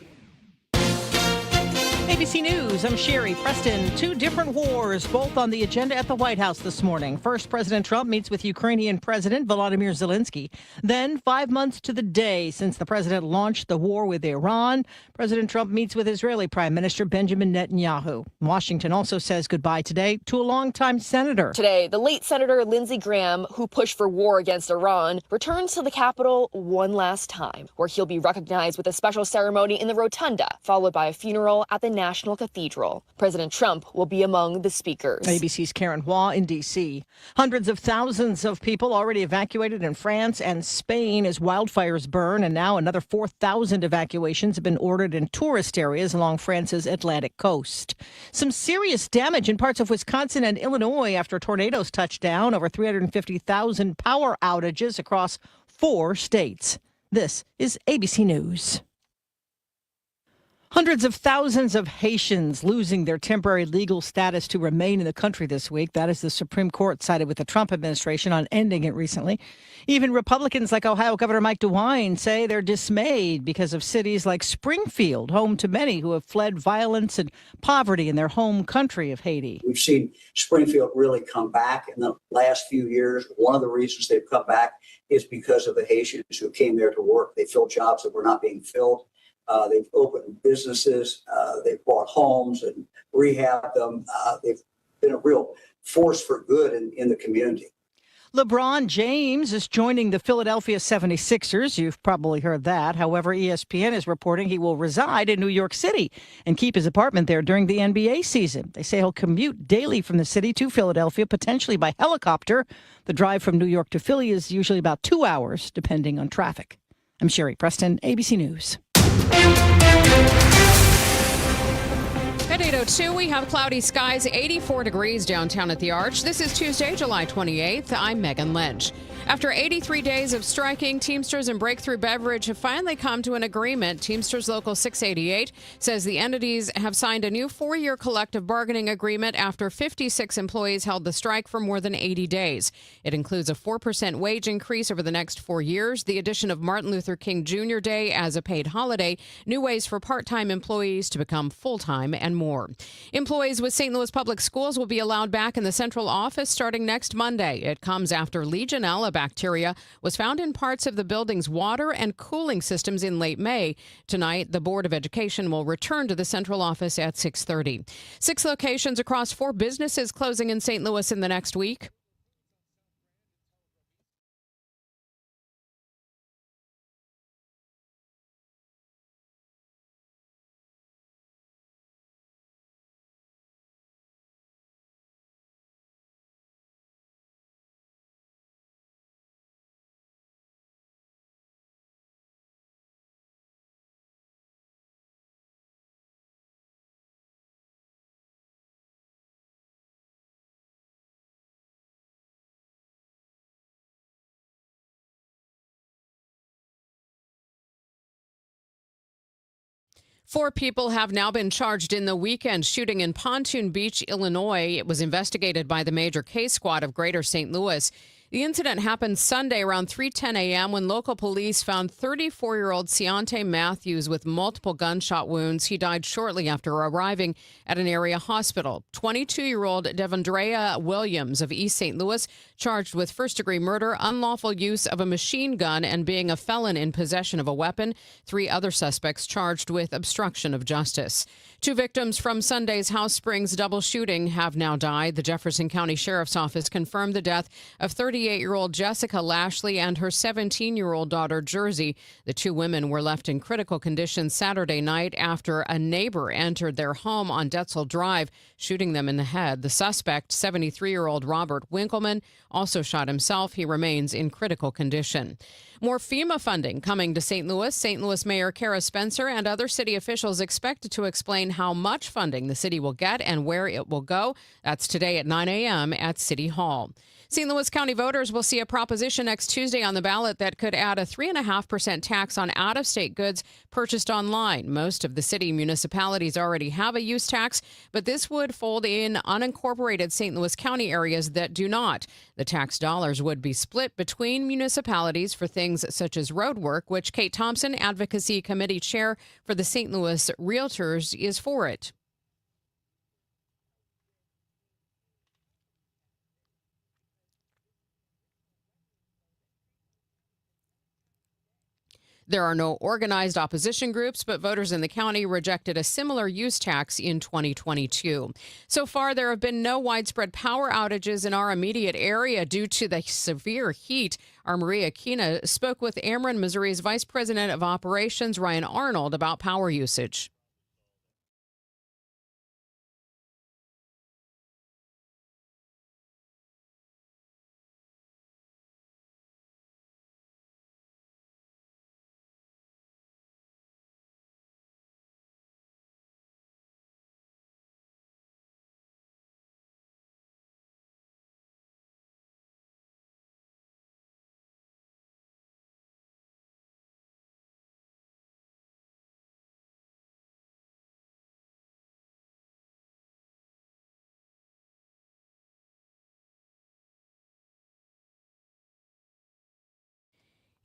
ABC News, I'm Sherry Preston. Two different wars, both on the agenda at the White House this morning. First, President Trump meets with Ukrainian President Volodymyr Zelensky. Then, 5 months to the day since the president launched the war with Iran, President Trump meets with Israeli Prime Minister Benjamin Netanyahu. Washington also says goodbye today to a longtime senator. Today, the late Senator Lindsey Graham, who pushed for war against Iran, returns to the Capitol one last time, where he'll be recognized with a special ceremony in the Rotunda, followed by a funeral at the National Cathedral. President Trump will be among the speakers. ABC's Karen Hua in D.C. Hundreds of thousands of people already evacuated in France and Spain as wildfires burn, and now another 4,000 evacuations have been ordered in tourist areas along France's Atlantic coast. Some serious damage in parts of Wisconsin and Illinois after tornadoes touched down, over 350,000 power outages across 4 states. This is ABC News. Hundreds of thousands of Haitians losing their temporary legal status to remain in the country this week. That is, the Supreme Court sided with the Trump administration on ending it recently. Even Republicans like Ohio Governor Mike DeWine say they're dismayed because of cities like Springfield, home to many who have fled violence and poverty in their home country of Haiti. We've seen Springfield really come back in the last few years. One of the reasons they've come back is because of the Haitians who came there to work. They filled jobs that were not being filled. They've opened businesses, they've bought homes and rehabbed them. They've been a real force for good in the community. LeBron James is joining the Philadelphia 76ers. You've probably heard that. However, ESPN is reporting he will reside in New York City and keep his apartment there during the NBA season. They say he'll commute daily from the city to Philadelphia, potentially by helicopter. The drive from New York to Philly is usually about 2 hours, depending on traffic. I'm Sherry Preston, ABC News. At 8:02, we have cloudy skies, 84 degrees downtown at the Arch. This is Tuesday, July 28th. I'm Megan Lynch. After 83 days of striking, Teamsters and Breakthrough Beverage have finally come to an agreement. Teamsters Local 688 says the entities have signed a new 4-year collective bargaining agreement after 56 employees held the strike for more than 80 days. It includes a 4% wage increase over the next 4 years, the addition of Martin Luther King Jr. Day as a paid holiday, new ways for part-time employees to become full-time, and more. Employees with St. Louis Public Schools will be allowed back in the central office starting next Monday. It comes after Legionella bacteria was found in parts of the building's water and cooling systems in late May. Tonight, the Board of Education will return to the central office at 6:30. 6 locations across 4 businesses closing in St. Louis in the next week. Four people have now been charged in the weekend shooting in Pontoon Beach, Illinois. It was investigated by the major case squad of Greater St. Louis. The incident happened Sunday around 3:10 a.m. when local police found 34-year-old Ciante Matthews with multiple gunshot wounds. He died shortly after arriving at an area hospital. 22-year-old Devondrea Williams of East St. Louis charged with first-degree murder, unlawful use of a machine gun, and being a felon in possession of a weapon. 3 other suspects charged with obstruction of justice. 2 victims from Sunday's House Springs double shooting have now died. The Jefferson County Sheriff's Office confirmed the death of 38-year-old Jessica Lashley and her 17-year-old daughter, Jersey. The 2 women were left in critical condition Saturday night after a neighbor entered their home on Detzel Drive, shooting them in the head. The suspect, 73-year-old Robert Winkleman, also shot himself. He remains in critical condition. More FEMA funding coming to St. Louis. St. Louis Mayor Kara Spencer and other city officials expected to explain how much funding the city will get and where it will go. That's today at 9 a.m. at City Hall. St. Louis County voters will see a proposition next Tuesday on the ballot that could add a 3.5% tax on out-of-state goods purchased online. Most of the city municipalities already have a use tax, but this would fold in unincorporated St. Louis County areas that do not. The tax dollars would be split between municipalities for things such as road work, which Kate Thompson, Advocacy Committee Chair for the St. Louis Realtors, is for it. There are no organized opposition groups, but voters in the county rejected a similar use tax in 2022. So far, there have been no widespread power outages in our immediate area due to the severe heat. Our Maria Kina spoke with Ameren, Missouri's Vice President of Operations, Ryan Arnold, about power usage.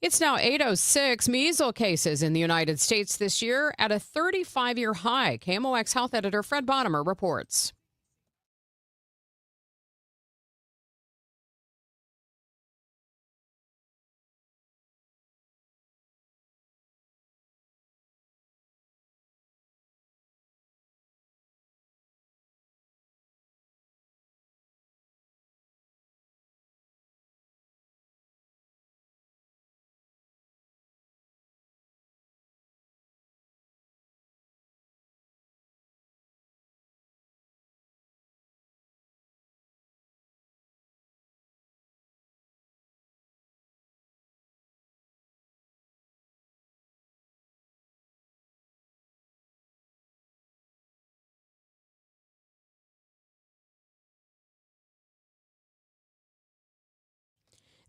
It's now 8:06. Measles cases in the United States this year at a 35-year high. KMOX health editor Fred Bottomer reports.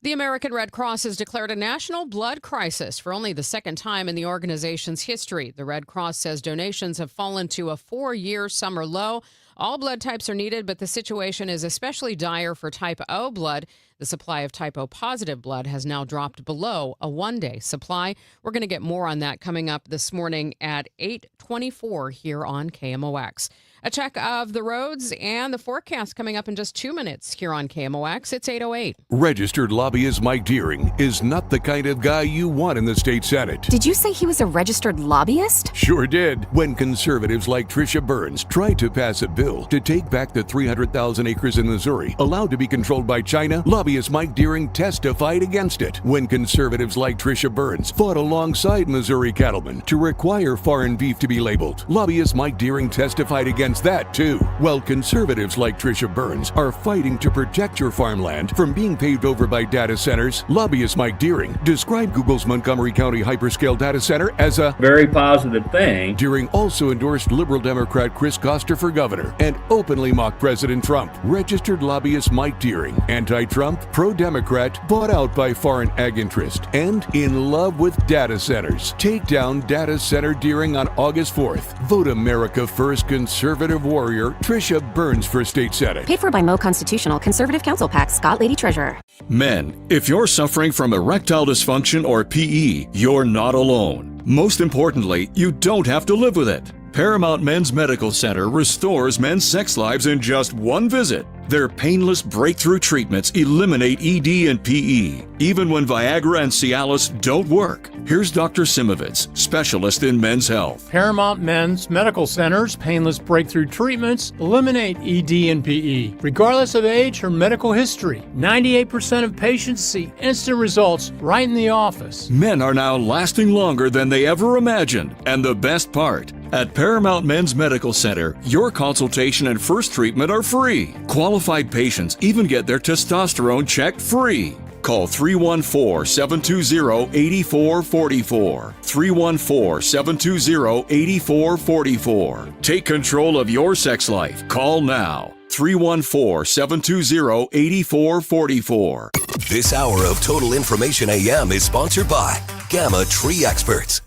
The American Red Cross has declared a national blood crisis for only the second time in the organization's history. The Red Cross says donations have fallen to a 4-year summer low. All blood types are needed, but the situation is especially dire for type O blood. The supply of type O positive blood has now dropped below a one-day supply. We're going to get more on that coming up this morning at 8:24 here on KMOX. A check of the roads and the forecast coming up in just 2 minutes here on KMOX. It's 8:08. Registered lobbyist Mike Deering is not the kind of guy you want in the state Senate. Did you say he was a registered lobbyist? Sure did. When conservatives like Tricia Burns tried to pass a bill to take back the 300,000 acres in Missouri allowed to be controlled by China, lobbyist Mike Deering testified against it. When conservatives like Tricia Burns fought alongside Missouri cattlemen to require foreign beef to be labeled, lobbyist Mike Deering testified against that too. While conservatives like Tricia Burns are fighting to protect your farmland from being paved over by data centers, lobbyist Mike Deering described Google's Montgomery County hyperscale data center as a very positive thing. Deering also endorsed Liberal Democrat Chris Koster for governor and openly mocked President Trump. Registered lobbyist Mike Deering, anti-Trump, pro-Democrat, bought out by foreign ag interest, and in love with data centers. Take down data center Deering on August 4th. Vote America First conservative warrior Tricia Burns for state senate. Paid for by Mo Constitutional Conservative Council PAC, Scott Lady Treasurer. Men, if you're suffering from erectile dysfunction or PE, you're not alone. Most importantly, you don't have to live with it. Paramount Men's Medical Center restores men's sex lives in just one visit. Their painless breakthrough treatments eliminate ED and PE, even when Viagra and Cialis don't work. Here's Dr. Simovitz, specialist in men's health. Paramount Men's Medical Center's painless breakthrough treatments eliminate ED and PE, regardless of age or medical history. 98% of patients see instant results right in the office. Men are now lasting longer than they ever imagined. And the best part, at Paramount Men's Medical Center, your consultation and first treatment are free. Qualified patients even get their testosterone checked free. Call 314-720-8444. 314-720-8444. Take control of your sex life. Call now. 314-720-8444. This hour of Total Information AM is sponsored by Gamma Tree Experts.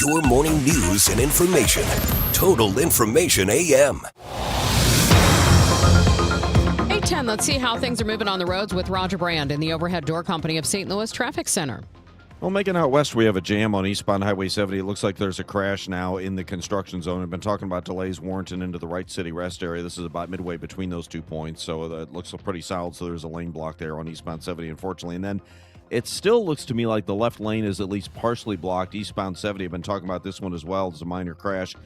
Your morning news and information. Total Information AM. 8:10. Let's see how things are moving on the roads with Roger Brand in the Overhead Door Company of St. Louis Traffic Center. Well, making out west, we have a jam on eastbound Highway 70. It looks like there's a crash now in the construction zone. I've been talking about delays Warrenton into the Wright City Rest area. This is about midway between those 2 points, so it looks pretty solid. So there's a lane block there on eastbound 70, unfortunately. And then it still looks to me like the left lane is at least partially blocked. Eastbound 70, I've been talking about this one as well. There's a minor crash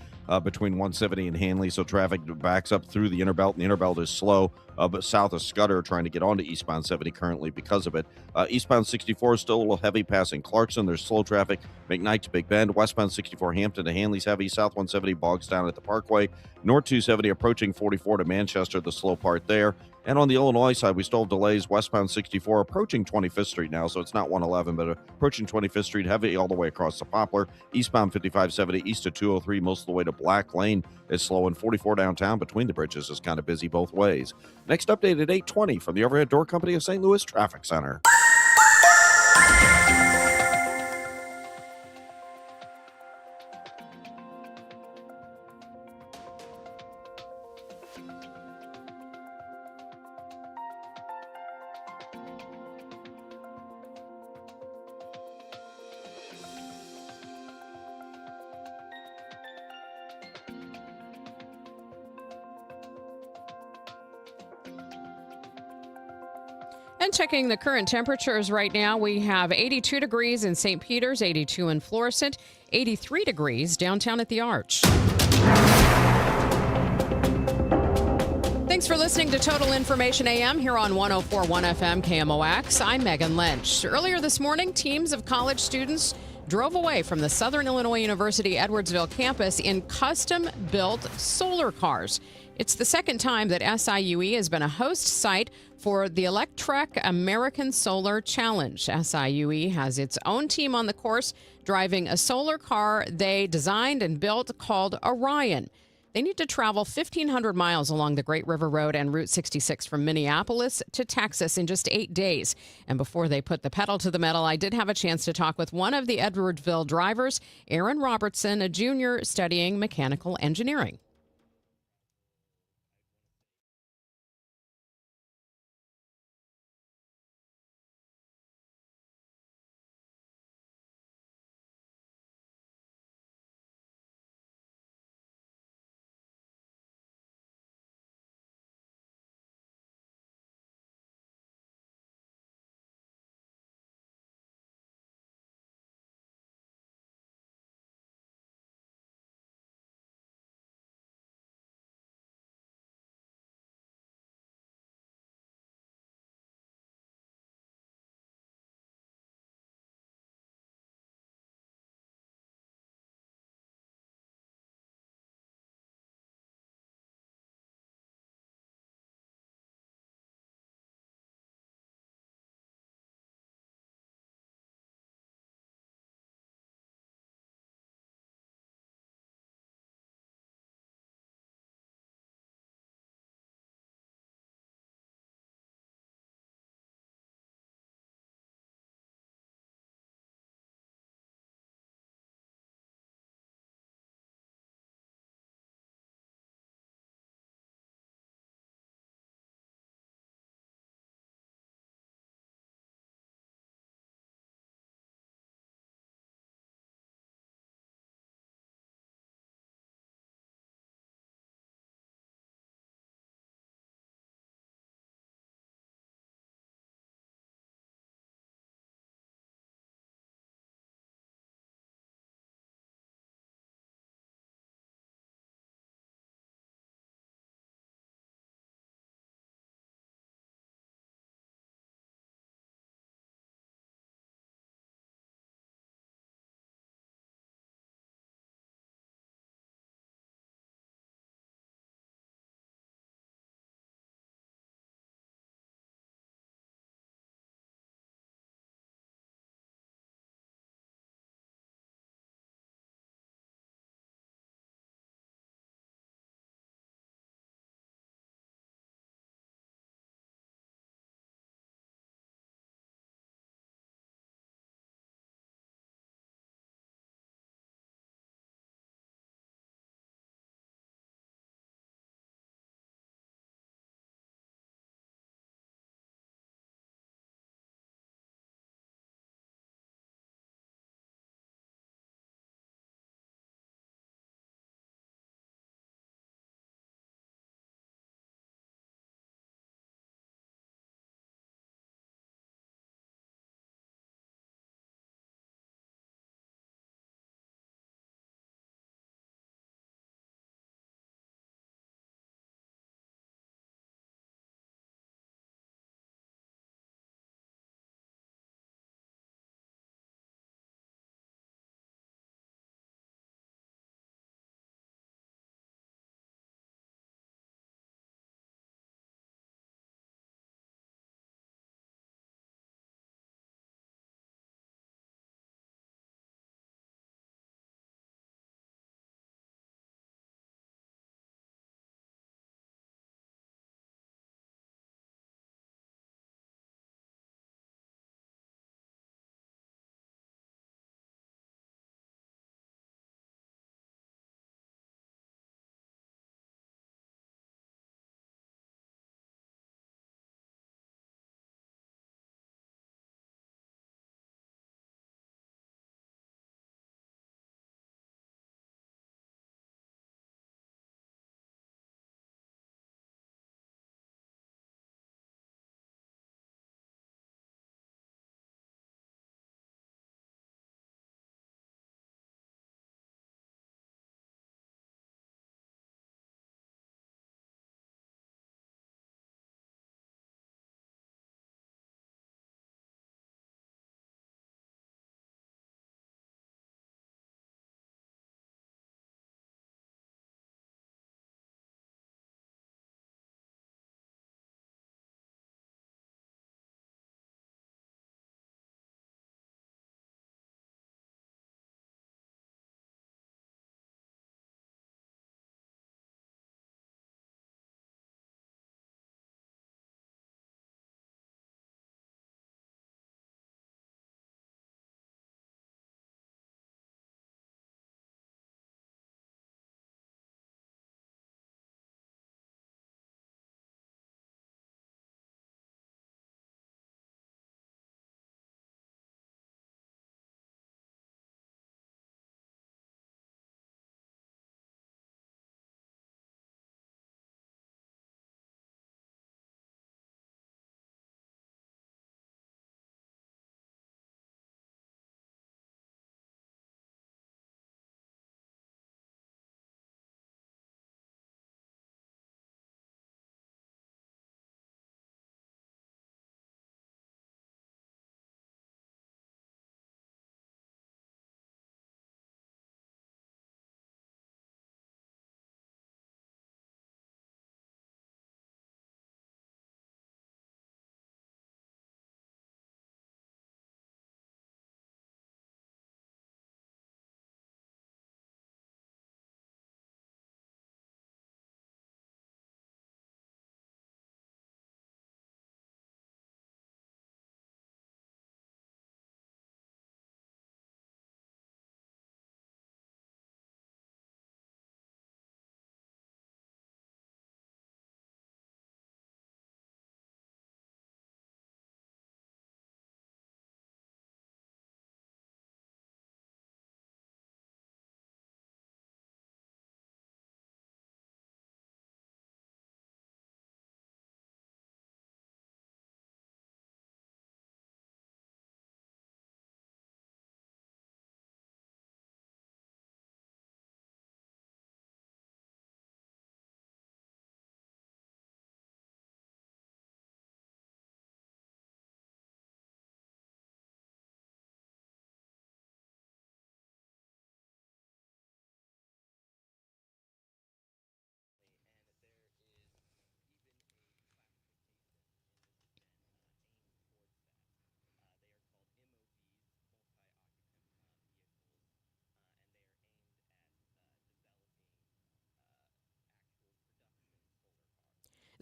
between 170 and Hanley, so traffic backs up through the inner belt, and the inner belt is slow, but south of Scudder trying to get onto eastbound 70 currently because of it. Eastbound 64 is still a little heavy passing Clarkson. There's slow traffic McKnight to Big Bend. Westbound 64 Hampton to Hanley's heavy. South 170 bogs down at the Parkway. North 270 approaching 44 to Manchester, the slow part there. And on the Illinois side, we still have delays westbound 64 approaching 25th Street now, so it's not 111, but approaching 25th Street, heavy all the way across the Poplar. Eastbound 5570 east of 203, most of the way to Black Lane is slow, and 44 downtown between the bridges is kind of busy both ways. Next update at 8:20 from the Overhead Door Company of St. Louis Traffic Center. And checking the current temperatures right now, we have 82 degrees in St. Peter's, 82 in Florissant, 83 degrees downtown at the Arch. Thanks for listening to Total Information AM here on 104.1 FM KMOX. I'm Megan Lynch. Earlier this morning, teams of college students drove away from the Southern Illinois University Edwardsville campus in custom-built solar cars. It's the second time that SIUE has been a host site for the Electrek American Solar Challenge. SIUE has its own team on the course driving a solar car they designed and built called Orion. They need to travel 1,500 miles along the Great River Road and Route 66 from Minneapolis to Texas in just 8 days. And before they put the pedal to the metal, I did have a chance to talk with one of the Edwardsville drivers, Aaron Robertson, a junior studying mechanical engineering.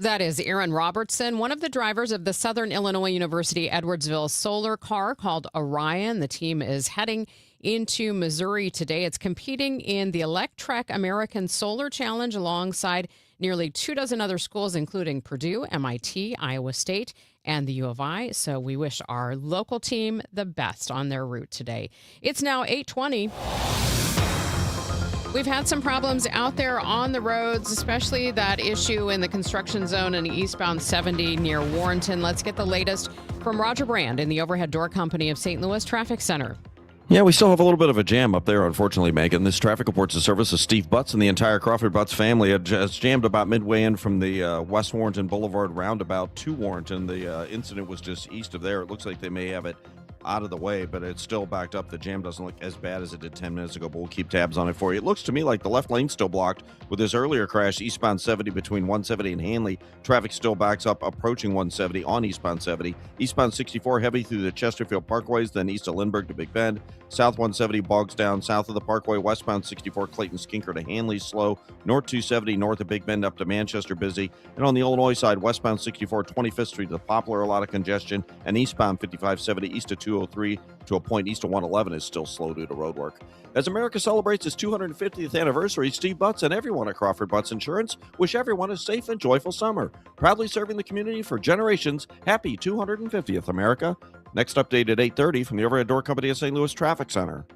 That is Aaron Robertson, one of the drivers of the Southern Illinois University Edwardsville solar car called Orion. The team is heading into Missouri today. It's competing in the Electrek American Solar Challenge alongside nearly 24 other schools, including Purdue, MIT, Iowa State, and the U of I. So we wish our local team the best on their route today. It's now 8:20. We've had some problems out there on the roads, especially that issue in the construction zone in eastbound 70 near Warrenton. Let's get the latest from Roger Brand in the Overhead Door Company of St. Louis Traffic Center. Yeah, we still have a little bit of a jam up there, unfortunately, Megan. This traffic reports the service of Steve Butts and the entire Crawford Butts family. It's jammed about midway in from the West Warrenton Boulevard roundabout to Warrenton. The incident was just east of there. It looks like they may have it out of the way, but it's still backed up. The jam doesn't look as bad as it did 10 minutes ago, but we'll keep tabs on it for you. It looks to me like the left lane's still blocked with this earlier crash, eastbound 70 between 170 and Hanley. Traffic still backs up approaching 170 on eastbound 70. Eastbound 64 heavy through the Chesterfield Parkways, then east of Lindbergh to Big Bend. South 170 bogs down south of the Parkway. Westbound 64 Clayton Skinker to Hanley slow. North 270 north of Big Bend up to Manchester busy. And on the Illinois side, westbound 64 25th Street to Poplar, a lot of congestion. And eastbound 5570 east of 203 to a point east of 111 is still slow due to road work. As America celebrates its 250th anniversary, Steve Butts and everyone at Crawford Butts Insurance wish everyone a safe and joyful summer. Proudly serving the community for generations. Happy 250th, America. Next update at 8:30 from the Overhead Door Company of St. Louis Traffic Center.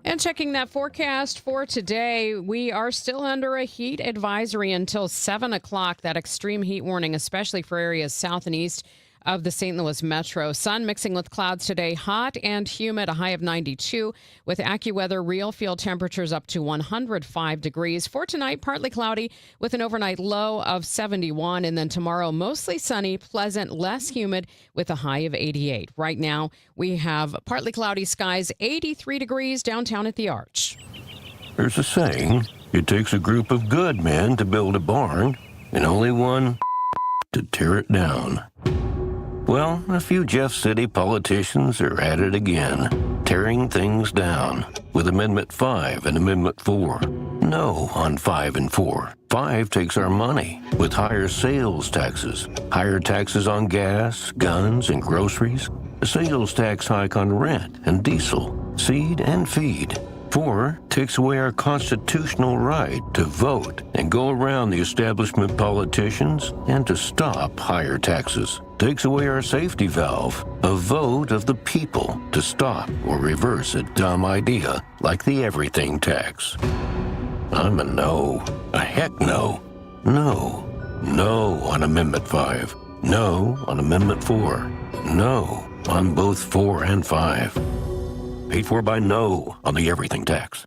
And checking that forecast for today, we are still under a heat advisory until 7 o'clock. That extreme heat warning, especially for areas south and east of the St. Louis metro. Sun mixing with clouds today, hot and humid, a high of 92. With AccuWeather, real field temperatures up to 105 degrees. For tonight, partly cloudy with an overnight low of 71. And then tomorrow, mostly sunny, pleasant, less humid with a high of 88. Right now, we have partly cloudy skies, 83 degrees downtown at the Arch. There's a saying, it takes a group of good men to build a barn and only one to tear it down. Well, a few Jeff City politicians are at it again, tearing things down with Amendment 5 and Amendment 4. No on 5 and 4. 5 takes our money with higher sales taxes, higher taxes on gas, guns, and groceries, a sales tax hike on rent and diesel, seed and feed. 4 takes away our constitutional right to vote and go around the establishment politicians and to stop higher taxes. Takes away our safety valve, a vote of the people to stop or reverse a dumb idea like the everything tax. I'm a no. A heck no. No. No on Amendment 5. No on Amendment 4. No on both 4 and 5. Paid for by no on the everything tax.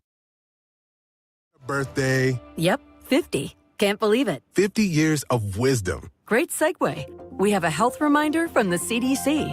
Birthday. Yep, 50. Can't believe it. 50 years of wisdom. Great segue. We have a health reminder from the CDC.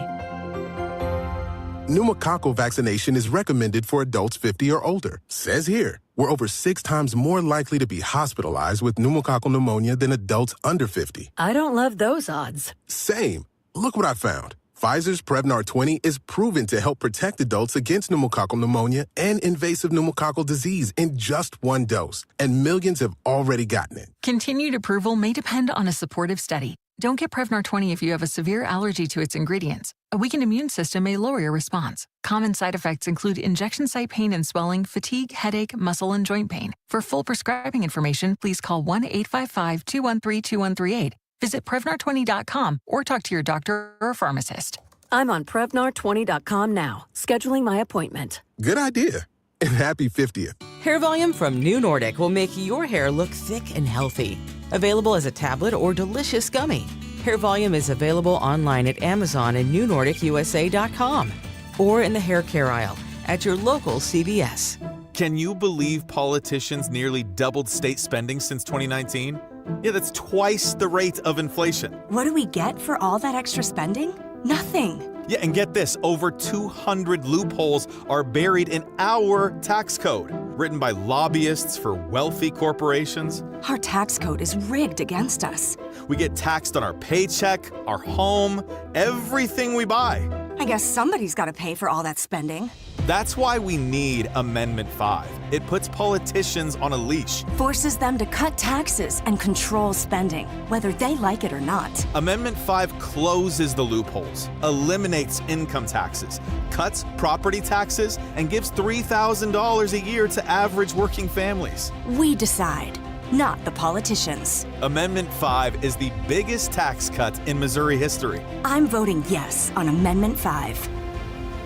Pneumococcal vaccination is recommended for adults 50 or older. Says here, we're over 6 times more likely to be hospitalized with pneumococcal pneumonia than adults under 50. I don't love those odds. Same. Look what I found. Pfizer's Prevnar 20 is proven to help protect adults against pneumococcal pneumonia and invasive pneumococcal disease in just 1 dose, and millions have already gotten it. Continued approval may depend on a supportive study. Don't get Prevnar 20 if you have a severe allergy to its ingredients. A weakened immune system may lower your response. Common side effects include injection site pain and swelling, fatigue, headache, muscle, and joint pain. For full prescribing information, please call 1-855-213-2138. Visit Prevnar20.com or talk to your doctor or pharmacist. I'm on Prevnar20.com now, scheduling my appointment. Good idea. And happy 50th. Hair Volume from New Nordic will make your hair look thick and healthy. Available as a tablet or delicious gummy. Hair Volume is available online at Amazon and NewNordicUSA.com or in the hair care aisle at your local CVS. Can you believe politicians nearly doubled state spending since 2019? Yeah, that's twice the rate of inflation. What do we get for all that extra spending? Nothing. Yeah, and get this, over 200 loopholes are buried in our tax code, written by lobbyists for wealthy corporations. Our tax code is rigged against us. We get taxed on our paycheck, our home, everything we buy. I guess somebody's got to pay for all that spending. That's why we need Amendment 5. It puts politicians on a leash. Forces them to cut taxes and control spending, whether they like it or not. Amendment 5 closes the loopholes, eliminates income taxes, cuts property taxes, and gives $3,000 a year to average working families. We decide, not the politicians. Amendment 5 is the biggest tax cut in Missouri history. I'm voting yes on Amendment 5.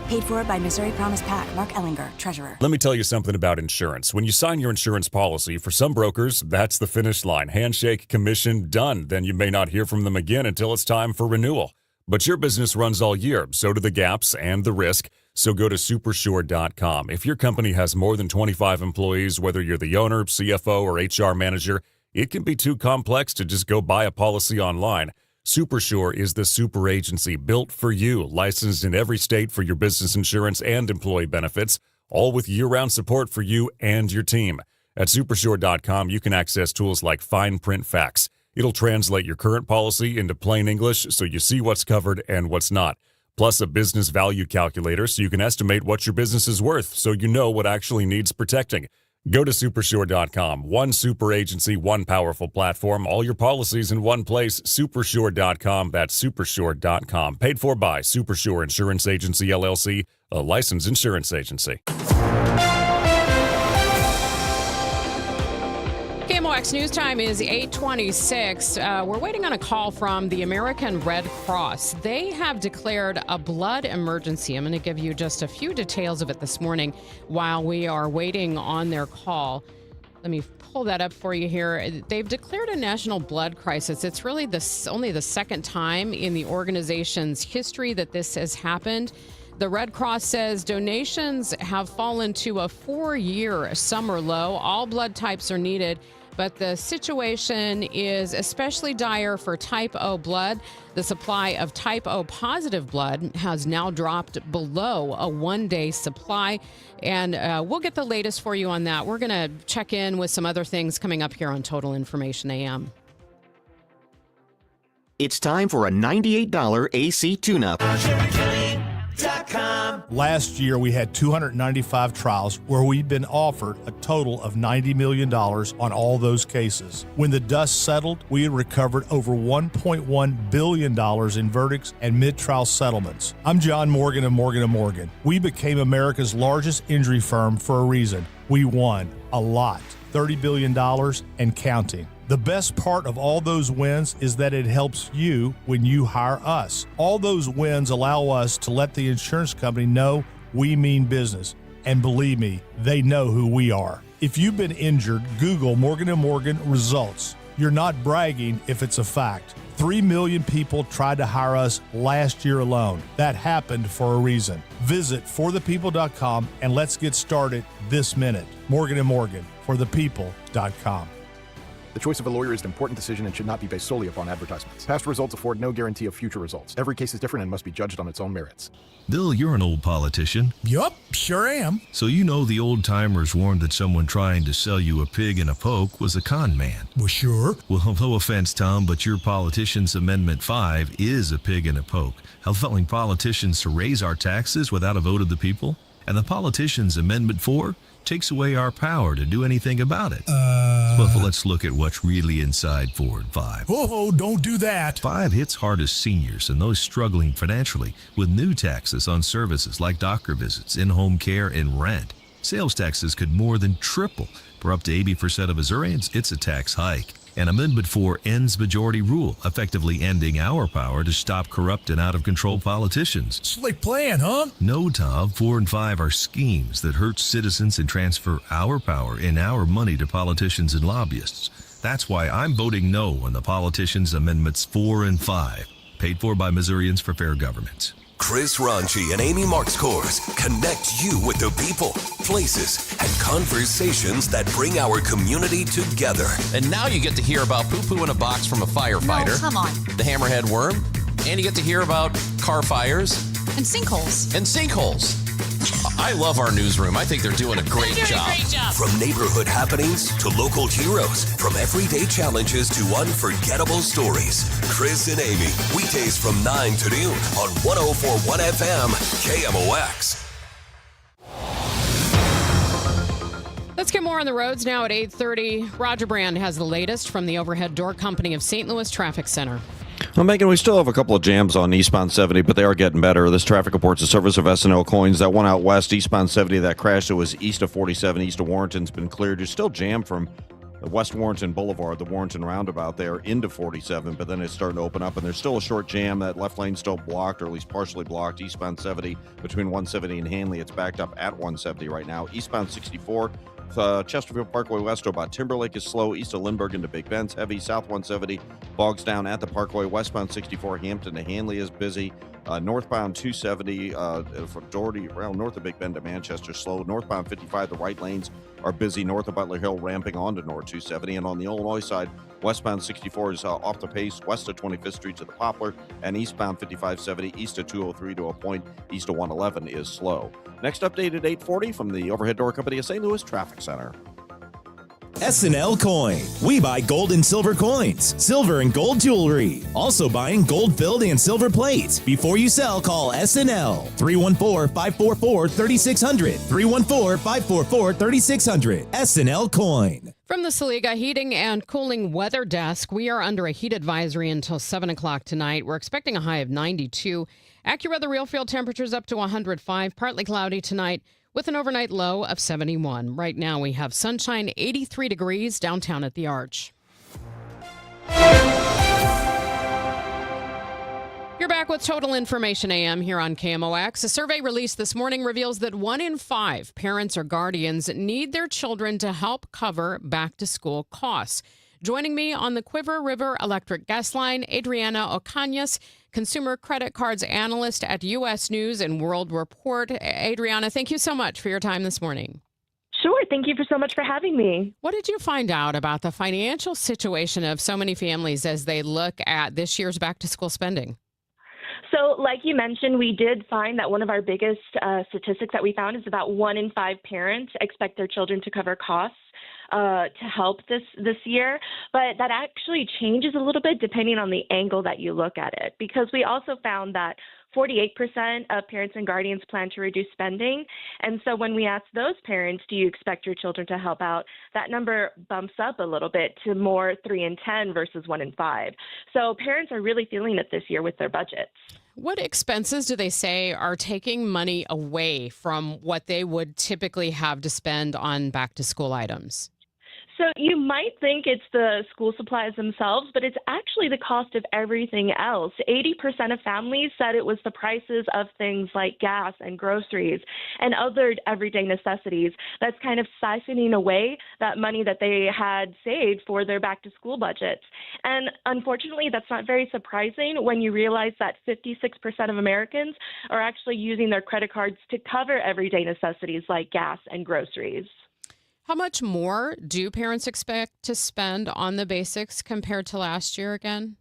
Paid for by Missouri Promise PAC. Mark Ellinger, Treasurer. Let me tell you something about insurance. When you sign your insurance policy, for some brokers, that's the finish line. Handshake, commission, done. Then you may not hear from them again until it's time for renewal. But your business runs all year, so do the gaps and the risk. So go to supersure.com. If your company has more than 25 employees, whether you're the owner, CFO, or HR manager, it can be too complex to just go buy a policy online. Supersure is the super agency built for you, licensed in every state for your business insurance and employee benefits, all with year-round support for you and your team. At supersure.com, you can access tools like fine print facts. It'll translate your current policy into plain English so you see what's covered and what's not. Plus a business value calculator so you can estimate what your business is worth so you know what actually needs protecting. Go to supersure.com. One super agency, one powerful platform, all your policies in one place. Supersure.com. That's supersure.com. Paid for by Supersure Insurance Agency, LLC, a licensed insurance agency. KMOX News Time is 8:26. We're waiting on a call from the American Red Cross. They have declared a blood emergency. I'm going to give you just a few details of it this morning while we are waiting on their call. Let me pull that up for you here. They've declared a national blood crisis. It's really only the second time in the organization's history that this has happened. The Red Cross says donations have fallen to a 4-year summer low. All blood types are needed, but the situation is especially dire for type O blood. The supply of type O positive blood has now dropped below a 1-day supply, and we'll get the latest for you on that. We're going to check in with some other things coming up here on Total Information AM. It's time for a $98 AC tune-up. Last year, we had 295 trials where we've been offered a total of $90 million on all those cases. When the dust settled, we had recovered over $1.1 billion in verdicts and mid-trial settlements. I'm John Morgan of Morgan & Morgan. We became America's largest injury firm for a reason. We won a lot, $30 billion and counting. The best part of all those wins is that it helps you when you hire us. All those wins allow us to let the insurance company know we mean business. And believe me, they know who we are. If you've been injured, Google Morgan & Morgan results. You're not bragging if it's a fact. 3 million people tried to hire us last year alone. That happened for a reason. Visit forthepeople.com and let's get started this minute. Morgan & Morgan, forthepeople.com. The choice of a lawyer is an important decision and should not be based solely upon advertisements. Past results afford no guarantee of future results. Every case is different and must be judged on its own merits. Bill, you're an old politician. Yup, sure am. So you know the old-timers warned that someone trying to sell you a pig in a poke was a con man. Well, sure. Well, no offense, Tom, but your politician's Amendment 5 is a pig in a poke, allowing politicians to raise our taxes without a vote of the people. And the politician's Amendment 4 takes away our power to do anything about it. Well, let's look at what's really inside 4 and 5. Oh, don't do that. 5 hits hardest seniors and those struggling financially with new taxes on services like doctor visits, in-home care, and rent. Sales taxes could more than triple. For up to 80% of Missourians, it's a tax hike. And Amendment 4 ends majority rule, effectively ending our power to stop corrupt and out-of-control politicians. Slick plan, huh? No, Tom. 4 and 5 are schemes that hurt citizens and transfer our power and our money to politicians and lobbyists. That's why I'm voting no on the politicians' Amendments 4 and 5, paid for by Missourians for Fair Government. Chris Ronchi and Amy Markscourse connect you with the people, places, and conversations that bring our community together. And now you get to hear about poo-poo in a box from a firefighter. No, come on. The hammerhead worm. And you get to hear about car fires. And sinkholes. I love our newsroom. I think they're doing a great job. From neighborhood happenings to local heroes, from everyday challenges to unforgettable stories. Chris and Amy, weekdays from 9 to noon on 104.1 FM, KMOX. Let's get more on the roads now at 8:30. Roger Brand has the latest from the Overhead Door Company of St. Louis Traffic Center. Well, Megan, we still have a couple of jams on eastbound 70, but they are getting better. This traffic reports the service of S&L Coins. That one out west, eastbound 70, that crash that was east of 47, east of Warrenton's been cleared. You're still jammed from the West Warrenton Boulevard, the Warrenton roundabout there, into 47, but then it's starting to open up, and there's still a short jam. That left lane still blocked, or at least partially blocked. Eastbound 70 between 170 and Hanley, it's backed up at 170 right now. Eastbound 64, Chesterfield Parkway West to about Timberlake is slow. East of Lindbergh into Big Bend's heavy. South 170 bogs down at the Parkway. Westbound 64 Hampton to Hanley is busy. Northbound 270 from Doherty around north of Big Bend to Manchester slow. Northbound 55, the right lanes are busy north of Butler Hill, ramping onto North 270. And on the Illinois side, westbound 64 is off the pace west of 25th Street to the Poplar, and eastbound 5570 east of 203 to a point east of 111 is slow. Next update at 8:40 from the Overhead Door Company of St. Louis Traffic Center. S&L Coin. We buy gold and silver coins, silver and gold jewelry. Also buying gold-filled and silver plates. Before you sell, call S&L. 314-544-3600. 314-544-3600. S&L Coin. From the Saliga Heating and Cooling Weather Desk, we are under a heat advisory until 7 o'clock tonight. We're expecting a high of 92. AccuWeather real field temperatures up to 105. Partly cloudy tonight with an overnight low of 71. Right now we have sunshine, 83 degrees downtown at the Arch. You're back with Total Information AM here on KMOX. A survey released this morning reveals that 1 in 5 parents or guardians need their children to help cover back-to-school costs. Joining me on the Quiver River Electric Guest Line, Adriana Ocañas, Consumer Credit Cards Analyst at U.S. News and World Report. Adriana, thank you so much for your time this morning. Sure. Thank you so much for having me. What did you find out about the financial situation of so many families as they look at this year's back-to-school spending? So like you mentioned, we did find that one of our biggest statistics that we found is about 1 in 5 parents expect their children to cover costs to help this year. But that actually changes a little bit depending on the angle that you look at it, because we also found that 48% of parents and guardians plan to reduce spending. And so when we ask those parents, do you expect your children to help out, that number bumps up a little bit to more 3 in 10 versus 1 in 5. So parents are really feeling it this year with their budgets. What expenses do they say are taking money away from what they would typically have to spend on back-to-school items? So you might think it's the school supplies themselves, but it's actually the cost of everything else. 80% of families said it was the prices of things like gas and groceries and other everyday necessities that's kind of siphoning away that money that they had saved for their back-to-school budgets. And unfortunately, that's not very surprising when you realize that 56% of Americans are actually using their credit cards to cover everyday necessities like gas and groceries. How much more do parents expect to spend on the basics compared to last year again?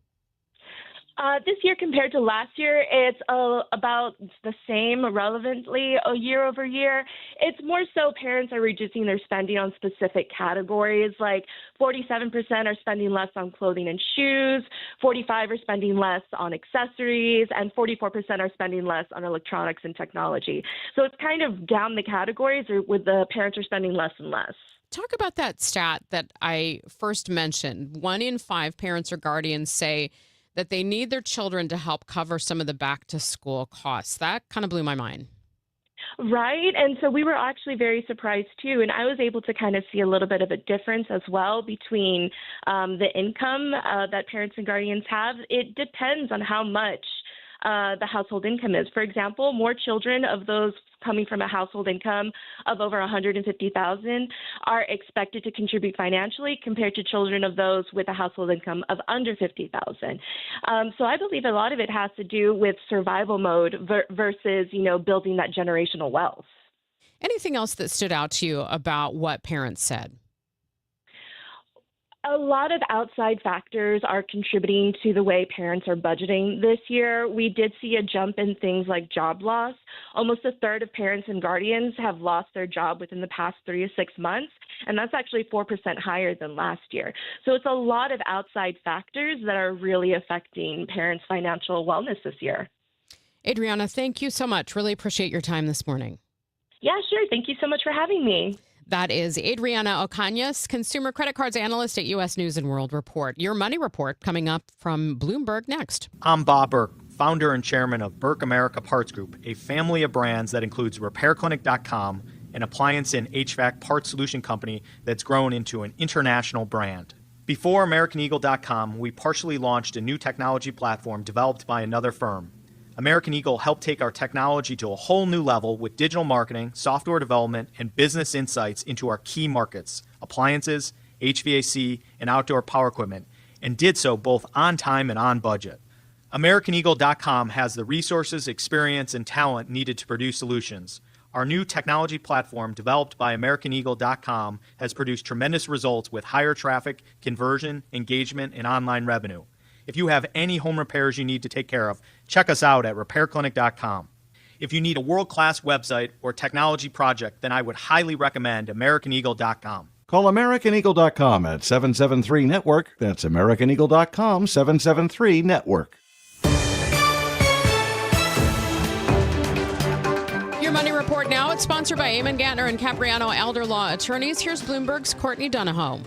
This year compared to last year, it's about the same relevantly year over year. It's more so parents are reducing their spending on specific categories, like 47% are spending less on clothing and shoes, 45% are spending less on accessories, and 44% are spending less on electronics and technology. So it's kind of down the categories with the parents are spending less and less. Talk about that stat that I first mentioned. 1 in 5 parents or guardians say that they need their children to help cover some of the back-to-school costs. That kind of blew my mind. Right. And so we were actually very surprised, too. And I was able to kind of see a little bit of a difference as well between the income that parents and guardians have. It depends on how much the household income is. For example, more children of those coming from a household income of over $150,000 are expected to contribute financially compared to children of those with a household income of under $50,000. So I believe a lot of it has to do with survival mode versus, building that generational wealth. Anything else that stood out to you about what parents said? A lot of outside factors are contributing to the way parents are budgeting this year. We did see a jump in things like job loss. Almost a third of parents and guardians have lost their job within the past 3 to 6 months, and that's actually 4% higher than last year. So it's a lot of outside factors that are really affecting parents' financial wellness this year. Adriana, thank you so much. Really appreciate your time this morning. Yeah, sure. Thank you so much for having me. That is Adriana Ocañas, consumer credit cards analyst at U.S. News & World Report. Your money report coming up from Bloomberg next. I'm Bob Burke, founder and chairman of Burke America Parts Group, a family of brands that includes RepairClinic.com, an appliance and HVAC parts solution company that's grown into an international brand. Before AmericanEagle.com, we partially launched a new technology platform developed by another firm. American Eagle helped take our technology to a whole new level with digital marketing, software development, and business insights into our key markets, appliances, HVAC, and outdoor power equipment, and did so both on time and on budget. AmericanEagle.com has the resources, experience, and talent needed to produce solutions. Our new technology platform, developed by AmericanEagle.com, has produced tremendous results with higher traffic, conversion, engagement, and online revenue. If you have any home repairs you need to take care of, check us out at RepairClinic.com. If you need a world-class website or technology project, then I would highly recommend AmericanEagle.com. Call AmericanEagle.com at 773-NETWORK. That's AmericanEagle.com, 773-NETWORK. Your Money Report now. It's sponsored by Eamon Gantner and Capriano Elder Law Attorneys. Here's Bloomberg's Courtney Donahoe.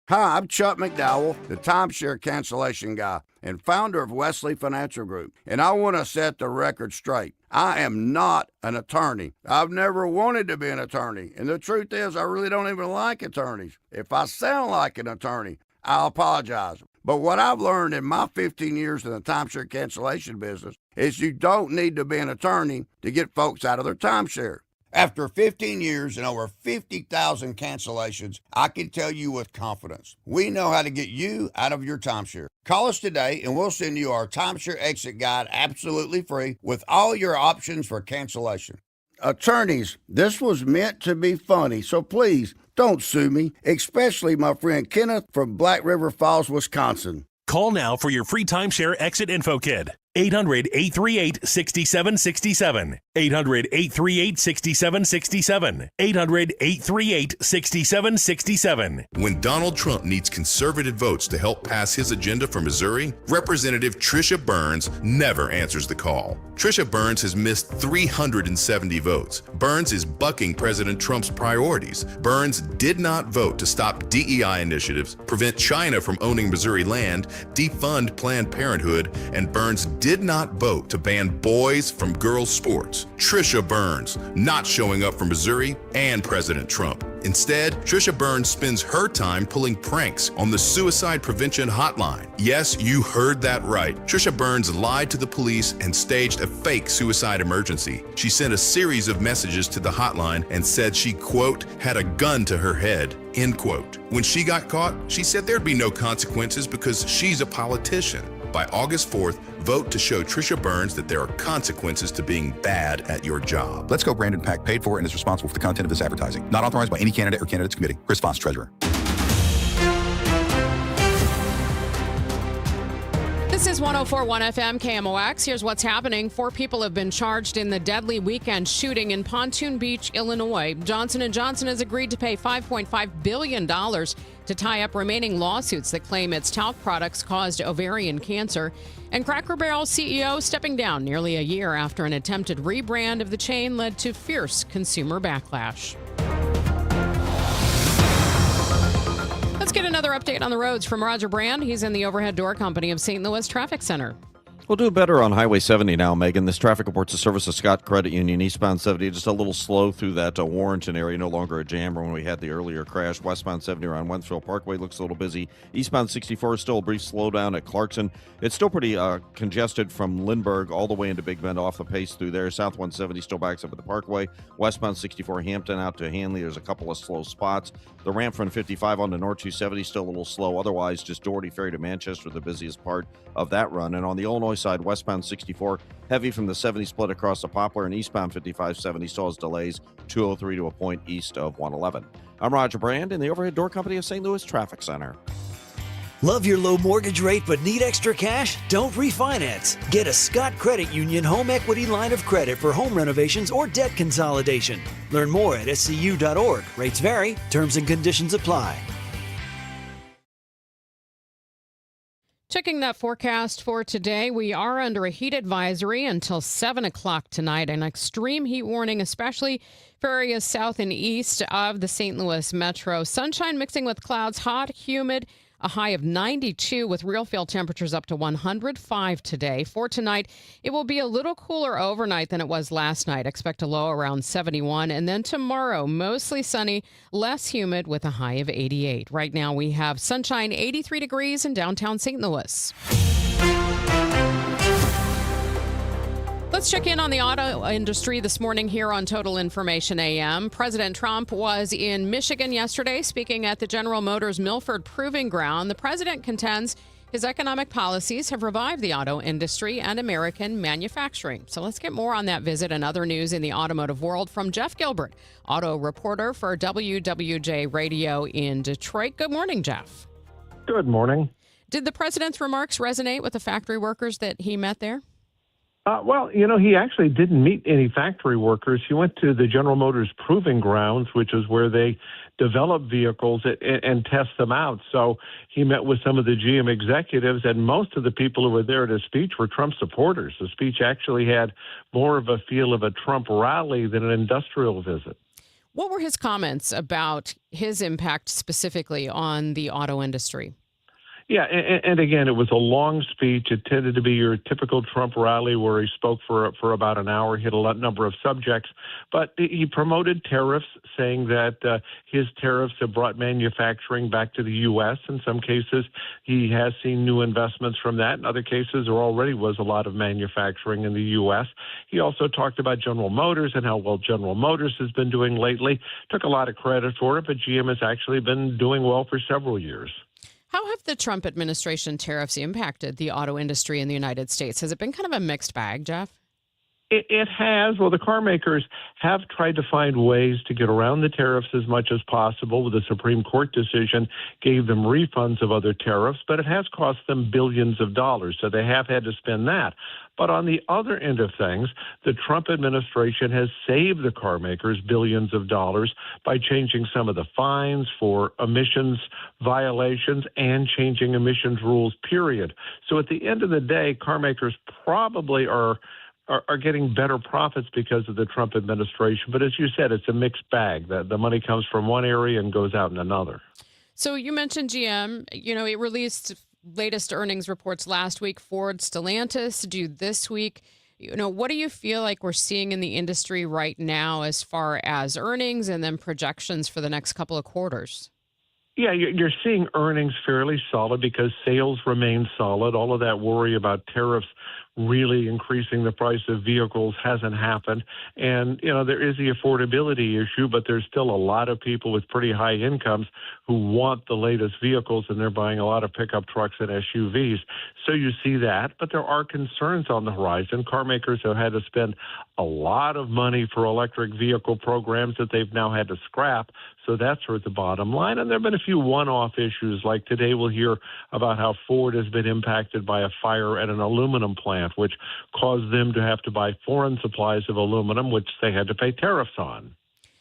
Hi, I'm Chuck McDowell, the timeshare cancellation guy and founder of Wesley Financial Group, and I want to set the record straight. I am not an attorney. I've never wanted to be an attorney, and the truth is I really don't even like attorneys. If I sound like an attorney, I'll apologize. But what I've learned in my 15 years in the timeshare cancellation business is you don't need to be an attorney to get folks out of their timeshare. After 15 years and over 50,000 cancellations, I can tell you with confidence, we know how to get you out of your timeshare. Call us today and we'll send you our timeshare exit guide absolutely free with all your options for cancellation. Attorneys, this was meant to be funny, so please don't sue me, especially my friend Kenneth from Black River Falls, Wisconsin. Call now for your free timeshare exit info kit. 800-838-6767. 800-838-6767. 800-838-6767. When Donald Trump needs conservative votes to help pass his agenda for Missouri, Representative Trisha Burns never answers the call. Trisha Burns has missed 370 votes. Burns is bucking President Trump's priorities. Burns did not vote to stop DEI initiatives, prevent China from owning Missouri land, defund Planned Parenthood, and Burns did not vote to ban boys from girls' sports. Trisha Burns not showing up for Missouri and President Trump. Instead, Trisha Burns spends her time pulling pranks on the suicide prevention hotline. Yes, you heard that right. Trisha Burns lied to the police and staged a fake suicide emergency. She sent a series of messages to the hotline and said she, quote, had a gun to her head, end quote. When she got caught, she said there'd be no consequences because she's a politician. By August 4th, vote to show Trisha Burns that there are consequences to being bad at your job. Let's Go Brandon PAC paid for and is responsible for the content of this advertising. Not authorized by any candidate or candidates committee. Chris Foss, Treasurer. This is 104.1 FM KMOX. Here's what's happening. 4 people have been charged in the deadly weekend shooting in Pontoon Beach, Illinois. Johnson & Johnson has agreed to pay $5.5 billion to tie up remaining lawsuits that claim its talc products caused ovarian cancer. And Cracker Barrel CEO stepping down nearly a year after an attempted rebrand of the chain led to fierce consumer backlash. Let's get another update on the roads from Roger Brand. He's in the Overhead Door Company of St. Louis Traffic Center. We'll do better on Highway 70 now, Megan. This traffic reports the service of Scott Credit Union, eastbound 70, just a little slow through that Warrenton area, no longer a jam when we had the earlier crash. Westbound 70 around Wentzville Parkway looks a little busy. Eastbound 64 is still a brief slowdown at Clarkson. It's still pretty congested from Lindbergh all the way into Big Bend off the pace through there. South 170 still backs up at the Parkway. Westbound 64 Hampton out to Hanley, there's a couple of slow spots. The ramp from 55 on to North 270 still a little slow. Otherwise, just Doherty Ferry to Manchester, the busiest part of that run. And on the Illinois side, westbound 64 heavy from the 70 split across the Poplar, and eastbound 5570 still has delays 203 to a point east of 111. I'm Roger Brand in the Overhead Door Company of St. Louis Traffic Center. Love your low mortgage rate but need extra cash? Don't refinance. Get a Scott Credit Union home equity line of credit for home renovations or debt consolidation. Learn more at scu.org. Rates vary. Terms and conditions apply. Checking that forecast for today, we are under a heat advisory until 7 o'clock tonight. An extreme heat warning, especially for areas south and east of the St. Louis metro. Sunshine mixing with clouds, hot, humid. A high of 92 with real feel temperatures up to 105 today. For tonight, it will be a little cooler overnight than it was last night. Expect a low around 71. And then tomorrow, mostly sunny, less humid with a high of 88. Right now, we have sunshine 83 degrees in downtown St. Louis. Let's check in on the auto industry this morning here on Total Information AM. President Trump was in Michigan yesterday speaking at the General Motors Milford Proving Ground. The president contends his economic policies have revived the auto industry and American manufacturing. So let's get more on that visit and other news in the automotive world from Jeff Gilbert, auto reporter for WWJ Radio in Detroit. Good morning, Jeff. Good morning. Did the president's remarks resonate with the factory workers that he met there? Well, he actually didn't meet any factory workers. He went to the General Motors Proving Grounds, which is where they develop vehicles and test them out. So he met with some of the GM executives, and most of the people who were there at his speech were Trump supporters. The speech actually had more of a feel of a Trump rally than an industrial visit. What were his comments about his impact specifically on the auto industry? Yeah, and again, it was a long speech. It tended to be your typical Trump rally where he spoke for about an hour, hit a number of subjects. But he promoted tariffs, saying that his tariffs have brought manufacturing back to the U.S. In some cases, he has seen new investments from that. In other cases, there already was a lot of manufacturing in the U.S. He also talked about General Motors and how well General Motors has been doing lately. Took a lot of credit for it, but GM has actually been doing well for several years. How have the Trump administration tariffs impacted the auto industry in the United States? Has it been kind of a mixed bag, Jeff? It has. Well, the car makers have tried to find ways to get around the tariffs as much as possible. The Supreme Court decision gave them refunds of other tariffs, but it has cost them billions of dollars, so they have had to spend that. But on the other end of things, the Trump administration has saved the car makers billions of dollars by changing some of the fines for emissions violations and changing emissions rules, period. So at the end of the day, car makers probably are getting better profits because of the Trump administration. But as you said, it's a mixed bag. The money comes from one area and goes out in another. So you mentioned GM. It released latest earnings reports last week. Ford, Stellantis due this week. What do you feel like we're seeing in the industry right now as far as earnings and then projections for the next couple of quarters? Yeah, you're seeing earnings fairly solid because sales remain solid. All of that worry about tariffs really increasing the price of vehicles hasn't happened. And, there is the affordability issue, but there's still a lot of people with pretty high incomes who want the latest vehicles, and they're buying a lot of pickup trucks and SUVs. So you see that, but there are concerns on the horizon. Car makers have had to spend a lot of money for electric vehicle programs that they've now had to scrap. So that's hurt the bottom line. And there have been a few one-off issues, like today we'll hear about how Ford has been impacted by a fire at an aluminum plant, which caused them to have to buy foreign supplies of aluminum, which they had to pay tariffs on.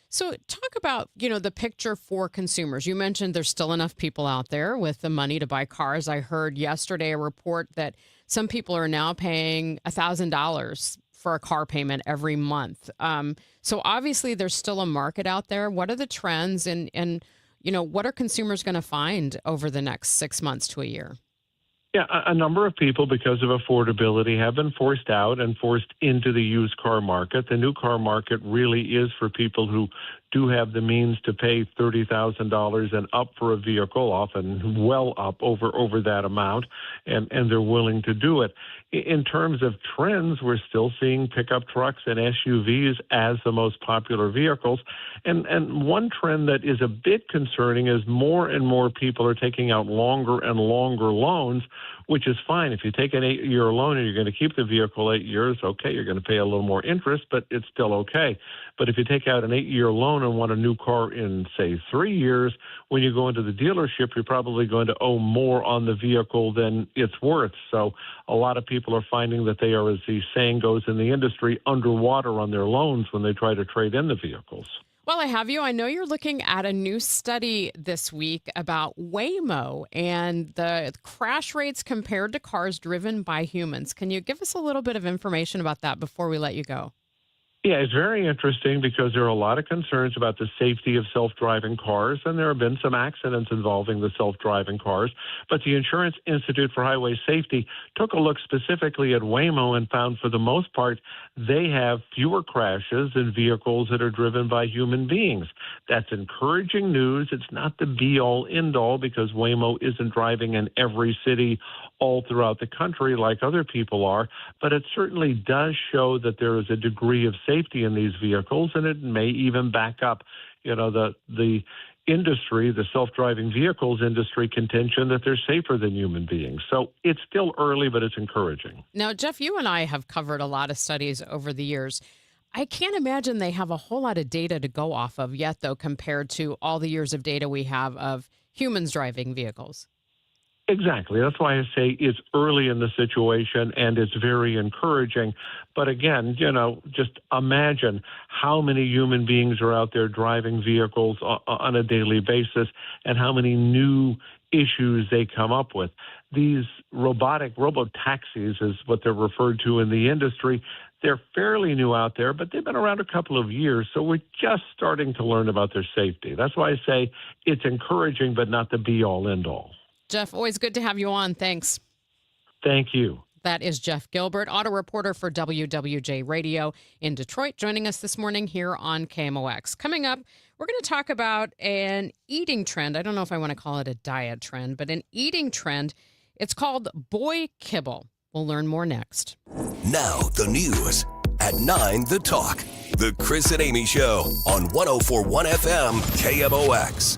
So talk about, the picture for consumers. You mentioned there's still enough people out there with the money to buy cars. I heard yesterday a report that some people are now paying $1,000 for a car payment every month. So obviously there's still a market out there. What are the trends and what are consumers going to find over the next 6 months to a year? Yeah, a number of people, because of affordability, have been forced out and forced into the used car market. The new car market really is for people who do have the means to pay $30,000 and up for a vehicle, often well up over that amount, and they're willing to do it. In terms of trends, we're still seeing pickup trucks and SUVs as the most popular vehicles. And one trend that is a bit concerning is more and more people are taking out longer and longer loans, which is fine. If you take an 8-year loan and you're going to keep the vehicle 8 years, okay, you're going to pay a little more interest, but it's still okay. But if you take out an 8-year loan and want a new car in, say, 3 years, when you go into the dealership, you're probably going to owe more on the vehicle than it's worth. So a lot of people are finding that they are, as the saying goes in the industry, underwater on their loans when they try to trade in the vehicles. Well, I have you. I know you're looking at a new study this week about Waymo and the crash rates compared to cars driven by humans. Can you give us a little bit of information about that before we let you go? Yeah, it's very interesting because there are a lot of concerns about the safety of self-driving cars, and there have been some accidents involving the self-driving cars. But the Insurance Institute for Highway Safety took a look specifically at Waymo and found, for the most part, they have fewer crashes than vehicles that are driven by human beings. That's encouraging news. It's not the be-all, end-all, because Waymo isn't driving in every city all throughout the country like other people are, but it certainly does show that there is a degree of safety in these vehicles, and it may even back up, the industry, the self-driving vehicles industry contention that they're safer than human beings. So it's still early, but it's encouraging. Now, Jeff, you and I have covered a lot of studies over the years. I can't imagine they have a whole lot of data to go off of yet, though, compared to all the years of data we have of humans driving vehicles. Exactly. That's why I say it's early in the situation and it's very encouraging. But again, just imagine how many human beings are out there driving vehicles on a daily basis and how many new issues they come up with. These robo-taxis is what they're referred to in the industry. They're fairly new out there, but they've been around a couple of years, so we're just starting to learn about their safety. That's why I say it's encouraging, but not the be-all, end-all. Jeff, always good to have you on. Thanks. Thank you. That is Jeff Gilbert, auto reporter for WWJ Radio in Detroit, joining us this morning here on KMOX. Coming up, we're going to talk about an eating trend. I don't know if I want to call it a diet trend, but an eating trend. It's called boy kibble. We'll learn more next. Now the news at 9, The Talk. The Chris and Amy Show on 104.1 FM KMOX.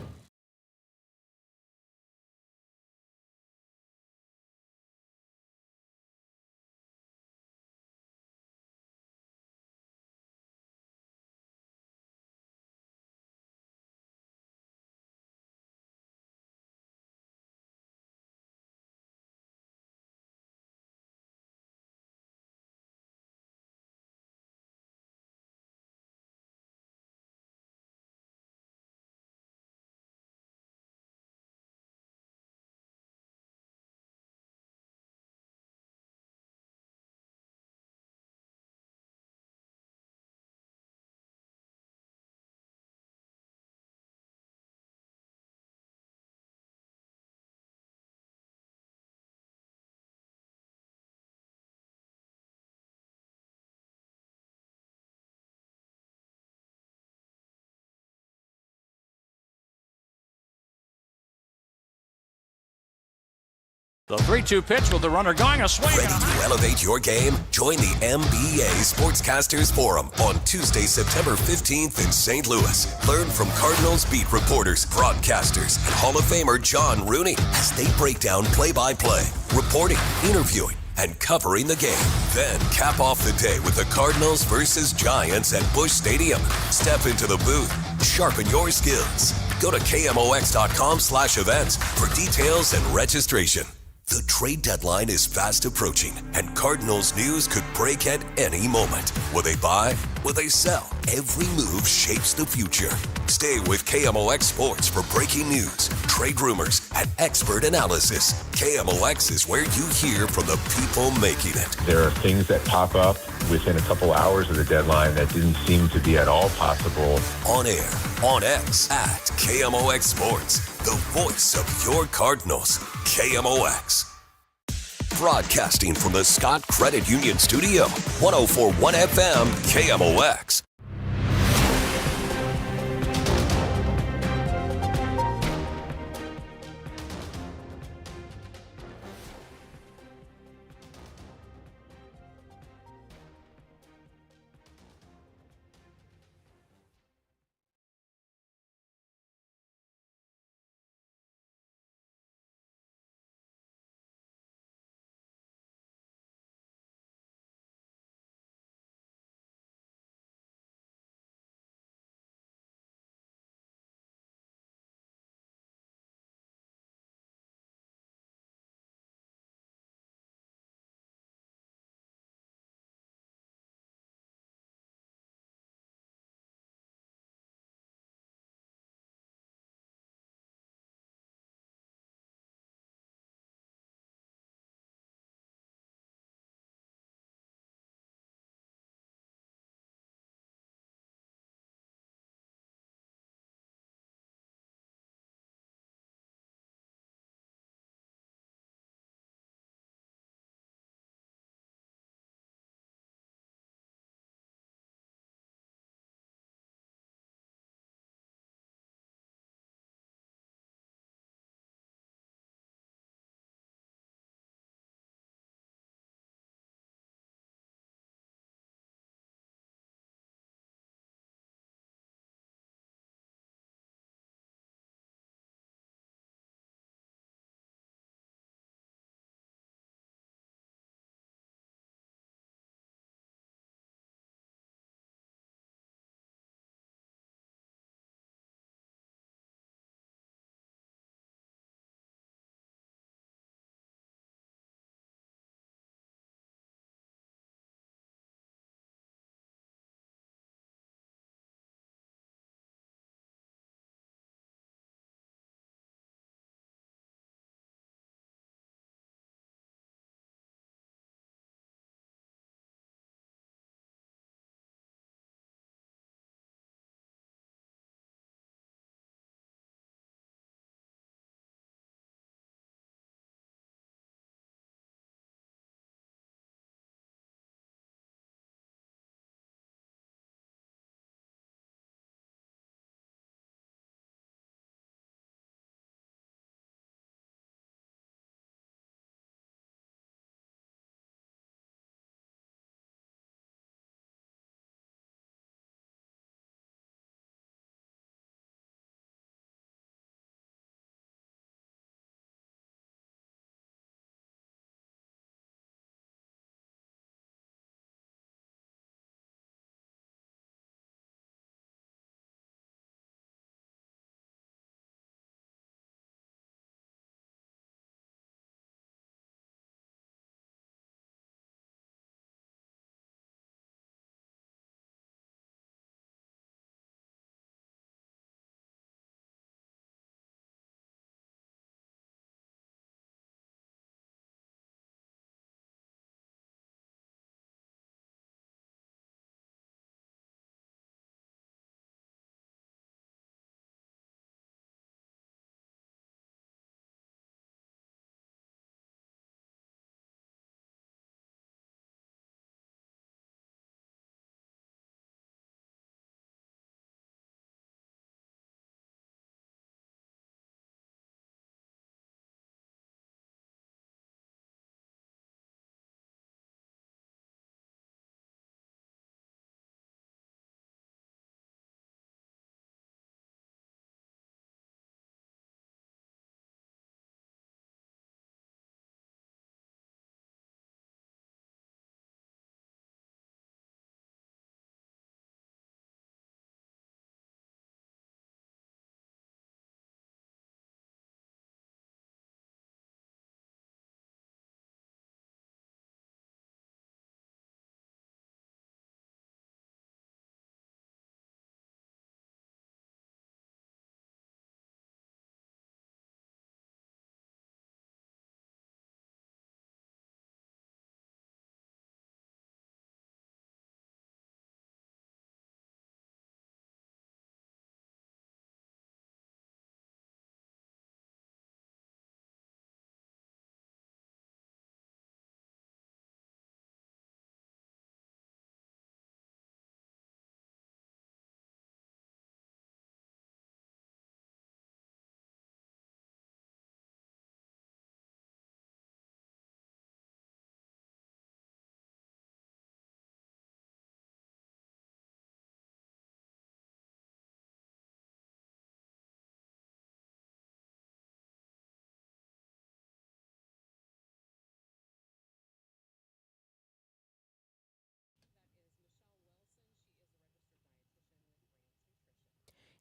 The 3-2 pitch with the runner going a swing. Ready to elevate your game? Join the MBA Sportscasters Forum on Tuesday, September 15th in St. Louis. Learn from Cardinals beat reporters, broadcasters, and Hall of Famer John Rooney as they break down play-by-play, reporting, interviewing, and covering the game. Then cap off the day with the Cardinals versus Giants at Busch Stadium. Step into the booth. Sharpen your skills. Go to KMOX.com/events for details and registration. The trade deadline is fast approaching, and Cardinals news could break at any moment. Will they buy? Will they sell? Every move shapes the future. Stay with KMOX Sports for breaking news, trade rumors, and expert analysis. KMOX is where you hear from the people making it. There are things that pop up within a couple hours of the deadline that didn't seem to be at all possible. On air, on X, at KMOX Sports, the voice of your Cardinals. KMOX. Broadcasting from the Scott Credit Union Studio, 104.1 FM, KMOX.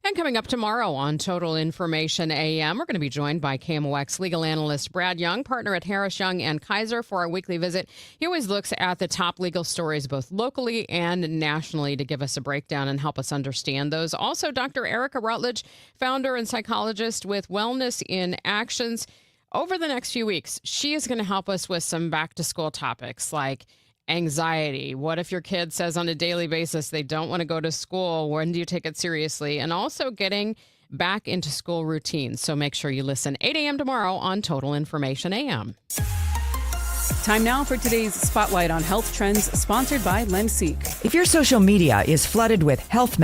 And coming up tomorrow on Total Information AM, we're going to be joined by KMOX legal analyst Brad Young, partner at Harris, Young & Kaiser, for our weekly visit. He always looks at the top legal stories, both locally and nationally, to give us a breakdown and help us understand those. Also, Dr. Erica Rutledge, founder and psychologist with Wellness in Actions. Over the next few weeks, she is going to help us with some back-to-school topics like anxiety. What if your kid says on a daily basis they don't want to go to school? When do you take it seriously? And also getting back into school routines. So make sure you listen 8 a.m. tomorrow on Total Information AM. Time now for today's Spotlight on Health Trends, sponsored by Lynch. If your social media is flooded with health